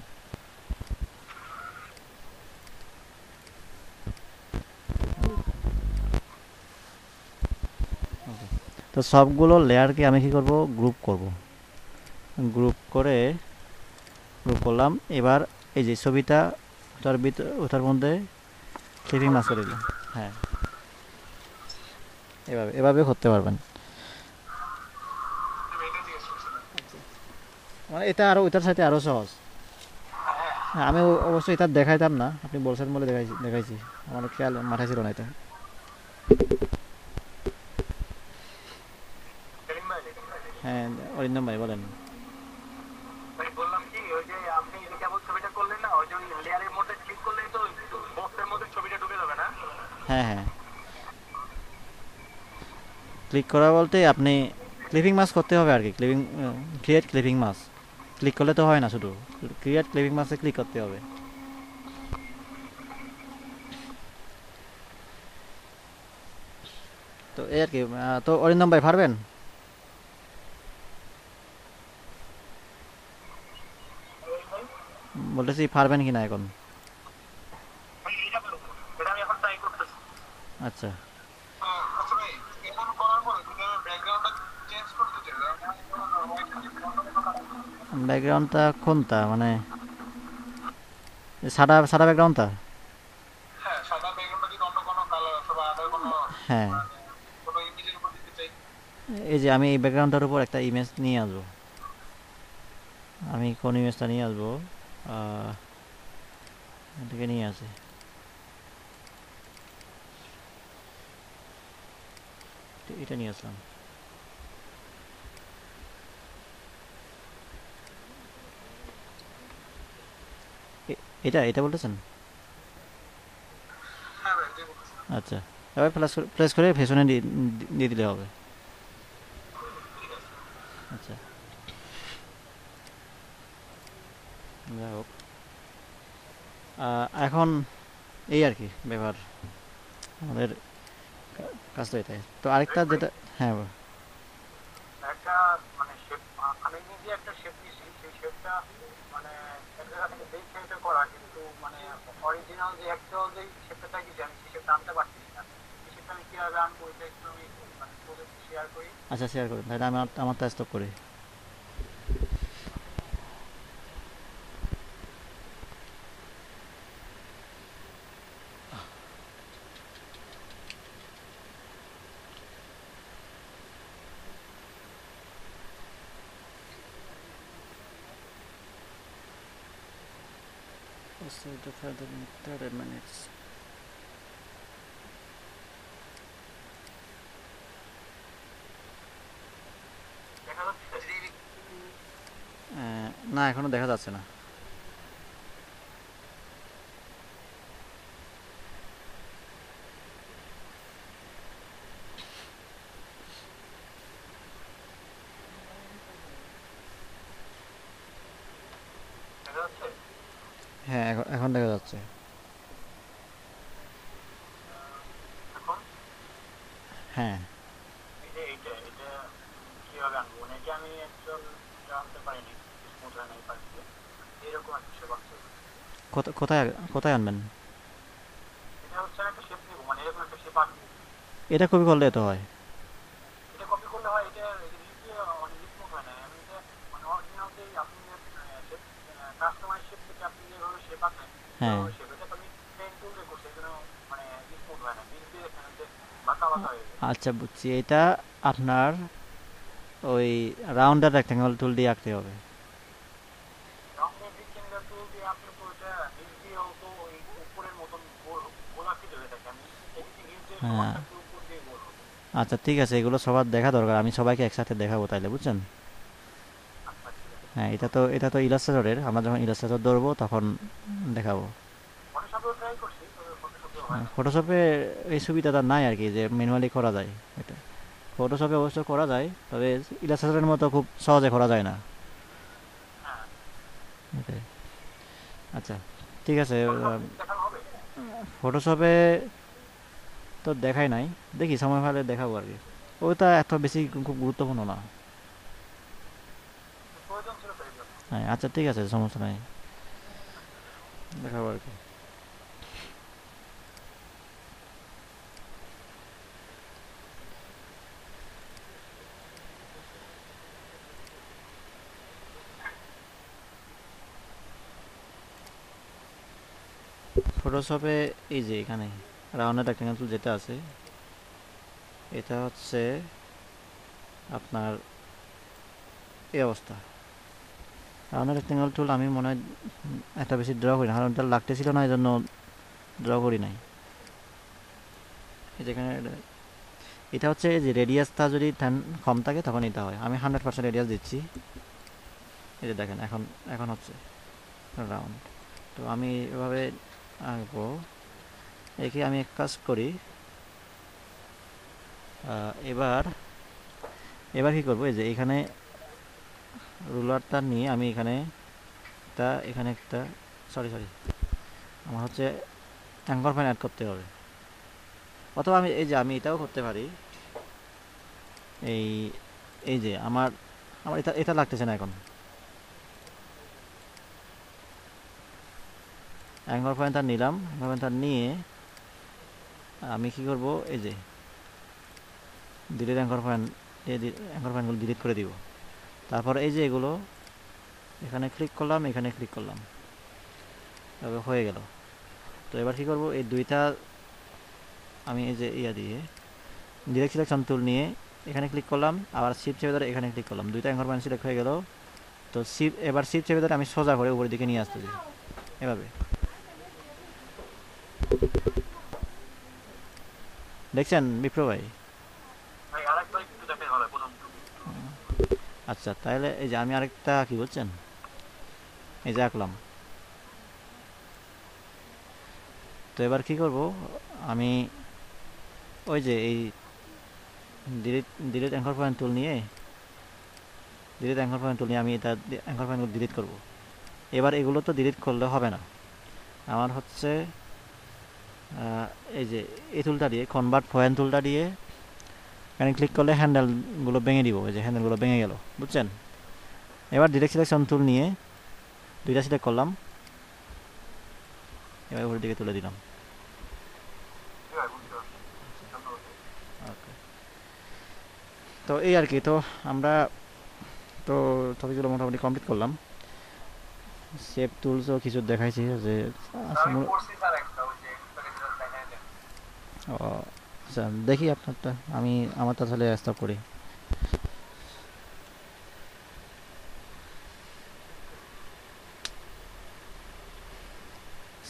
তো সবগুলো লেয়ারকে আমি কি করব, গ্রুপ করব, গ্রুপ করে গ্রুপ করলাম। এবার এই যে ছবিটা, ওটার ভিতর ওটার মধ্যে ক্লিপিং মাছ করে দিলাম। হ্যাঁ, এভাবে এভাবে করতে পারবেন। এটা জিজ্ঞেস করছিলাম। মানে এটা আরও, ওইটার সাথে আরও সহজ। হ্যাঁ, আমি অবশ্যই এটা দেখাইতাম না, আপনি বলছেন বলে দেখাইছি দেখাইছি, আমার খেয়াল মাথায় ছিল না এটা। সেলিম ভাই, হ্যাঁ, অরিন্দম ভাই বলেন। ভাই বললাম কি ওই যে আপনি যে কেবল ছবিটা করলেন না, ওই যে লেয়ারের মধ্যে ক্লিক করলেই তো বক্সের মধ্যে ছবিটা ঢুকে যাবে না? হ্যাঁ হ্যাঁ, ক্লিক করা বলতে আপনি ক্লিপিং মাস করতে হবে আর কি, ক্লিপিং, ক্রিয়েট ক্লিপিং মাস, ক্লিক করলে তো হয় না, শুধু ক্রিয়েট ক্লিপিং মাসে ক্লিক করতে হবে। তো এই আর কি। তো অরিন্দম ভাই পারবেন? বলতেছি পারবেন কি না এখন? ভাই এটা পারবো, এটা আমি এখন ট্রাই করতেছি। আচ্ছা, আচ্ছা ভাই, এখন করার পরে যদি আমি ব্যাকগ্রাউন্ডটা চেঞ্জ করতে চাই, ব্যাকগ্রাউন্ডটা কোনটা, মানে সাদা সাদা ব্যাকগ্রাউন্ডটা? হ্যাঁ সাদা ব্যাকগ্রাউন্ডটা যদি অন্য কোনো কালার অথবা আদার কোনো হ্যাঁ, মানে কোনো ইমেজের উপর দিতে চাই। এই যে আমি এই ব্যাকগ্রাউন্ডটার উপর একটা ইমেজ নিয়ে আসবো, আমি কোন ইমেজটা নিয়ে আসবো, আহ, এটাকে নিয়ে আসি, এটা নিয়ে আসলাম। এটা এটা বলতেছেন? আচ্ছা, এবার প্লেস করে পেছনে দিয়ে দিলে হবে। ঠিক আছে। আচ্ছা, যাই হোক, এখন এই আর কি ব্যাপার, আমাদের কাজ তো এটাই। তো আরেকটা রেডি করি। যেটা, হ্যাঁ একটা মানে শেপ, আমি নিজে একটা শেপ নিছি, সেই শেপটা মানে এক জায়গা থেকে দেখে এটা করা, কিন্তু মানে অরিজিনাল যে অ্যাকচুয়াল যে শেপটা চাইছি আমি সেই শেপটা আনতে পারতেছি না। সেই শেপটা আমি কিভাবে আনবো এটা একটু আমি মানে প্রজেক্ট শেয়ার করি। আচ্ছা শেয়ার করুন, তাহলে আমি আমারটা স্টপ করি। Further 30 minutes. দেখা যাচ্ছে না, এখনো দেখা যাচ্ছে না। দেখা যাচ্ছে হ্যাঁ, এখন দেখা যাচ্ছে। এখন। হ্যাঁ, এই যে এইটা এটা কিভাবে আনবো, মানে এটা আমি অ্যাকচুয়াল জানতে পারিনি, স্মুথ হয় নাই পারছি, এরকম একটা শেপ আসছে। কোথায় কোথায় আনবেন? এটা হচ্ছে আমি একটা শেপ নিবো, মানে এরকম একটা শেপ আঁকবো। এটা কপি করলে তো হয়। এটা কপি করলে হয়, এটা মানে স্মুথ হয় না। আমি যে মানে অরিজিনাল যে আপনি যে শেপ, কাস্টমাইজ শেপ থেকে আপনি যেভাবে শেপ আঁকেন হ্যাঁ, ওইভাবে শেপ, এটা তো আমি পেন টুল দিয়ে করছি, এই জন্য মানে স্মুথ হয় না, নিচ দিয়ে এখানে যে বাঁকা বাঁকা হয়ে গেছে। আচ্ছা বুঝছি, এটা আপনার ওই রাউন্ডার রেক্ট্যাঙ্গল টুল দিয়ে আঁকতে হবে। রাউন্ডের রেক্টেঙ্গুলার টুল দিয়ে আপনি তো এটা নিচ দিয়েও তো ওই উপরের মতন গোল গোলাকৃতি হয়ে থাকে, আমি এদিকে নিচ দিয়ে সমান হ্যাঁ, থাকতে উপর দিয়ে গোল হবে। আচ্ছা ঠিক আছে, এগুলো সবার দেখা দরকার, আমি সবাইকে একসাথে দেখাবো তাইলে, বুঝছেন? আচ্ছা ঠিক আছে। হ্যাঁ, এটা তো ইলাস্ট্রেটরের, আমরা যখন ইলাস্ট্রেটর ধরবো তখন দেখাবো। ফটোশপেও ট্রাই করছি, তবে ফটোশপেও হয় না। ফটোশপে এই সুবিধাটা নাই আর কি, যে ম্যানুয়ালি করা যায় এটা। ফটোশপে অবশ্য করা যায়, তবে ইলাস্ট্রেটরের মতো খুব সহজে করা যায় না। হ্যাঁ, এটাই। আচ্ছা, ঠিক আছে। ফটোশপ দেখানো হবে। ফটোশপে তো দেখাই নাই, দেখি সময় হলে দেখাবো আর কি। ওটা এত বেশি খুব গুরুত্বপূর্ণ না। প্রয়োজন ছিল তো এই জন্য। হ্যাঁ, আচ্ছা ঠিক আছে, সমস্যা নাই, দেখাবো আর কি। ফটোশপে এই যে এখানে রাউন্ডার রেক্ট্যাঙ্গেল টুল যেটা আছে, এটা হচ্ছে আপনার এই অবস্থা। রাউন্ডার রেক্ট্যাঙ্গেল টুল আমি মনে হয় একটা বেশি ড্র করি না, কারণ এটা লাগতেছিল না, এই জন্য ড্র করি নাই। এই যেখানে এটা হচ্ছে যে রেডিয়াসটা যদি 10 কম থাকে তখন এটা হয়। আমি 100% রেডিয়াস দিচ্ছি, এই যে দেখেন এখন এখন হচ্ছে রাউন্ড। তো আমি এভাবে আঁকবো। একে আমি এক কাজ করি, এবার এবার কি করবো, এই যে এখানে রুলারটা নিয়ে আমি এখানে একটা সরি সরি আমার হচ্ছে অ্যাঙ্কর পয়েন্ট অ্যাড করতে হবে। অথবা আমি এটাও করতে পারি, এই এই যে আমার আমার এটা এটা লাগতেছে না এখন। অ্যাঙ্কর পয়েন্টটা নিলাম, অ্যাঙ্কর পয়েন্টটা নিয়ে আমি কি করব, এই যে ডিলিট অ্যাঙ্কর পয়েন্ট, এই অ্যাঙ্কর পয়েন্টগুলো ডিলিট করে দিব। তারপর এই যে এগুলো এখানে ক্লিক করলাম, এখানে ক্লিক করলাম, তবে হয়ে গেল। তো এবার কি করব, এই দুইটা আমি এই যে দিয়ে ডিরেক্ট সিলেকশন টুল নিয়ে এখানে ক্লিক করলাম, আবার শিফট চেপে ধরে এখানে ক্লিক করলাম, দুইটা অ্যাঙ্কর পয়েন্ট সিলেক্ট হয়ে গেল। তো এবার শিফট চেপে ধরে আমি সোজা করে উপরের দিকে নিয়ে আসতেছি এভাবে। দেখছেন বিপ্র ভাই? ভাই আরেকবার একটু দেখেন ভালো, প্রথম আচ্ছা, তাহলে এই যে আমি আরেকটা কি বলছেন, এই যে আঁকলাম। তো এবার কি করব, আমি ওই যে এই delete delete anchor point tool নিয়ে আমি এটা অ্যাঙ্কর পয়েন্টগুলো ডিলিট করব। এবার এগুলো তো ডিলিট করলে হবে না, আমার হচ্ছে এই যে এই টুলটা দিয়ে কনভার্ট পয়েন্ট টুলটা দিয়ে এখানে ক্লিক করলে হ্যান্ডেলগুলো ভেঙে দিব। এই যে হ্যান্ডেলগুলো ভেঙে গেল, বুঝছেন? এবার ডিরেক্ট সিলেকশন টুল নিয়ে দুইটা সিলেক্ট করলাম, এবার উপরের দিকে তুলে দিলাম। জি ভাই, বুঝতে পারছি। ধন্যবাদ ভাই। ওকে, তো এই আর কি। তো আমরা তো টপিকগুলো মোটামুটি কমপ্লিট করলাম। শেপ টুলসও কিছু দেখাইছি যে স্যার আমি করছি স্যার একটা, ওই যে একটু আগে যেটা দেখাইলেন। ও আচ্ছা, দেখি আপনারটা, আমি আমারটা তাহলে স্টপ করি।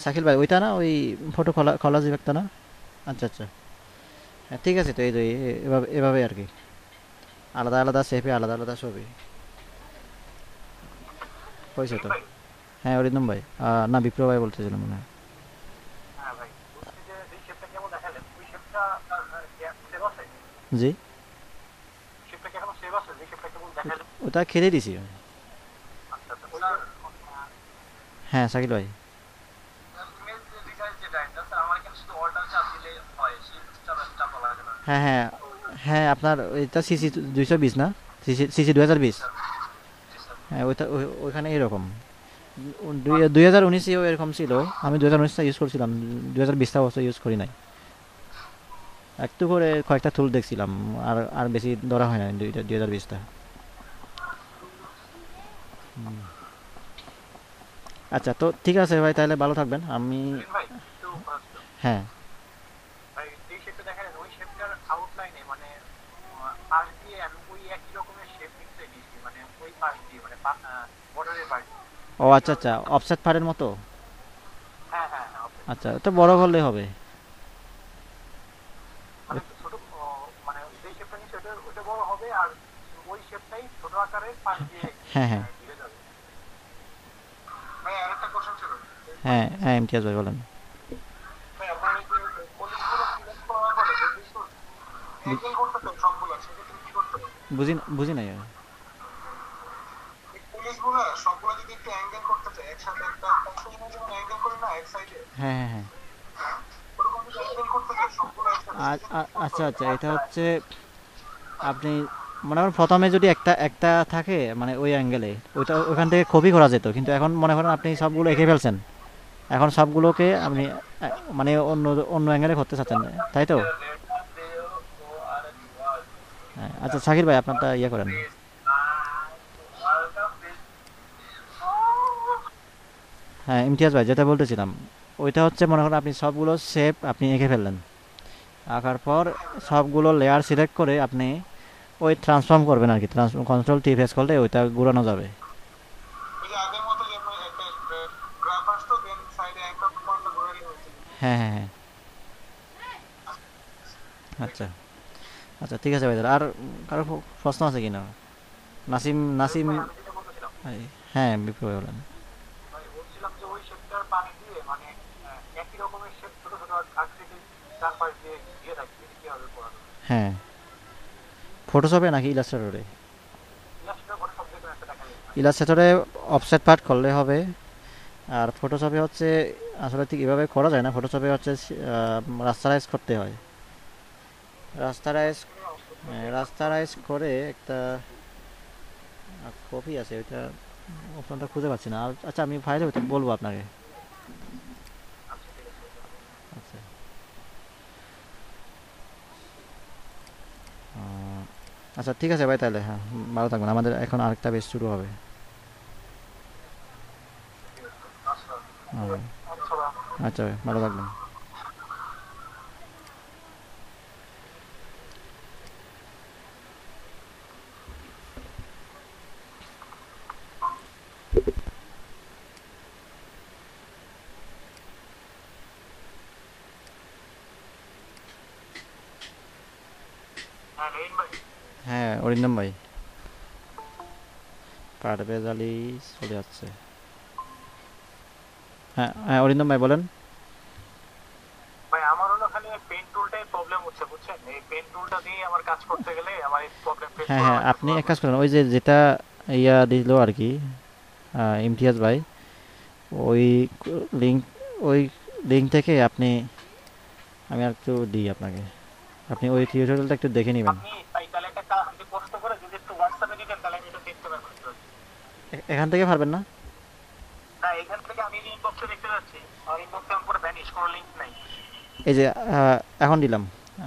শাকিল ভাই ওইটা না, ওই ফটো খোলা খোলা যে একটা না? আচ্ছা আচ্ছা, হ্যাঁ ঠিক আছে। তো এই তো এভাবে এভাবে আর কি, আলাদা আলাদা শেপে আলাদা আলাদা ছবি হয়েছে রহিম তো। ভাই, হ্যাঁ অরিন্দম ভাই, না বিপ্লব ভাই বলতেছিলাম মনে হয়। হ্যাঁ ভাই, বলছি যে যেই শেপটা কেমন দেখালেন ওই শেপটা সেভ আছে? জি, শেপটা কি এখনো সেভ আছে, যে শেপটা কেমন দেখালেন? ওটা খেলে দিছি। আচ্ছা আচ্ছা স্যার, হ্যাঁ শাকিল ভাই, ইমেজ ডিজাইন যেটা এটা স্যার আমার এখানে শুধু অল্টার চাপ দিলে হয়, শিফট চাপ লাগে না। হ্যাঁ হ্যাঁ হ্যাঁ, আপনার এটা সিসি 220 না? সিসি সিসি জি 2020। স্যার, জি স্যার। হ্যাঁ ওইটা ওইখানে এরকম 2019-এও এরকম ছিল। আমি 2019টা ইউজ করছিলাম, 2020টা অবশ্য ইউজ করি নাই। একটু করে কয়েকটা টুল দেখছিলাম, আর আর বেশি ধরা হয় না 2020টা। আচ্ছা, তো ঠিক আছে ভাই, তাহলে ভালো থাকবেন। আমি রহিম ভাই, একটু কথা ছিল। হ্যাঁ ভাই যেই শেপটা দেখালেন ওই শেপটার আউটলাইনে মানে পাশ দিয়ে আমি ওই একই রকমের শেপ নিতে নিয়েছি, মানে ওই পাশ দিয়ে মানে বর্ডারের পাশ দিয়ে। ও এটা আচ্ছা কিভাবে আচ্ছা, করবো? অফসেট পারের মতো। হ্যাঁ হ্যাঁ হ্যাঁ, অবশ্যই। আচ্ছা, তো বড় করলে হবে। মানে একটু ছোট, মানে যেই শেপটা নিয়েছি ওটা ওটা বড় হবে, আর ওই শেপটাই ছোট আকারের পাশ দিয়ে হ্যাঁ হ্যাঁ ঘিরে যাবে। ভাই আরেকটা কোশ্চেন ছিল। হ্যাঁ হ্যাঁ, ইমতিয়াজ ভাই বলেন। ভাই আপনার এই যে কলিগুলো সিলেক্ট করার পরে যদি একটু বু- অ্যাঙ্গেল করতে চান সবগুলো, সেক্ষেত্রে কি করতে হবে? বুঝি নাই। এই পুলিশগুলো সবগুলো যদি একটু অ্যাঙ্গেল করতে চাই একসাথে, একটা কনফিউশনে যেমন অ্যাঙ্গেল করে না এক সাইডে, হ্যাঁ হ্যাঁ হ্যাঁ, ওরকম যদি অ্যাঙ্গেল করতে চাই সবগুলো একসাথে, সেক্ষেত্রে কি করতে আচ্ছা হবে? আচ্ছা, এটা হচ্ছে আপনি মনে করেন প্রথমে যদি একটা একটা থাকে মানে ওই অ্যাঙ্গেলে, ওইটা ওইখান থেকে কপি করা যেত, কিন্তু এখন মনে করেন আপনি সবগুলো এঁকে ফেলছেন, এখন সবগুলোকে আপনি মানে অন্য অন্য অ্যাঙ্গেলে করতে চাচ্ছেন, তাই তো? হ্যাঁ, আচ্ছা শাকির ভাই, আপনারটা ইয়ে করেন। হ্যাঁ ইমতিয়াজ ভাই, যেটা বলতেছিলাম, ওইটা হচ্ছে মনে করেন আপনি সবগুলো শেপ আপনি এঁকে ফেললেন, আঁকার পর সবগুলো লেয়ার সিলেক্ট করে আপনি ওই ট্রান্সফর্ম করবেন আর কি। কন্ট্রোল টি প্রেস করলে ওইটা ঘুরানো যাবে। ওই যে আগের মতো যে একটা গ্রাফ আসতো, দেন সাইডে অ্যাঙ্কার পয়েন্টটা ঘোরালে হয়েছে। হ্যাঁ হ্যাঁ হ্যাঁ, আচ্ছা আচ্ছা ঠিক আছে ভাই। তাহলে আর কারো প্রশ্ন আছে কি না? নাসিম রহিম নাসিম ভাই, আমি যেটা বলতেছিলাম, হ্যাঁ বিপ্লব ভাই বলেন। ভাই বলছিলাম যে ওই শেপটার পাশ দিয়ে মানে একই রকমের শেপ ছোট ছোট আকৃতির চারপাশ দিয়ে ঘিরে থাকবে, এটা কিভাবে করা যাবে? হ্যাঁ, ফটোশপে নাকি ইলাস্ট্রেটরে? ইলাস্ট্রেটর ফটোশপ যে কোনো একটা দেখালেন ভাই। ইলাস্ট্রেটরে অফসেট পার্ট করলে হবে, আর ফটোশপে হচ্ছে আসলে ঠিক এভাবে করা যায় না। ফটোশপে হচ্ছে রাস্টারাইজ করতে হয়। রাস্টারাইজ রাস্টারাইজ করে একটা কপি আছে, ওইটা অপশনটা খুঁজে পাচ্ছি না। আচ্ছা, আমি ফাইলে বলবো আপনাকে। আচ্ছা ঠিক আছে, ধন্যবাদ। আচ্ছা, আহ, আচ্ছা ঠিক আছে ভাই, তাহলে হ্যাঁ ভালো থাকবেন। আমাদের এখন আরেকটা বেশ শুরু হবে। ঠিক আছে, আচ্ছা। আহ, আচ্ছা ভাই। আচ্ছা ভাই, ভালো থাকবেন। হ্যাঁ রহিম ভাই, হ্যাঁ অরিন্দম ভাই, পারভেজ আলী চলে যাচ্ছে। হ্যাঁ হ্যাঁ অরিন্দম ভাই বলেন। ভাই আমার হলো খালি পেইন্ট টুলটাই প্রবলেম হচ্ছে, বুঝছেন? কাজ করতে গেলে আমার এই প্রবলেম ফেস হ্যাঁ করা হ্যাঁ, লাগে আপনি এক বারবার। কাজ করেন, ওই যে যেটা ইয়া দিল আর কি, ইমতিয়াজ ভাই, ওই লিঙ্ক, ওই লিঙ্ক থেকে আপনি, আমি আর একটু দিই আপনাকে, আপনি ওই টিউটোরিয়ালটা একটু দেখে নেবেন। আপনি তাহলে একটা আপনি কষ্ট করে যদি একটু হোয়াটসঅ্যাপে দিতেন তাহলে আমি এটা দেখতে পারবো একটু। এখান থেকে পারবেন না? না, এখান থেকে আমি ইনবক্সে দেখতে পাচ্ছি, আর ইনবক্সে আমি পুরো ভ্যানিশ, কোনো লিঙ্ক নাই। এই যে এখন দিলাম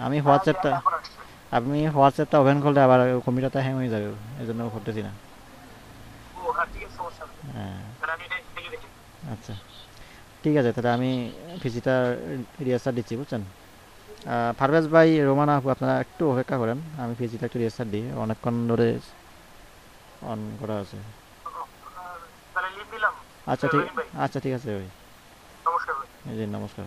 আমি হ্যাঁ, যে হোয়াটসঅ্যাপটা, এখন আসছে। আপনি হোয়াটসঅ্যাপটা ওপেন করলে আবার কম্পিউটারটা হ্যাং হয়ে যাবে, এই জন্য করতেছি না। ও হ্যাঁ, ঠিক আছে, সমস্যা নেই। হ্যাঁ, তাহলে আমি এটা দেখে দেখি। আচ্ছা ঠিক আছে, তাহলে আমি পিসিটা রিহার্সাল দিচ্ছি, বুঝছেন? পারভেজ ভাই, রোমানা আপু, আপনারা একটু অপেক্ষা করেন, আমি পিসিটা একটু রিহার্সাল দিই, অনেকক্ষণ ধরে অন করা আছে। তাহলে লিভ দিলাম। আচ্ছা ঠিক, রহিম ভাই, আচ্ছা ঠিক আছে ভাই। নমস্কার ভাই। এই যে নমস্কার।